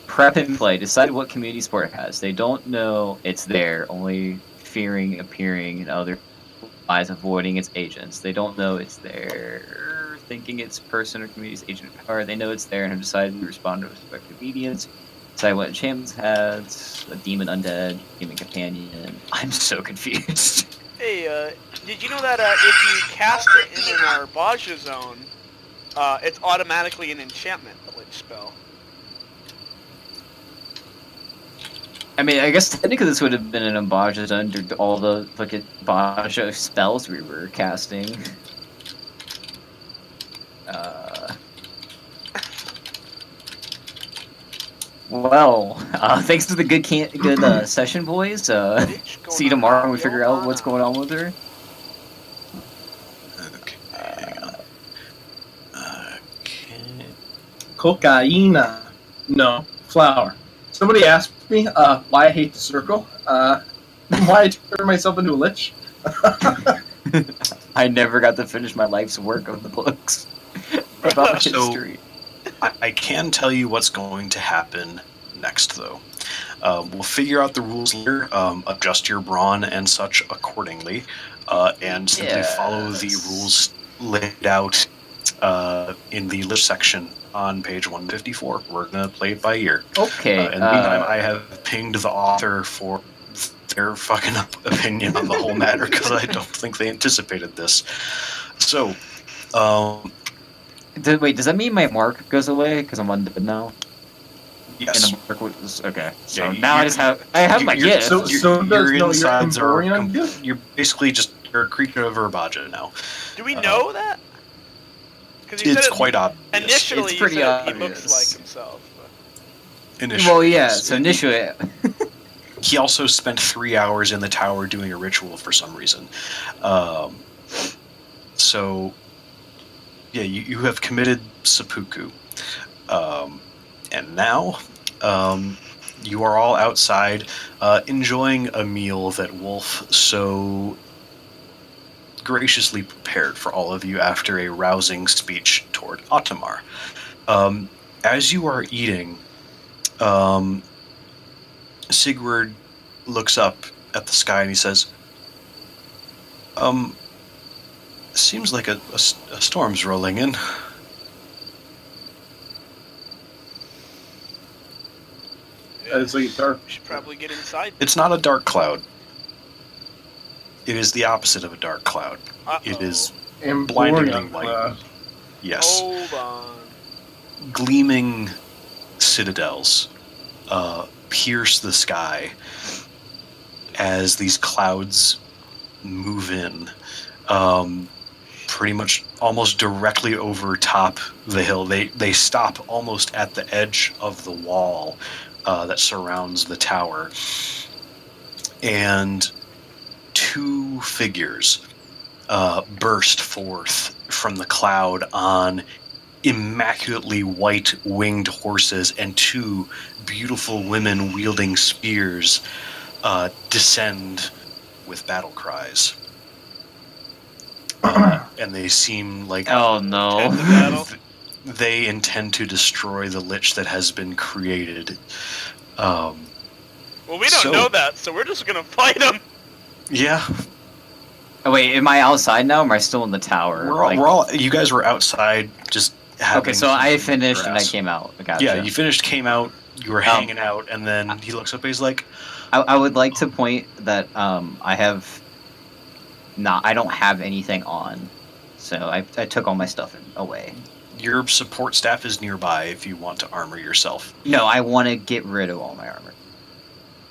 Prep and play. Decide what community support it has. They don't know it's there, only fearing appearing in other eyes, avoiding its agents. They don't know it's there, thinking it's person or community's agent power. They know it's there and have decided to respond to respective obedience. Decide what enchantments has. A demon undead, demon companion. I'm so confused. Hey, did you know that if you cast it in an Arbaja zone, it's automatically an enchantment, the lich spell? I mean, I guess technically this would have been an Ambaja under all the fucking Baja spells we were casting. Well, thanks to the good session, boys. See you tomorrow when we figure out what's going on with her. Okay, hang on. Okay. Cocaina. No, flower. Somebody asked me why I hate the circle. Why I turn myself into a lich. I never got to finish my life's work of the books about So- history. I can tell you what's going to happen next, though. We'll figure out the rules later, adjust your brawn and such accordingly, and simply follow the Yes. rules laid out in the list section on page 154. We're going to play it by ear. Okay. In the meantime, I have pinged the author for their fucking opinion on the whole matter because I don't think they anticipated this. So, Wait, does that mean my mark goes away because I'm undead now? yes. And the mark was okay. So Yeah, now I just have my you're- gift. So Your does no, insides are Emporion gift? you're basically just you're a creature of Urbaja now. Do we know that? Because It's quite obvious. initially It's you pretty said he looks obvious. like himself. But... Initially, Well, yeah. yes. So initially, He also spent 3 hours in the tower doing a ritual for some reason. So, yeah, you have committed seppuku. And now, you are all outside enjoying a meal that Wolf so graciously prepared for all of you after a rousing speech toward Ottomar. As you are eating, Sigurd looks up at the sky and he says, seems like a storm's rolling in. It's like dark. We should probably get inside. It's not a dark cloud. It is the opposite of a dark cloud. It is, Emporion blindingly white. cloud. yes, Hold on. gleaming citadels pierce the sky as these clouds move in. pretty much almost directly over top the hill. They stop almost at the edge of the wall that surrounds the tower. And two figures burst forth from the cloud on immaculately white winged horses, and two beautiful women wielding spears descend with battle cries. And they seem like Oh no. End the battle. they intend to destroy the lich that has been created. Well, we don't So- know that, so we're just gonna fight him. Yeah, Oh, wait, am I outside now, or am I still in the tower? we're all. You guys were outside, just having. Okay, so I finished and I grass. came out. Gotcha. Yeah, you finished, came out. You were hanging out, and then he looks up. And he's like, I would like to point that I don't have anything on, so I took all my stuff away. "Your support staff is nearby if you want to armor yourself." No, I want to get rid of all my armor,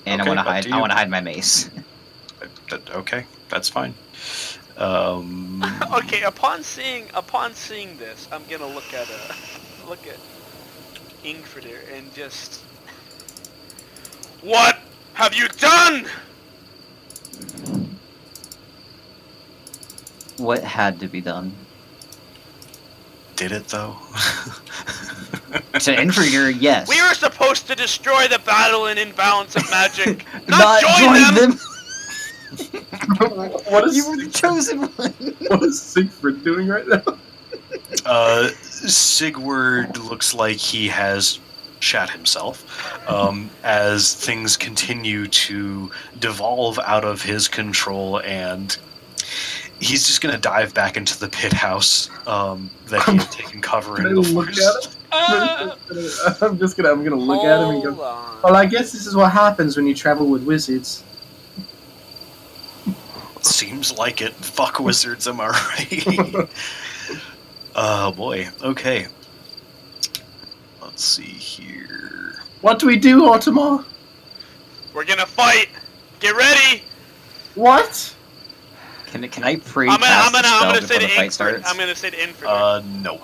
and Okay, I want to but hide. do I you- want to hide my mace. Okay, that's fine. Okay, upon seeing this, I'm gonna look at Ingfridir and just, what have you done? What had to be done? Did it though? To Inferior, yes. We were supposed to destroy the battle and imbalance of magic, not, Not join them. What is You were the chosen one. what is Siegfried doing right now? Sigurd looks like he has shat himself as things continue to devolve out of his control, and he's just gonna dive back into the pit house that he had taken cover Can I in before. look at it? I'm gonna look at him and Hold go, on. well, I guess this is what happens when you travel with wizards. Seems like it. Fuck wizards, am I right? Boy. Okay. Let's see here. What do we do, Automar? We're gonna fight. Get ready. What? Can I pre I'm cast gonna the spell say before to the fight Ingfridir. starts? I'm gonna say to Ingfridir. No.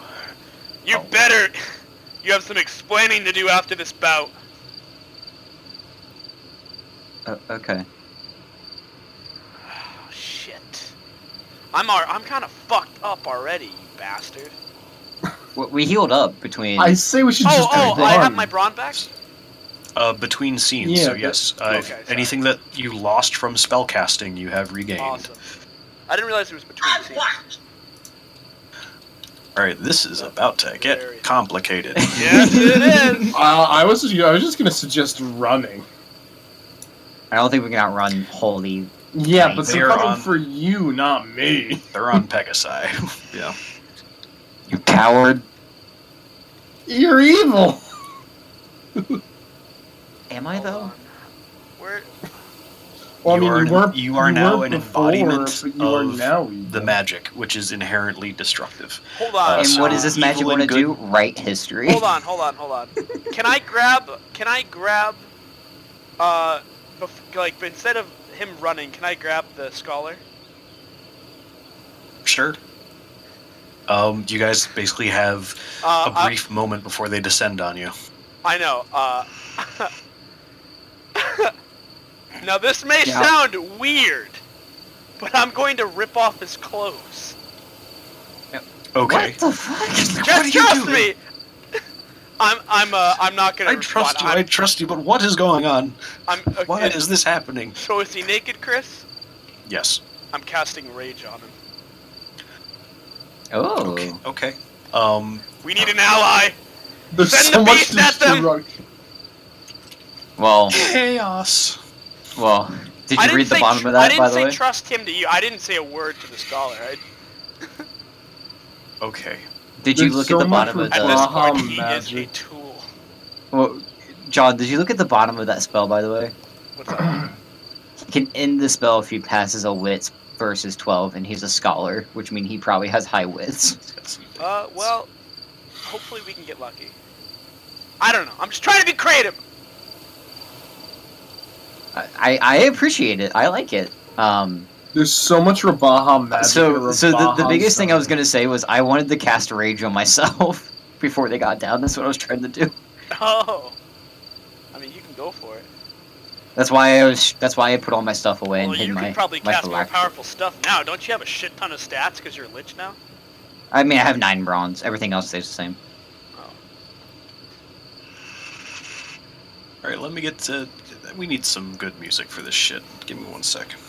You Oh. better. You have some explaining to do after this bout. Okay. Oh, shit. I'm kind of fucked up already, you bastard. We healed up between. I say we should just Oh, run. I have my brawn back? Between scenes, Yeah, so but- yes. Okay, sorry. Anything that you lost from spellcasting, you have regained. Awesome. I didn't realize it was between scenes. Alright, this is about to Very. get complicated. Yes, it is! I was just gonna suggest running. I don't think we can outrun holy. Yeah, but They're they're coming on- for you, not me. They're on Pegasi. Yeah. You coward. You're evil. Am I Hold though? on. Where? Well, You I are mean, an- you weren't. you are you now weren't an before, embodiment but you are of now the evil. magic, which is inherently destructive. Hold on. And so what does this magic evil want to and do? Write history. Hold on. Can I grab, like, instead of him running, can I grab the scholar? Sure. You guys basically have a brief moment before they descend on you. I know, now this may Yeah. sound weird, but I'm going to rip off his clothes. Okay. What the fuck? What are Just you trust doing? me! I'm not gonna I trust you, respond. I trust you, but what is going on? Okay. Why is this happening? So is he naked, Chris? Yes. I'm casting rage on him. Oh. Okay. Okay. We need an ally! There's Send so the much beast at them! destruction. Well. Chaos. Well. Did I you didn't read the say bottom of I that, didn't by the say way? trust him to you. I didn't say a word to the scholar. Okay. Did you There's look so at the much bottom of At the? this Baha point, he is a magic. tool. Well, John, did you look at the bottom of that spell, by the way? What's up? He can end the spell if he passes a wits versus 12, and he's a scholar, which means he probably has high wits. Well, hopefully we can get lucky. I don't know. I'm just trying to be creative. I appreciate it. I like it. There's so much Rabaha magic. So in the Rabaha biggest thing I was Zone. gonna say was I wanted to cast Rage on myself before they got down. That's what I was trying to do. Oh. I mean, you can go for it. That's why I put all my stuff away Well, and hid you my can probably my cast more phylactery. powerful stuff now. Don't you have a shit ton of stats because you're a lich now? I mean, I have 9 bronze. Everything else stays the same. Oh. All right, let me get to. We need some good music for this shit. Give me 1 second.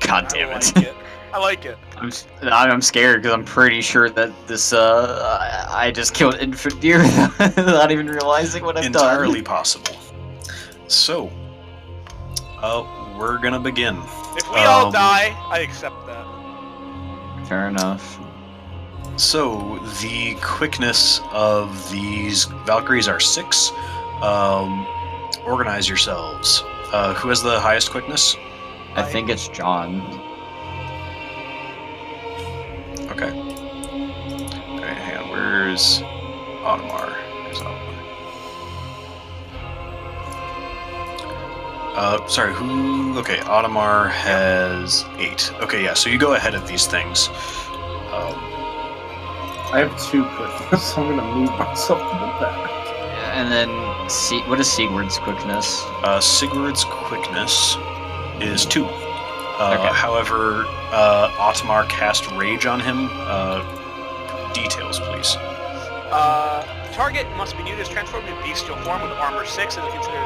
God damn I it! like it. I like it. I'm scared because I'm pretty sure that this I just killed infant deer without even realizing what I've Entirely done. possible. So, we're gonna begin. If we all Um, die, I accept that. Fair enough. So, the quickness of these Valkyries are 6. Organize yourselves. Who has the highest quickness? I think it's John. Okay. Alright, hang on. Where's Audemars? There's Audemars. Sorry, who... Okay, Audemars has 8. Okay, yeah, so you go ahead of these things. I have 2 quickness, so I'm gonna move myself to the back. And then, what is Sigurd's quickness? Sigurd's quickness is 2. Okay. However, Audemars cast Rage on him. Details, please. The target must be new to his transformed in bestial form with armor 6 as considered.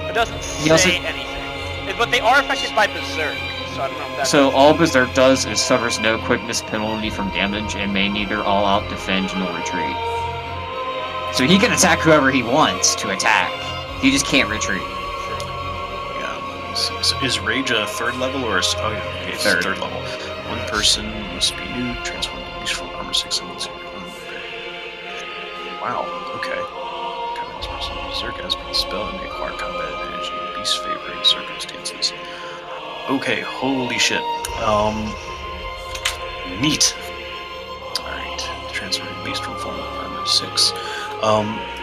It doesn't He also- say anything. But they are affected by Berserk, so I don't know if that's... So all Berserk does is suffers no quickness penalty from damage and may neither all-out defend nor retreat. So he can attack whoever he wants to attack. He just can't retreat. Yeah, let me see. So is Rage a 3rd level or oh yeah, okay, it's Third. 3rd level. 1 person must be new, transformed to beast from armor 6 and wow, okay. Combat this person Berserk has been spell and may acquire combat advantage in beast favoring circumstances. Okay, holy shit. Neat. Alright, transferring beast from form of armor 6.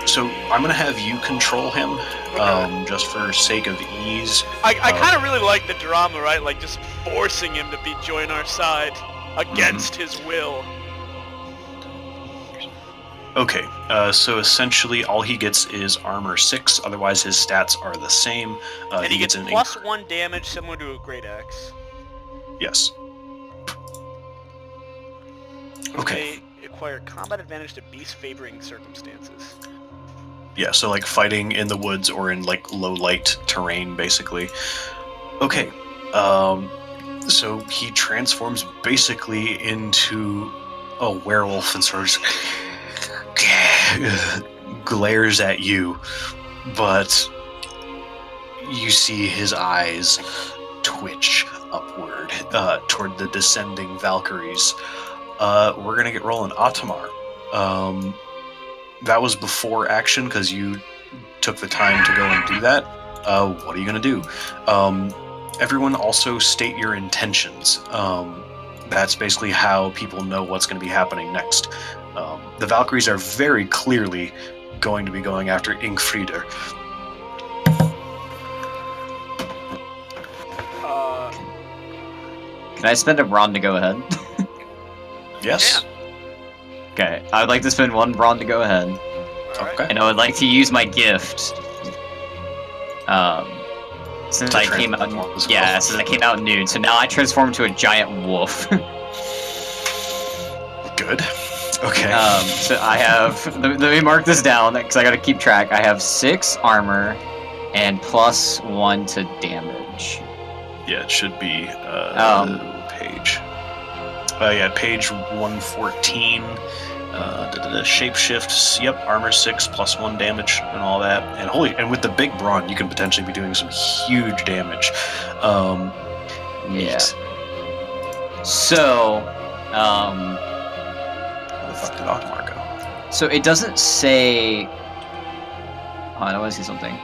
So I'm gonna have you control him, just for sake of ease. I kind of really like the drama, right? Like, just forcing him to join our side against his will. Okay, so essentially all he gets is armor 6, otherwise his stats are the same. And he gets an plus 1 damage similar to a Great Axe. Yes. Okay. They acquire combat advantage to beast favoring circumstances. Yeah, so like fighting in the woods or in like low light terrain, basically. Okay, so he transforms basically into a werewolf and sort of glares at you, but you see his eyes twitch upward toward the descending Valkyries. We're gonna get rolling. Audemars. That was before action because you took the time to go and do that. What are you gonna do? Everyone also state your intentions. That's basically how people know what's going to be happening next. The Valkyries are very clearly going to be going after Ingfrieder. Can I spend a brawn to go ahead? Yes? Okay, I would like to spend 1 brawn to go ahead. Alright. Okay. And I would like to use my gift. Since To I came out, transform as yeah, well. since I came out nude, so now I transform to a giant wolf. Good. Okay. So I have. Let me mark this down because I gotta keep track. I have 6 armor and plus 1 to damage. Yeah, it should be page. Yeah, page 114 Shapeshifts, yep, armor 6 plus 1 damage and all that. And with the big brawn, you can potentially be doing some huge damage. Yeah. So, Where the fuck did Audemars go? so it doesn't say. Oh, I want to see something.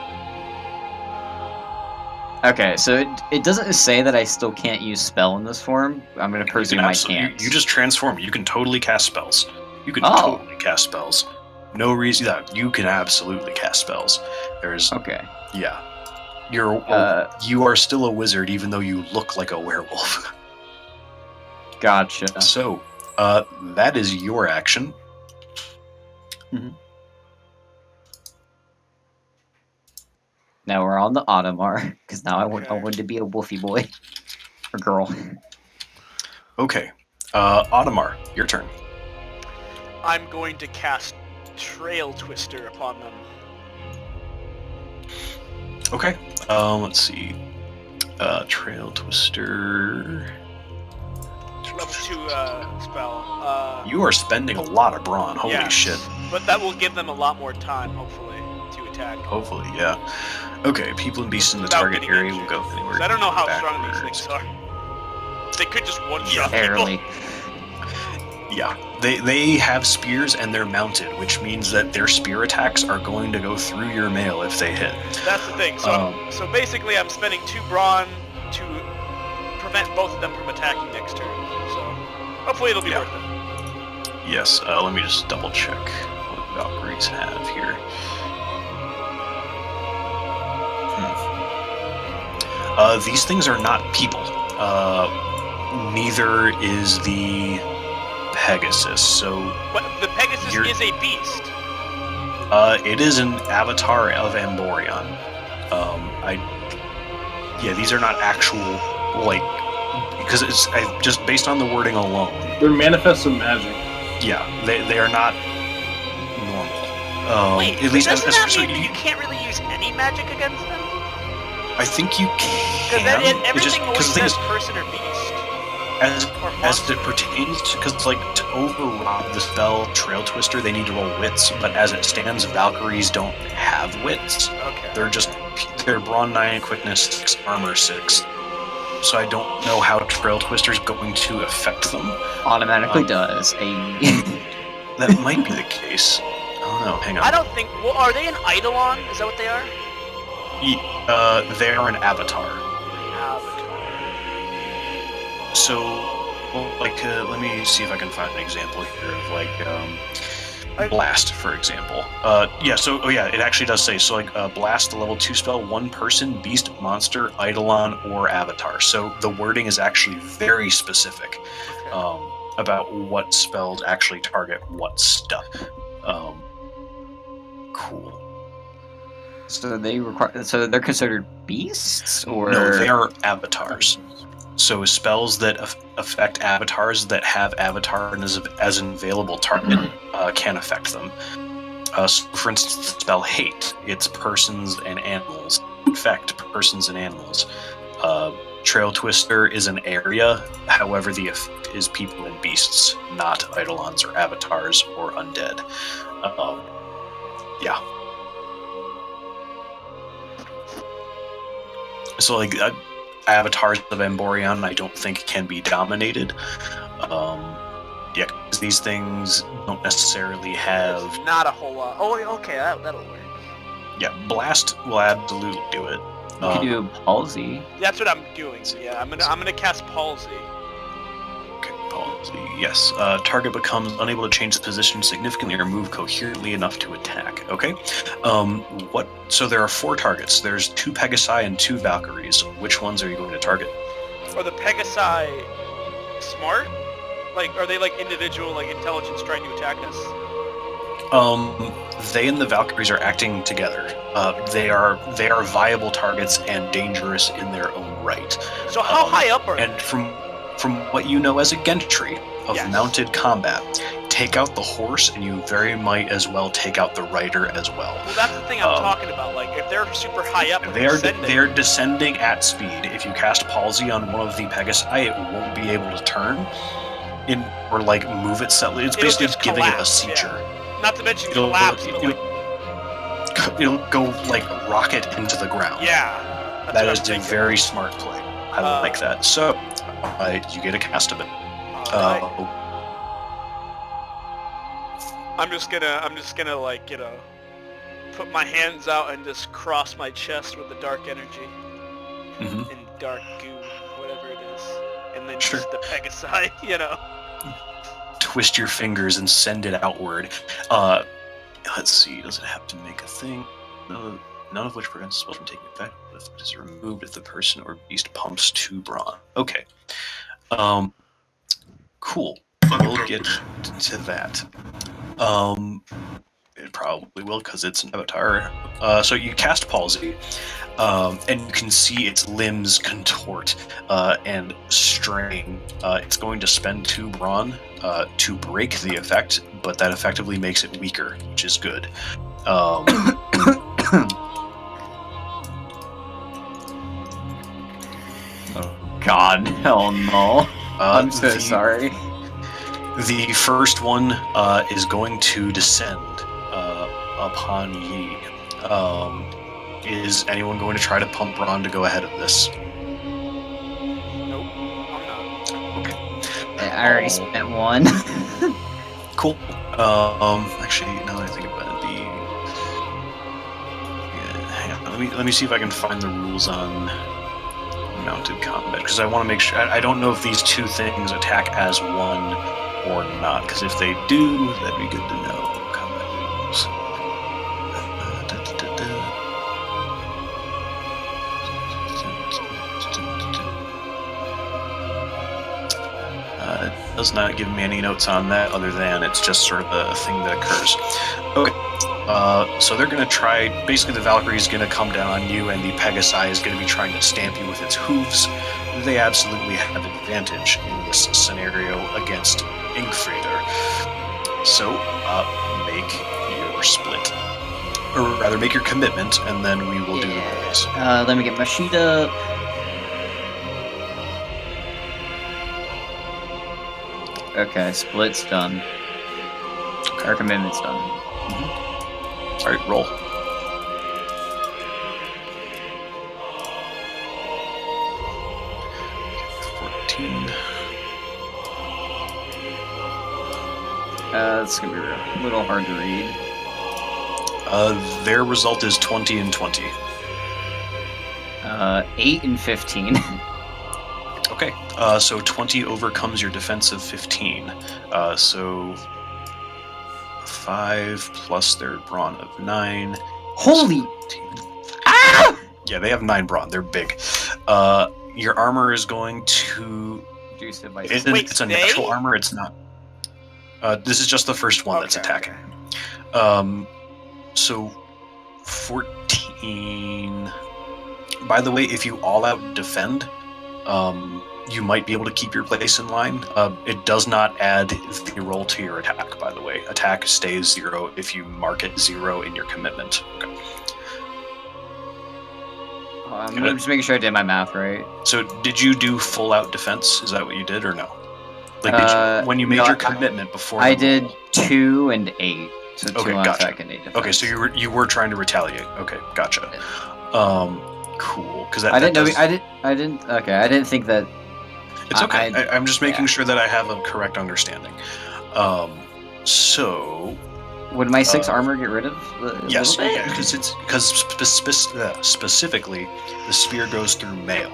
Okay, so it doesn't say that I still can't use spell in this form. I'm gonna presume I can't. You just transform. You can totally cast spells. You can Oh. totally cast spells. No reason that you can absolutely cast spells. There's Okay. yeah. You are still a wizard even though you look like a werewolf. Gotcha. So, that is your action. Now we're on the Audemars, because now I want Okay. to be a wolfy boy or girl. Okay. Audemars, your turn. I'm going to cast Trail Twister upon them. Okay. Let's see. Trail Twister. Level 2 spell. You are spending a lot of brawn. Holy yes, shit. But that will give them a lot more time, hopefully, to attack. Hopefully, yeah. Okay, people and beasts in the Without target getting area will injured. go anywhere. 'Cause I don't know how backwards. strong these things are. They could just one-shot Barely. people. Yeah, they have spears and they're mounted, which means that their spear attacks are going to go through your mail if they hit. That's the thing. So, so basically, I'm spending 2 brawn to prevent both of them from attacking next turn. So hopefully it'll be Yeah. worth it. Yes, let me just double check what Valkyries have here. These things are not people. Neither is the Pegasus. So But the Pegasus You're- is a beast. it is an avatar of Amborion. These are not actual because it's just based on the wording alone. They're manifests of magic. Yeah, they are not normal. Wait, at least doesn't as that so mean that you- you can't really use any magic against them? I think you Because can. everything always the thing says is, person or beast. as Or as monster. it pertains to, because to override the spell Trail Twister, they need to roll wits. But as it stands, Valkyries don't have wits. Okay. They're brawn 9, quickness 6, armor 6. So I don't know how Trail Twister's going to affect them. Automatically Um, does. That might be the case. I don't know. Hang on. I don't think. Well, are they an Eidolon? Is that what they are? They are an avatar. Avatar. So, let me see if I can find an example here of Blast, for example. It actually does say, Blast, the level 2 spell, 1 person, beast, monster, Eidolon, or avatar. So the wording is actually very specific Okay. about what spells actually target what stuff. Cool. So they're considered beasts, or No, they are avatars. So spells that affect avatars that have avatar as an available target can affect them. So for instance, the spell Hate, it's persons and animals. Affect persons and animals. Trail Twister is an area, however the effect is people and beasts, not Eidolons or avatars or undead. Yeah. So avatars of Amborion, I don't think can be dominated. Because these things don't necessarily have. There's not a whole lot. Oh, okay, that'll work. Yeah, Blast will absolutely do it. you can do palsy. That's what I'm doing. Yeah, I'm gonna cast Palsy. Okay, palsy. Yes. Target becomes unable to change its position significantly or move coherently enough to attack. Okay. So there are 4 targets. There's 2 Pegasi and 2 Valkyries. Which ones are you going to target? Are the Pegasi smart? Are they individual intelligence trying to attack us? They and the Valkyries are acting together. They are viable targets and dangerous in their own right. So how high up are And they? from what you know as a gentry of Yes. mounted combat, take out the horse and you very might as well take out the rider as well. Well, that's the thing I'm talking about. If they're super high up, and They're descending at speed. If you cast Palsy on one of the Pegasi, it won't be able to turn. or like move itself. It's It'll basically just giving it a collapse, seizure. Not to mention It'll- collapse, but it'll- like, It'll go like rocket into the ground. yeah. That's That what is I'm a thinking. very smart play. I like that. So, you get a cast of it. Alright. I'm just gonna like, put my hands out and just cross my chest with the dark energy Mhm. and dark goo, whatever it is, and then Sure. just the Pegasi, Twist your fingers and send it outward. Let's see. Does it have to make a thing? No, none of which prevents the spell from taking effect if it is removed if the person or beast pumps 2 brawn. Okay. Cool. We'll get to that. It probably will because it's an avatar. So you cast Palsy, and you can see its limbs contort and strain. It's going to spend 2 brawn to break the effect, but that effectively makes it weaker, which is good. God, hell no. I'm so the- sorry. The first one is going to descend upon Yi. Is anyone going to try to pump Braun to go ahead of this? Nope, I'm not. I already spent 1. Cool. Actually, now that I think about it, hang on. Let me see if I can find the rules on mounted combat because I want to make sure. I don't know if these 2 things attack as one or not. Because if they do, that'd be good to know. Combat rules. It does not give me any notes on that other than it's just sort of a thing that occurs. Okay. So they're going to try, basically the Valkyrie is going to come down on you and the Pegasi is going to be trying to stamp you with its hooves. They absolutely have advantage in this scenario against Ingfrieder. So, make your split. Or rather, make your commitment, and then we will do the rolls. Let me get my sheet up. Okay, split's done. Our commitment's done. Alright, roll. It's gonna be a little hard to read. Their result is 20 and 20. 8 and 15. Okay, so 20 overcomes your defense of 15. So 5 plus their brawn of 9. Holy! 15. Ah! Yeah, they have 9 brawn. They're big. Your armor is going to. Reduce it by It's, Wait, it's a they? natural armor. It's not. This is just the first one that's Okay, attacking. okay. So 14. By the way, if you all out defend, you might be able to keep your place in line. It does not add the roll to your attack, by the way. Attack stays 0 if you mark it 0 in your commitment. Okay. I'm just making sure I did my math right. So did you do full out defense? Is that what you did or no? Like did you, when you made no, your commitment before? I the did roll? 2 and 8. So 2 Okay, on gotcha. attack and 8 defense. Okay, so you were trying to retaliate. Okay, gotcha. Cool. Because I didn't know. I didn't. Okay, I didn't think that. It's okay. I'm just making yeah. sure that I have a correct understanding. So Would my 6 armor get rid of? A yes, little bit? because specifically the spear goes through mail.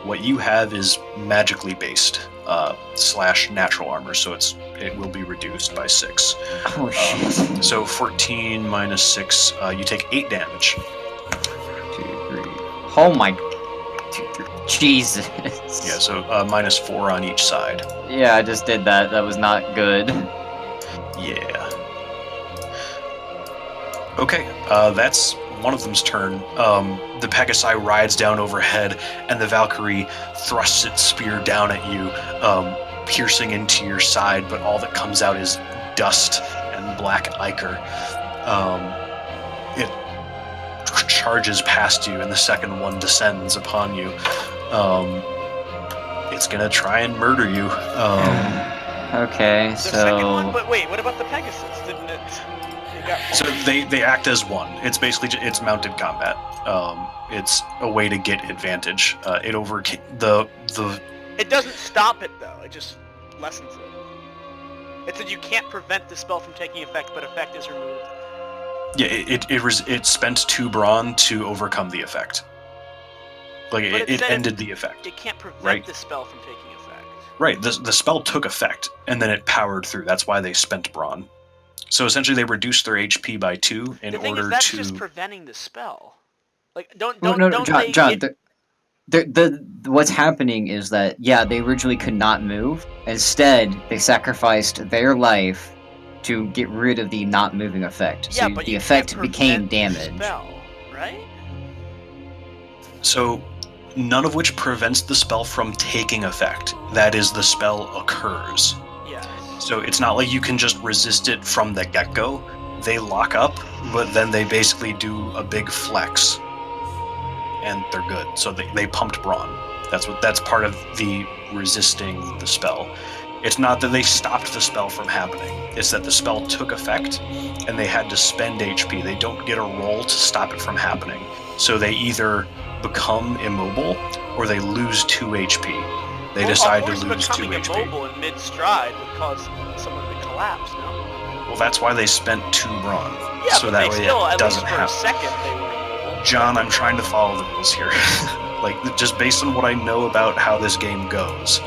What you have is magically based / natural armor, so it will be reduced by 6. Oh shit. So 14 minus 6, you take 8 damage. 2, 3. Oh my. 2, 3. Jesus. Yeah, so minus 4 on each side. Yeah, I just did that. That was not good. Yeah. Okay, that's one of them's turn. The Pegasi rides down overhead, and the Valkyrie thrusts its spear down at you, piercing into your side, but all that comes out is dust and black ichor. It charges past you, and the second one descends upon you. It's gonna try and murder you. Okay, The second one, so but wait, what about the Pegasus? Didn't it? It got So they act as one. It's basically it's mounted combat. It's a way to get advantage. It overcame the It doesn't stop it though. It just lessens it. It said you can't prevent the spell from taking effect, but effect is removed. yeah. It spent 2 brawn to overcome the effect. Like But it said ended the effect. It can't prevent Right. the spell from taking effect. Right. The spell took effect, and then it powered through. That's why they spent brawn. So essentially, they reduced their HP by 2 in The thing order is, that's to. just preventing the spell. Like, don't no, no, don't John. they John get- what's happening is that they originally could not move. Instead, they sacrificed their life to get rid of the not moving effect. yeah, So but the you effect can't became prevent the damage. Spell, right? So, none of which prevents the spell from taking effect. That is, the spell occurs. Yes. So it's not like you can just resist it from the get-go. They lock up, but then they basically do a big flex, and they're good. So they pumped brawn. That's part of the resisting the spell. It's not that they stopped the spell from happening. It's that the spell took effect, and they had to spend HP. They don't get a roll to stop it from happening. So they either become immobile, or they lose 2 HP. They decide to of course, lose 2 becoming HP. immobile in mid-stride would cause someone to collapse, no? Well, that's why they spent 2 brawn. Yeah, so but that they way still, it at doesn't least for happen. a second, they were immobile. John, I'm trying to follow the rules here. Like, just based on what I know about how this game goes,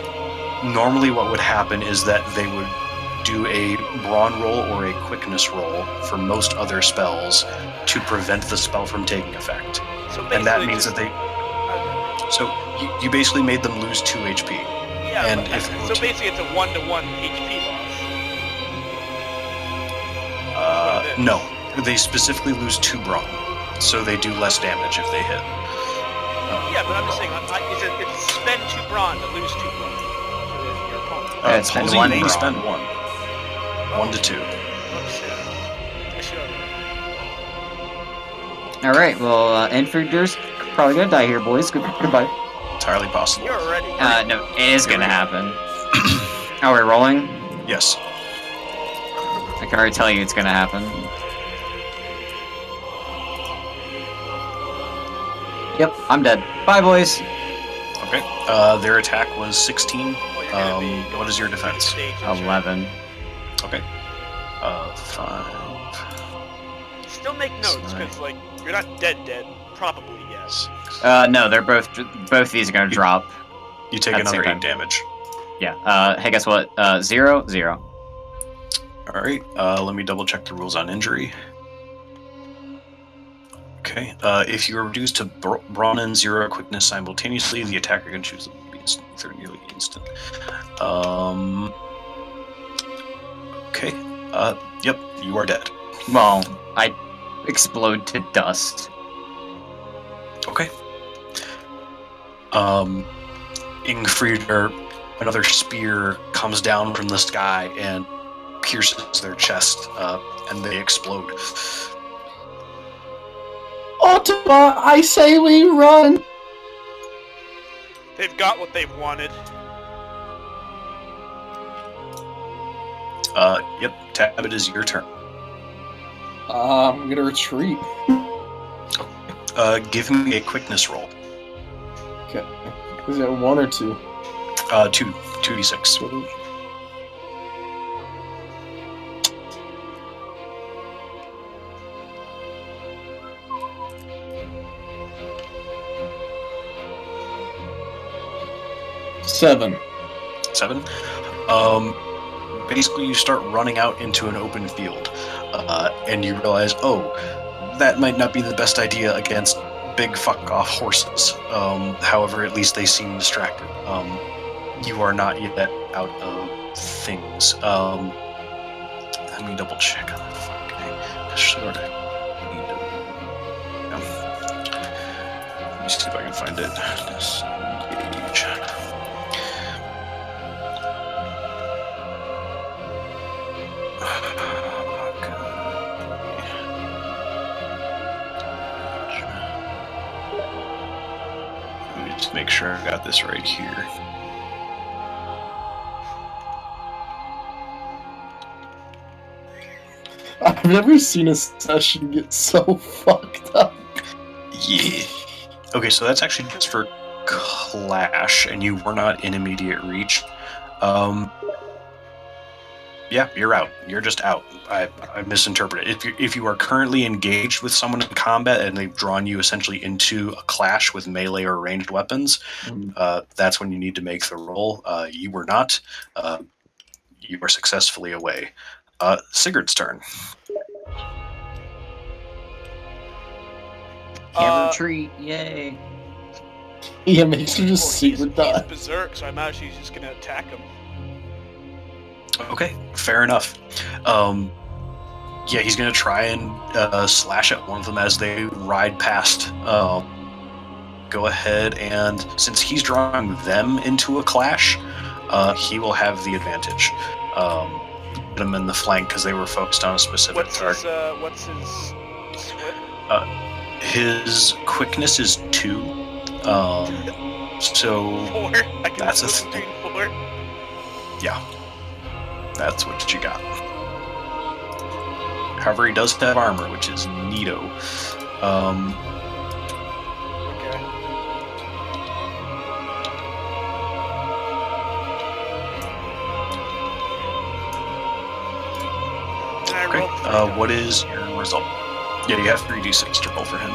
normally what would happen is that they would do a brawn roll or a quickness roll for most other spells to prevent the spell from taking effect. So And that basically means just- that they... So, you basically made them lose 2 HP. Yeah, and but- if- so basically it's a 1-to-1 HP loss. No. They specifically lose 2 brawn. So they do less damage if they hit. Yeah, but I'm just saying, it's spend 2 brawn to lose 2 brawn for your opponent. Yeah, it's spend Halsey 1 may brawn. spend 1. 1 to 2. Oops, yeah. I should have. All right, well, infantry's probably gonna die here, boys. Goodbye. Entirely possible. You're already. No, it is gonna happen. Are we rolling? Yes. I can already tell you it's gonna happen. Yep, I'm dead. Bye, boys. Okay. Their attack was 16. Well, you're gonna be going What is your through the defense? stages, right? 11. Okay. 5. Still make notes, because, like, you're not dead, probably yet. 6. No, they're both of these are gonna drop. You take At the same another 8 time. damage. Yeah. Hey, guess what? 0, 0. Alright. Let me double check the rules on injury. Okay. If you are reduced to brawn and 0 quickness simultaneously, the attacker can choose to be instant or nearly instant. Okay. Yep. You are dead. Well, I explode to dust. Okay. Ingfrieder, another spear comes down from the sky and pierces their chest, and they explode. Ottawa, I say we run! They've got what they've wanted. Yep, Tab, it is your turn. I'm gonna retreat. Give me a quickness roll. Okay. Is it 1 or 2? 2d6. Seven. 7. Basically, you start running out into an open field, and you realize, oh, that might not be the best idea against big fuck-off horses. However, at least they seem distracted. You are not yet out of things. Let me double check on the fucking sort of. Let me see if I can find it. Disengage. Let me just make sure I got this right here. I've never seen a session get so fucked up. Yeah. Okay, so that's actually just for clash, and you were not in immediate reach. Yeah, you're out. You're just out. I misinterpreted. If you are currently engaged with someone in combat and they've drawn you essentially into a clash with melee or ranged weapons, that's when you need to make the roll. You were not. You are successfully away. Sigurd's turn. Can't retreat, yay. Yeah, make sure to Well, super he's die. berserk, so I imagine he's just gonna attack him. Okay, fair enough. Yeah, he's gonna try and slash at one of them as they ride past. Go ahead, and since he's drawing them into a clash, he will have the advantage. Put him in the flank because they were focused on a specific What's target. his swip? His quickness is 2. So 4? I can That's a swip thing. between 4. yeah, that's what you got. However, he does have armor, which is neato. Okay. And I Okay. rolled 3 What dice. is your result? Yeah, you have 3d6 to roll for him.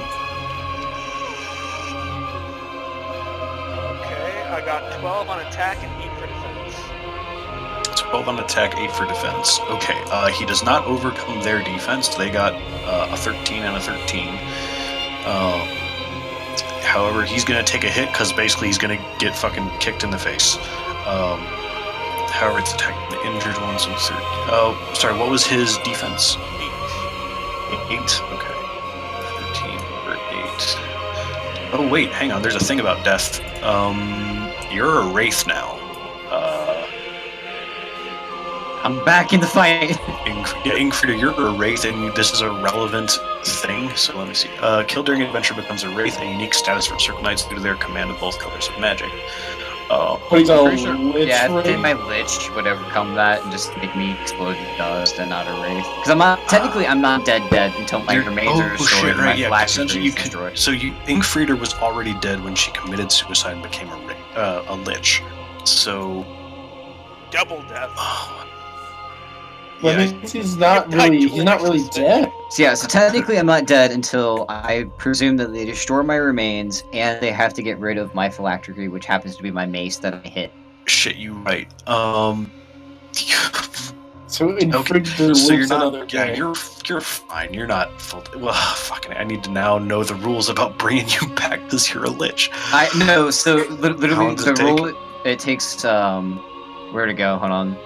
Okay, I got 12 on attack and 8 for defense. 12 on attack, 8 for defense. Okay, he does not overcome their defense. They got a 13 and a 13. However, he's going to take a hit because basically he's going to get fucking kicked in the face. However, it's attacking the injured ones. So oh, sorry, what was his defense? 8. Okay. 13 over 8. Oh, wait, hang on. There's a thing about death. You're a wraith now. I'm back in the fight. Ingrid, you're a wraith, and this is a relevant thing. So let me see. Killed during adventure becomes a wraith, a unique status for certain knights due to their command of both colors of magic. But he's a Pretty sure- lich yeah, I wraith. think my lich would overcome that and just make me explode in dust and not a wraith. Because I'm not dead until my remains are destroyed shit, and right? my Yeah, flash essentially is you could. destroyed. So Ingfrieder was already dead when she committed suicide and became a lich. So. Double death. But Yeah, he's not really dead. So yeah, so technically I'm not dead until I presume that they destroy my remains and they have to get rid of my phylactery, which happens to be my mace that I hit. shit, you right. So Infringer So you're lives not. another Yeah, day. you're fine. You're not full. Well, fucking. I need to now know the rules about bringing you back because you're a lich. I no, so How literally long does the it take? roll it takes where to go? Hold on.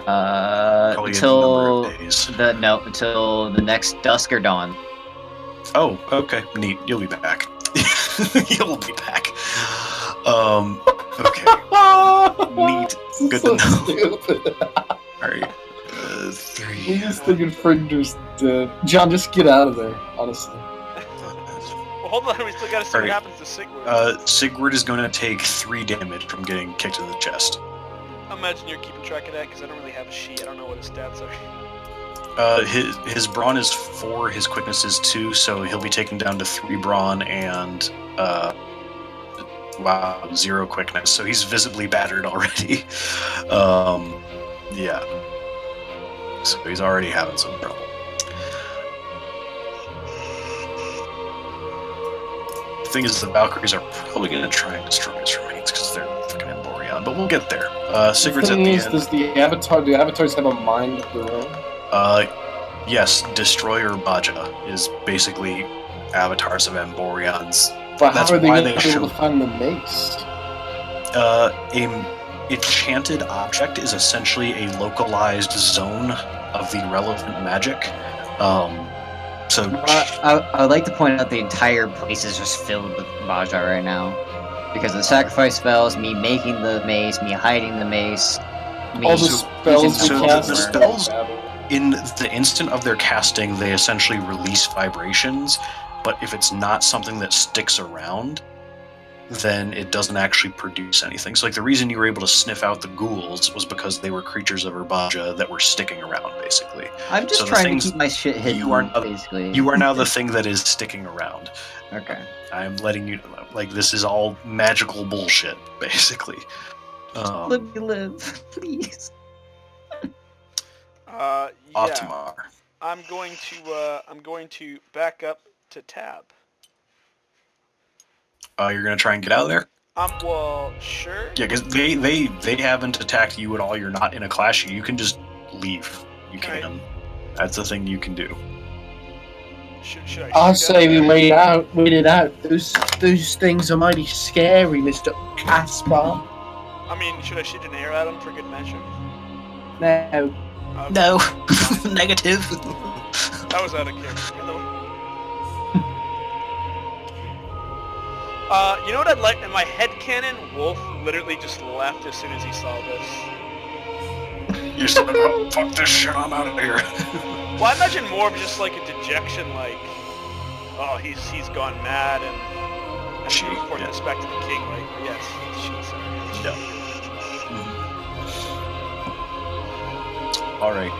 Probably a number of days. Until the next dusk or dawn. Oh, okay, neat. You'll be back. You'll be back. Okay, neat. Good so to know. Stupid. All right. We 3. just think Infringer's dead. John, just get out of there. Honestly. Well, hold on, we still gotta see what Alright. happens to Sigurd. Sigurd is going to take 3 damage from getting kicked in the chest. I imagine you're keeping track of that because I don't really have a sheet. I don't know what his stats are. His brawn is 4, his quickness is 2, so he'll be taken down to 3 brawn and 0 quickness. So he's visibly battered already. Yeah. So he's already having some trouble. The thing is, the Valkyries are probably going to try and destroy his remains because they're fucking Emborion, but we'll get there. Sigurd's the at thing the is, end. does the avatars have a mind of their own? Yes, Destroyer Baja is basically avatars of Emborions. But That's how are they why going they to be able show- to find the mace? An enchanted object is essentially a localized zone of the relevant magic. So I would like to point out the entire place is just filled with Baja right now. Because of the sacrifice spells, me making the mace, me hiding the mace, me All the so- spells so we the cast are spells- battle. in the instant of their casting, they essentially release vibrations. But if it's not something that sticks around, then it doesn't actually produce anything. So, like, the reason you were able to sniff out the ghouls was because they were creatures of Urbaja that were sticking around, basically. I'm just So the trying to things keep my shit hidden, you are not- basically. You are now the thing that is sticking around. Okay. I'm letting you know. Like, this is all magical bullshit, basically. Let me live, please. Yeah. Optimar. I'm going to back up to Tab. You're gonna try and get out of there? Well, sure. Yeah, because they haven't attacked you at all. You're not in a clash. You can just leave. You Right. can. That's the thing you can do. Should I I shoot say at we them? wait it out. Those things are mighty scary, Mr. Caspar. I mean, should I shoot an arrow at him for good measure? No. Okay. No. Negative. That was out of character, by the way. You know what I'd like? In my headcanon, Wolf literally just left as soon as he saw this. You said, oh, fuck this shit, I'm out of here. Well, I imagine more of just like a dejection, like, oh, he's gone mad, and She, he reported yeah. this back to the king, like, yes, she, sorry. Yeah. Alright.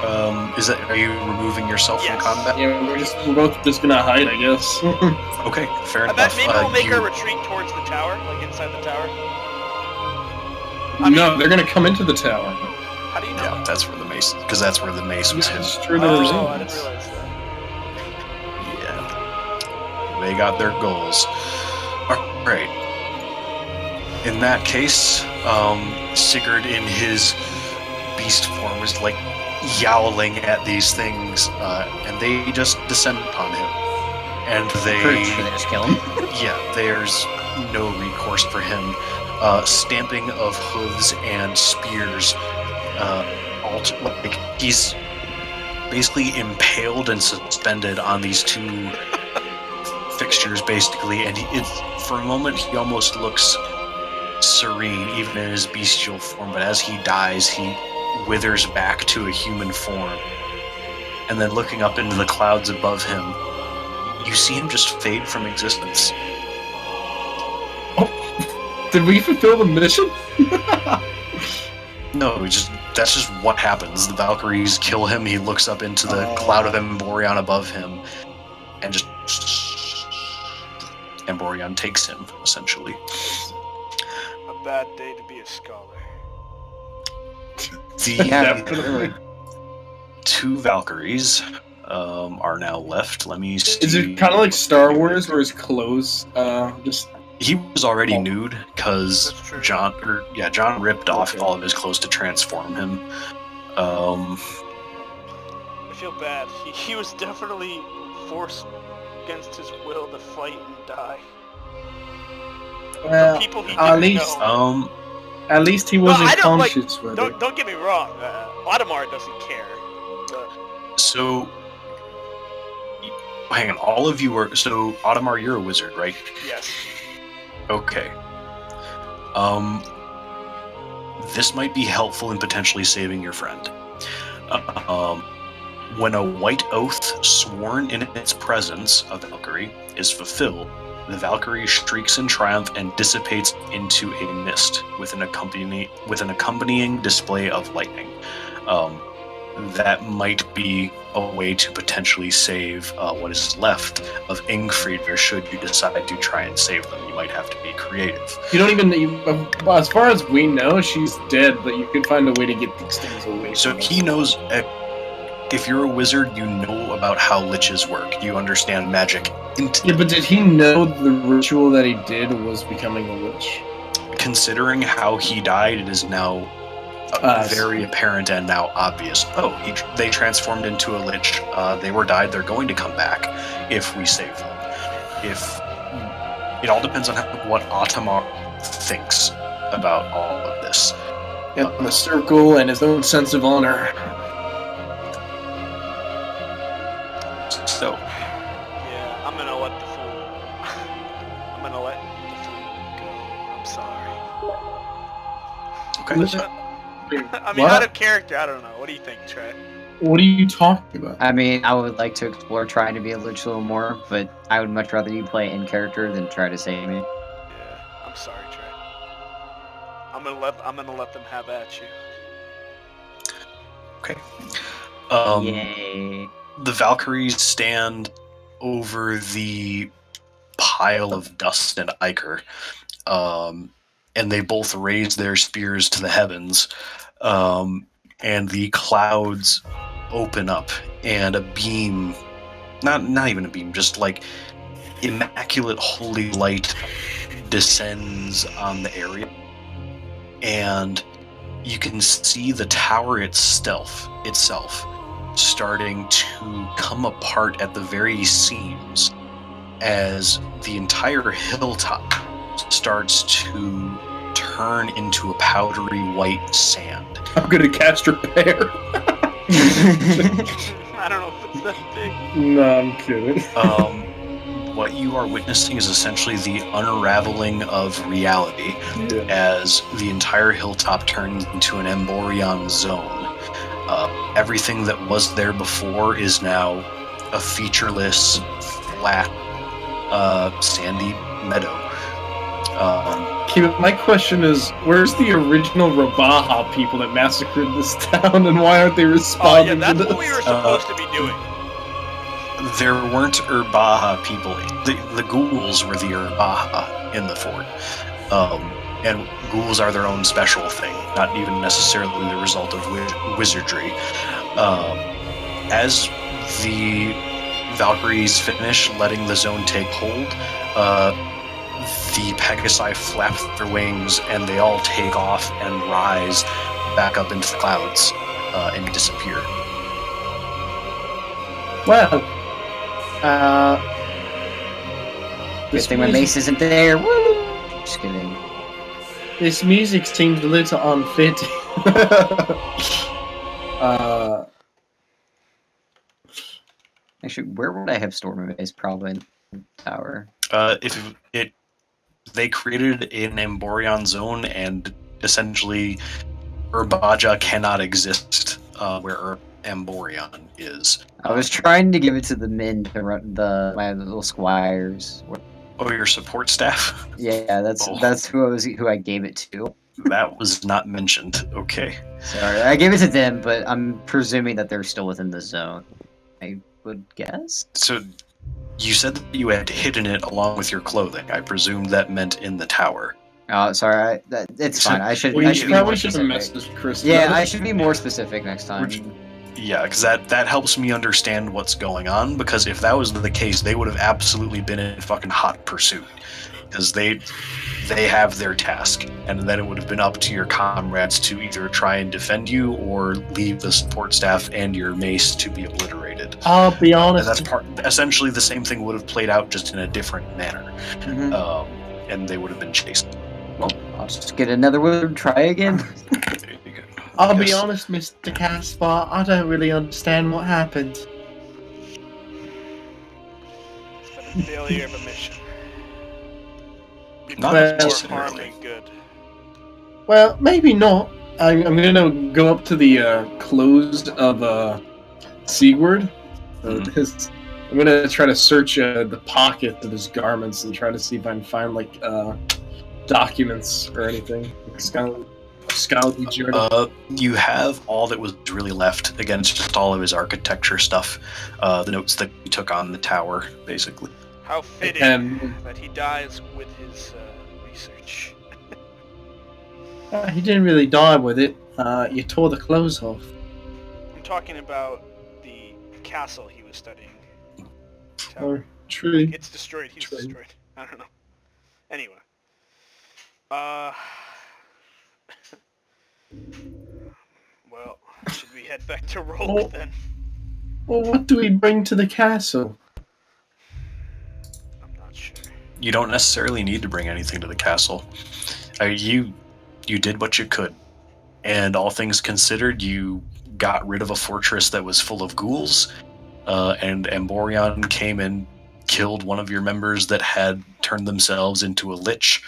Are you removing yourself Yes. from combat? Yeah, we're both just gonna hide, I guess. Okay, fair I enough. bet maybe we'll make you- our retreat towards the tower, like inside the tower. No, they're gonna come into the tower. How do you know? Yeah, that's where the mace, because that's where the mace was hidden. It's true, there Oh, was I aliens. didn't realize that. Yeah. They got their goals. Alright. In that case, Sigurd in his beast form is like yowling at these things, and they just descend upon him. And Pretty sure they just kill him. yeah, there's no recourse for him. Stamping of hooves and spears, like he's basically impaled and suspended on these two fixtures, basically, and for a moment he almost looks serene, even in his bestial form, but as he dies, he withers back to a human form. And then looking up into the clouds above him, you see him just fade from existence. Did we fulfill the mission? No, that's just what happens. The Valkyries kill him, he looks up into the cloud of Emborion above him, and just Emborion takes him, essentially. A bad day to be a scholar. The Definitely. two Valkyries are now left. Let me see. Is it kind of like Star Wars, where his clothes just? He was already nude because That's true. John ripped off all of his clothes to transform him. I feel bad. He was definitely forced against his will to fight and die. Well, People he at didn't least- know. At least he wasn't I don't, like, conscious with it. Don't get me wrong. Audemars doesn't care. But So, hang on. All of you are so Audemars. You're a wizard, right? yes. Okay. This might be helpful in potentially saving your friend. When a white oath sworn in its presence of Valkyrie is fulfilled, the Valkyrie shrieks in triumph and dissipates into a mist with an accompanying display of lightning. That might be a way to potentially save what is left of Ingfrieder should you decide to try and save them. You might have to be creative. You don't even. As far as we know, she's dead. But you could find a way to get these things away. So from he us. knows. If you're a wizard, you know about how liches work. You understand magic. Yeah, but did he know the ritual that he did was becoming a lich? Considering how he died, it is now very apparent and now obvious. Oh, they transformed into a lich. They were died. They're going to come back if we save them. If it all depends on what Audemars thinks about all of this. And the circle and his own sense of honor. So, Yeah, I'm gonna let the fool. I'm gonna let the fool go. I'm sorry. okay. I mean, What? out of character, I don't know. What do you think, Trey? What are you talking about? I mean, I would like to explore trying to be a lich a little more, but I would much rather you play in character than try to save me. Yeah. I'm sorry, Trey. I'm gonna let them have at you. Okay. Yay. The Valkyries stand over the pile of dust and ichor, and they both raise their spears to the heavens, and the clouds open up, and a beam, not even a beam, just like immaculate holy light descends on the area, and you can see the tower itself starting to come apart at the very seams as the entire hilltop starts to turn into a powdery white sand. I'm gonna cast repair. I don't know if it's that big. No, I'm kidding. What you are witnessing is essentially the unraveling of reality Yeah. as the entire hilltop turns into an Emborion zone. Everything that was there before is now a featureless, flat, sandy meadow. My question is, where's the original Rabaha people that massacred this town, and why aren't they Oh responding yeah, that's to this? what we were supposed to be doing. There weren't Urbaha people. The ghouls were the Urbaha in the fort. And ghouls are their own special thing, not even necessarily the result of wizardry. As the Valkyries finish letting the zone take hold, the Pegasi flap their wings and they all take off and rise back up into the clouds and disappear. Well, Good thing my mace isn't there. Woo! Just kidding. This music seems a little unfit. Actually, where would I have stored my mace? Probably in the tower. They created an Emborion zone, and essentially Urbaja cannot exist where Emborion is. I was trying to give it to the men to run my little squires. Oh, your support staff? Yeah, that's Oh. that's who I gave it to. That was not mentioned. Okay. Sorry, I gave it to them, but I'm presuming that they're still within the zone. I would guess. So you said that you had hidden it along with your clothing. I presumed that meant in the tower. Oh, sorry. It's So- fine. I should. we I should be probably more should have specific. messaged Chris. Yeah, I should be more specific next time. Yeah, because that helps me understand what's going on, because if that was the case, they would have absolutely been in fucking hot pursuit. Because they have their task, and then it would have been up to your comrades to either try and defend you or leave the support staff and your mace to be obliterated. I'll be And honest. that's essentially the same thing would have played out, just in a different manner. Mhm. And they would have been chased. Well, I'll just get another wizard. Try again. There you go. I'll be Yes. honest, Mr. Caspar. I don't really understand what happened. It's been a failure of a mission. Not More necessarily. harm than good. Well, maybe not. I'm gonna go up to the clothes of Sigurd. Mhm. I'm gonna try to search the pocket of his garments and try to see if I can find like documents or anything. Scholarly journal. You have all that was really left. Again, it's just all of his architecture stuff. The notes that he took on the tower, basically. How fitting And that he dies with his research. he didn't really die with it. You tore the clothes off. I'm talking about the castle he was studying. Oh, true. It's destroyed. He's True. destroyed. I don't know. Anyway. Well, should we head back to Rogue Oh. then? Well, what do we bring to the castle? I'm not sure. You don't necessarily need to bring anything to the castle. You did what you could, and all things considered, you got rid of a fortress that was full of ghouls, and Emborion came and killed one of your members that had turned themselves into a lich.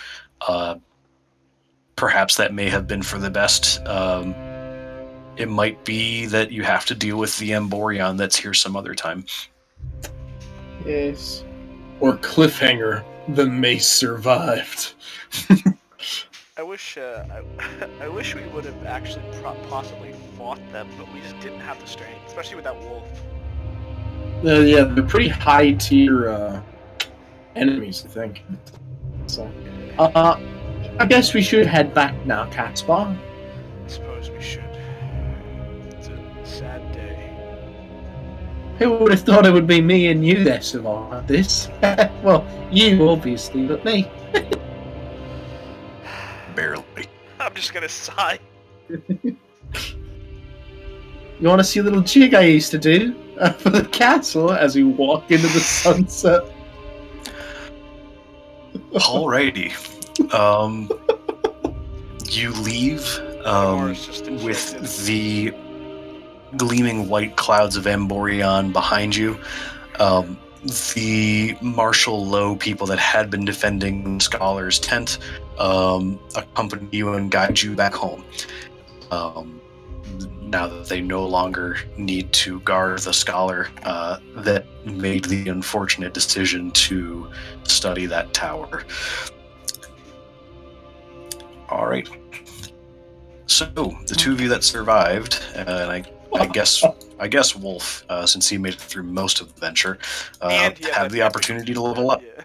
Perhaps that may have been for the best. It might be that you have to deal with the Emborion that's here some other time. Yes. Or cliffhanger. The mace survived. I wish I wish we would have actually possibly fought them, but we just didn't have the strength, especially with that wolf. Yeah, they're pretty high tier enemies, I think. So, I guess we should head back now, Catspaw. I suppose we should. It's a sad day. Who would have thought it would be me and you that survived this? Well, you obviously, but me. Barely. I'm just gonna sigh. You want to see a little jig I used to do for the castle as we walk into the sunset? Alrighty. You leave Lamar's just dejected. with the gleaming white clouds of Amborion behind you. The Marshal Low people that had been defending Scholar's tent accompany you and guide you back home. Now that they no longer need to guard the Scholar that made the unfortunate decision to study that tower. Alright. So, the two of you that survived, and I guess Wolf, since he made it through most of the venture, And, yeah, have the opportunity to level up. Yeah.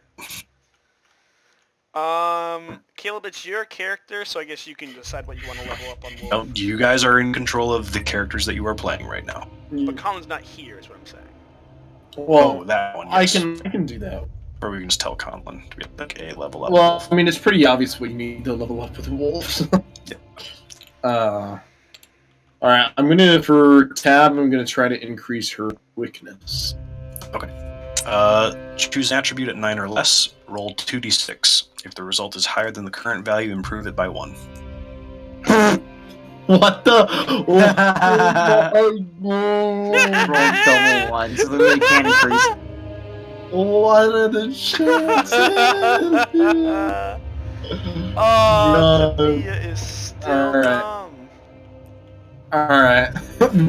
Caleb, it's your character, so I guess you can decide what you want to level up on Wolf. No, you guys are in control of the characters that you are playing right now. But Colin's not here, is what I'm saying. Well, Oh, that one. I Yes. can do that. Or we can just tell Conlon to be like, "Hey, level up." Well, I mean, it's pretty obvious what you need to level up with wolves. Yeah. Alright, for Tab, I'm gonna try to increase her quickness. Choose an attribute at 9 or less. Roll 2d6. If the result is higher than the current value, improve it by 1. What the? Roll double ones, literally can't increase. What are the chances? Oh, No. Thea is still Alright. dumb. Alright.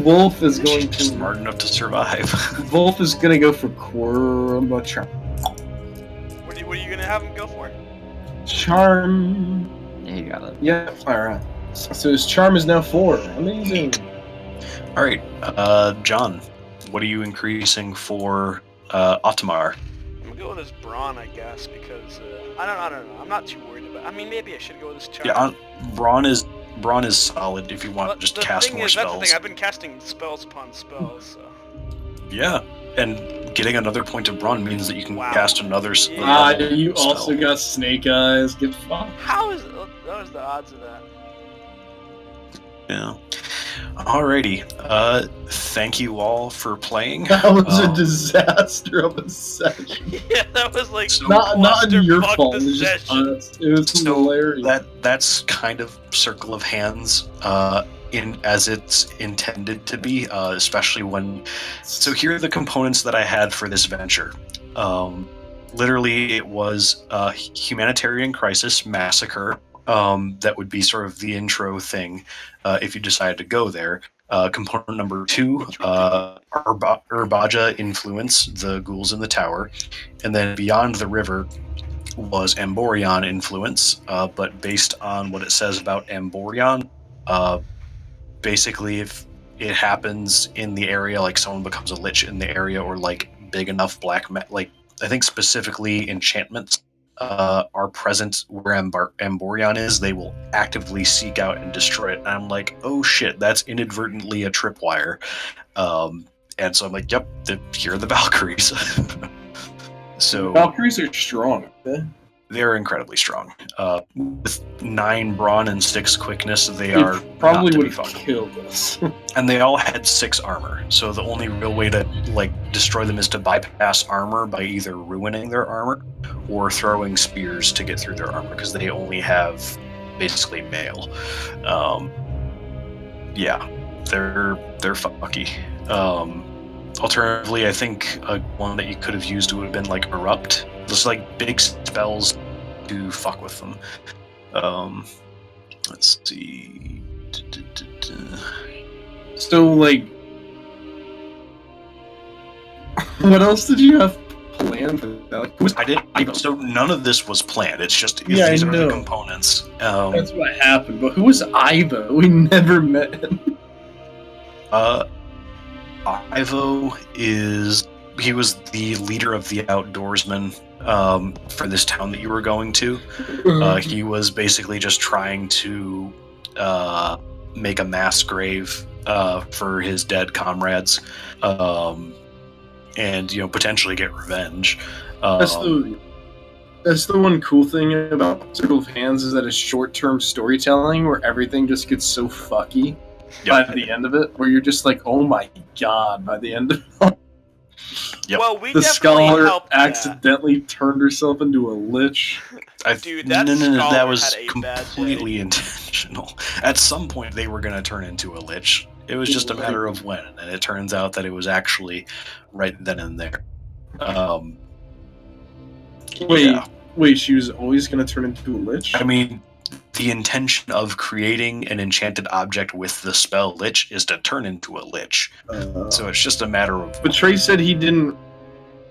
Wolf is going to Smart enough to survive. Wolf is gonna go for Corba Charm. What are you gonna have him go for? Charm. Yeah, you got it. Yep, alright. So his charm is now 4. Amazing. Alright, John, what are you increasing for Ottomar? I'm gonna go with his brawn, I guess, because I don't know. I'm not too worried about. I mean, maybe I should go with his charm. Yeah, Braun is solid if you want But to just the cast thing more is, that's the spells. thing. I've been casting spells upon spells, so. Yeah, and getting another point of Braun means that you can Wow. cast another Ah, level you spell. also got Snake Eyes. Get fucked. How is what is the odds of that? Yeah. Alrighty. Thank you all for playing. That was a Um, disaster of a session. Yeah, that was like So- Not your clusterfuck fault. It was just session. us. It was So hilarious. that's kind of Circle of Hands, in as it's intended to be, especially when. So here are the components that I had for this venture. Literally, it was a humanitarian crisis massacre. That would be sort of the intro thing, if you decided to go there. Component number 2, Urbaja influence, the ghouls in the tower, and then beyond the river was Amborion influence, but based on what it says about Amborion, basically if it happens in the area, like someone becomes a lich in the area, or like big enough like I think specifically enchantments are present where Amborion is, they will actively seek out and destroy it. And I'm like, oh shit, that's inadvertently a tripwire. And so I'm like, yep, here are the Valkyries. So Valkyries are strong. Okay? they're incredibly strong. With 9 brawn and 6 quickness, they It are probably not to be would have fucked. killed us. And they all had 6 armor, so the only real way to like destroy them is to bypass armor by either ruining their armor or throwing spears to get through their armor, because they only have basically mail. Yeah, they're fucky. Alternatively, I think one that you could have used would have been like Erupt. Just like big spells to fuck with them. Let's see. So, like, what else did you have planned that? Like, who's I didn't. So none of this was planned. It's just Yeah, these I are the know. components. That's what happened. But who was Ivo? We never met him. Ivo he was the leader of the outdoorsmen for this town that you were going to. He was basically just trying to make a mass grave for his dead comrades, and potentially get revenge. That's the one cool thing about Circle of Hands is that it's short-term storytelling where everything just gets so fucky by the end of it, where you're just like, oh my god, by the end of it. Yep. Well, we The definitely scholar helped that. accidentally turned herself into a lich. Dude, that no, that scholar was had a bad day. completely intentional. At some point, they were going to turn into a lich. It was just a matter of when, and it turns out that it was actually right then and there. Wait, she was always going to turn into a lich? I mean, the intention of creating an enchanted object with the spell Lich is to turn into a Lich. So it's just a matter of... But Trey said he didn't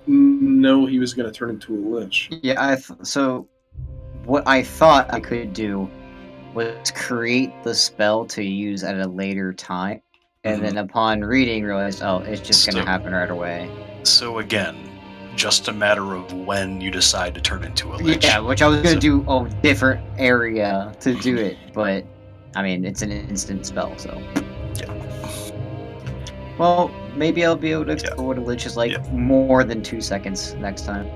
know he was going to turn into a lich. Yeah, so what I thought I could do was create the spell to use at a later time, and then upon reading realize, oh, it's just going to happen right away. So again, just a matter of when you decide to turn into a Lich. Yeah, which I was going to do a different area to do it, but, I mean, it's an instant spell, so... Yeah. Well, maybe I'll be able to explore what a Lich is like more than 2 seconds next time.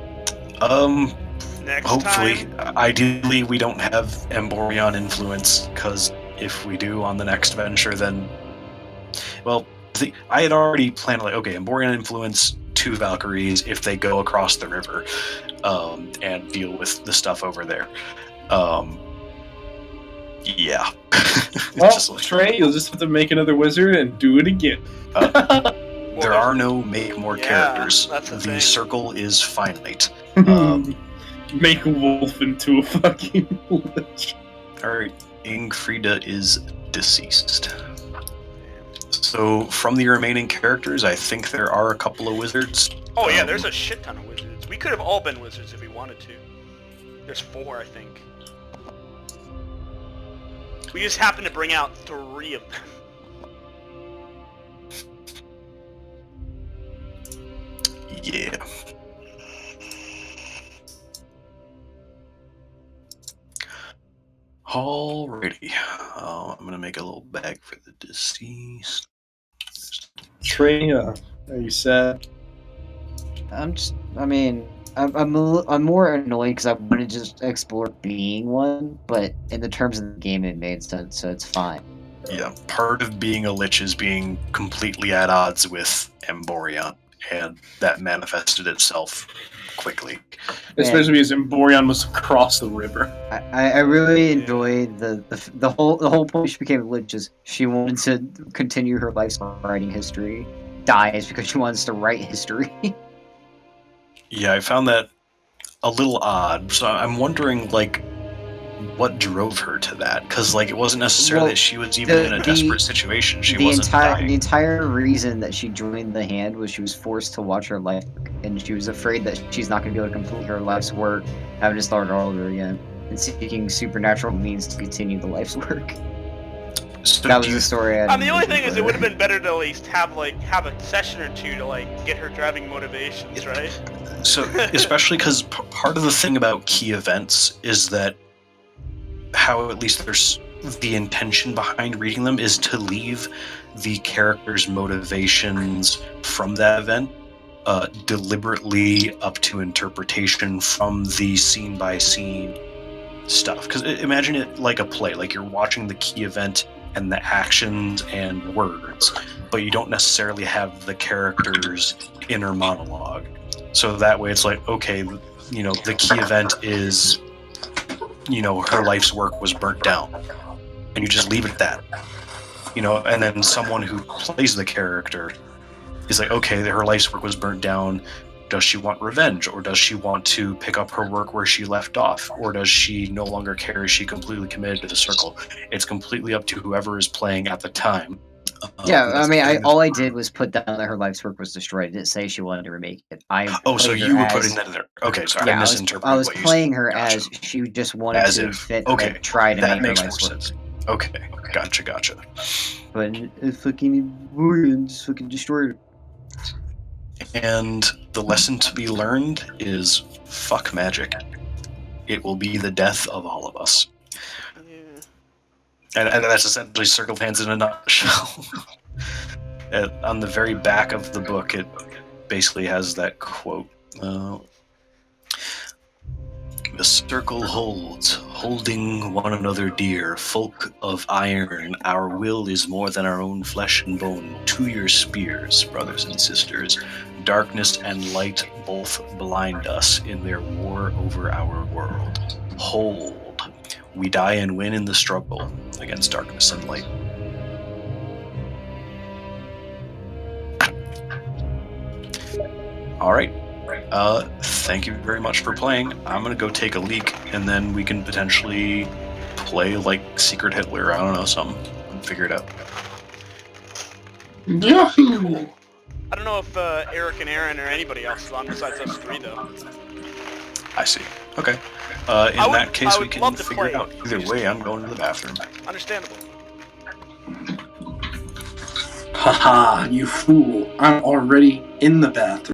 Next Hopefully. time. Ideally, we don't have Emborion influence, because if we do on the next venture, then... Well, I had already planned, like, okay, Emborion influence 2 Valkyries if they go across the river, and deal with the stuff over there. Yeah. Well, Trey, you'll just have to make another wizard and do it again. There are no make more characters. That's the The thing. circle is finite. Make a wolf into a fucking lich. Alright, Ingfrida is deceased. So, from the remaining characters, I think there are a couple of wizards. Oh yeah, there's a shit ton of wizards. We could have all been wizards if we wanted to. There's 4, I think. We just happened to bring out 3 of them. Yeah. Alrighty. I'm gonna make a little bag for the deceased. Trey, are you sad? I'm more annoyed because I want to just explore being one, but in the terms of the game it made sense, so it's fine. Yeah, part of being a lich is being completely at odds with Emborion, and that manifested itself quickly. Especially because Emborion was across the river. I really enjoyed the whole point she became a lich is she wanted to continue her life's writing history, dies because she wants to write history. Yeah, I found that a little odd. So I'm wondering, like, what drove her to that? Because, like, it wasn't necessarily that she was even in a desperate situation. She wasn't dying. The entire reason that she joined the Hand was she was forced to watch her life, and she was afraid that she's not going to be able to complete her life's work, having to start all over again, and seeking supernatural means to continue the life's work. So That was the story. The only thing is, it would have been better to at least have a session or 2 to get her driving motivations, right? So, especially because part of the thing about key events is that how at least there's the intention behind reading them is to leave the character's motivations from that event deliberately up to interpretation from the scene by scene stuff. Because imagine it like a play, like you're watching the key event and the actions and words, but you don't necessarily have the character's inner monologue. So that way it's like, okay, the key event is, her life's work was burnt down. And you just leave it at that. And then someone who plays the character is like, okay, her life's work was burnt down. Does she want revenge? Or does she want to pick up her work where she left off? Or does she no longer care? Is she completely committed to the circle? It's completely up to whoever is playing at the time Yeah, I that's mean, kind of- all I did was put down that her life's work was destroyed. I didn't say she wanted to remake it. Oh, so played her you were as- putting that in there. Okay, sorry, Yeah, I I misinterpreted was what you playing said. her Gotcha. as she just wanted As to if. fit, Okay, like, try to that make her makes life's more work. sense. Okay, gotcha. But it fucking just fucking destroyed her. And the lesson to be learned is fuck magic. It will be the death of all of us. Yeah. And that's essentially Circle Hands in a nutshell. On the very back of the book, it basically has that quote. The circle holds, holding one another dear. Folk of iron, our will is more than our own flesh and bone. To your spears, brothers and sisters. Darkness and light both blind us in their war over our world. Hold. We die and win in the struggle against darkness and light. All right. Thank you very much for playing. I'm gonna go take a leak, and then we can potentially play like Secret Hitler. I don't know, something. Figure it out. Yahoo! I don't know if Eric and Aaron or anybody else is on besides us three, though. I see. Okay. In I would- that case, I we would can love to figure it play. out. Either way, I'm going to the bathroom. Understandable. Haha, you fool. I'm already in the bathroom.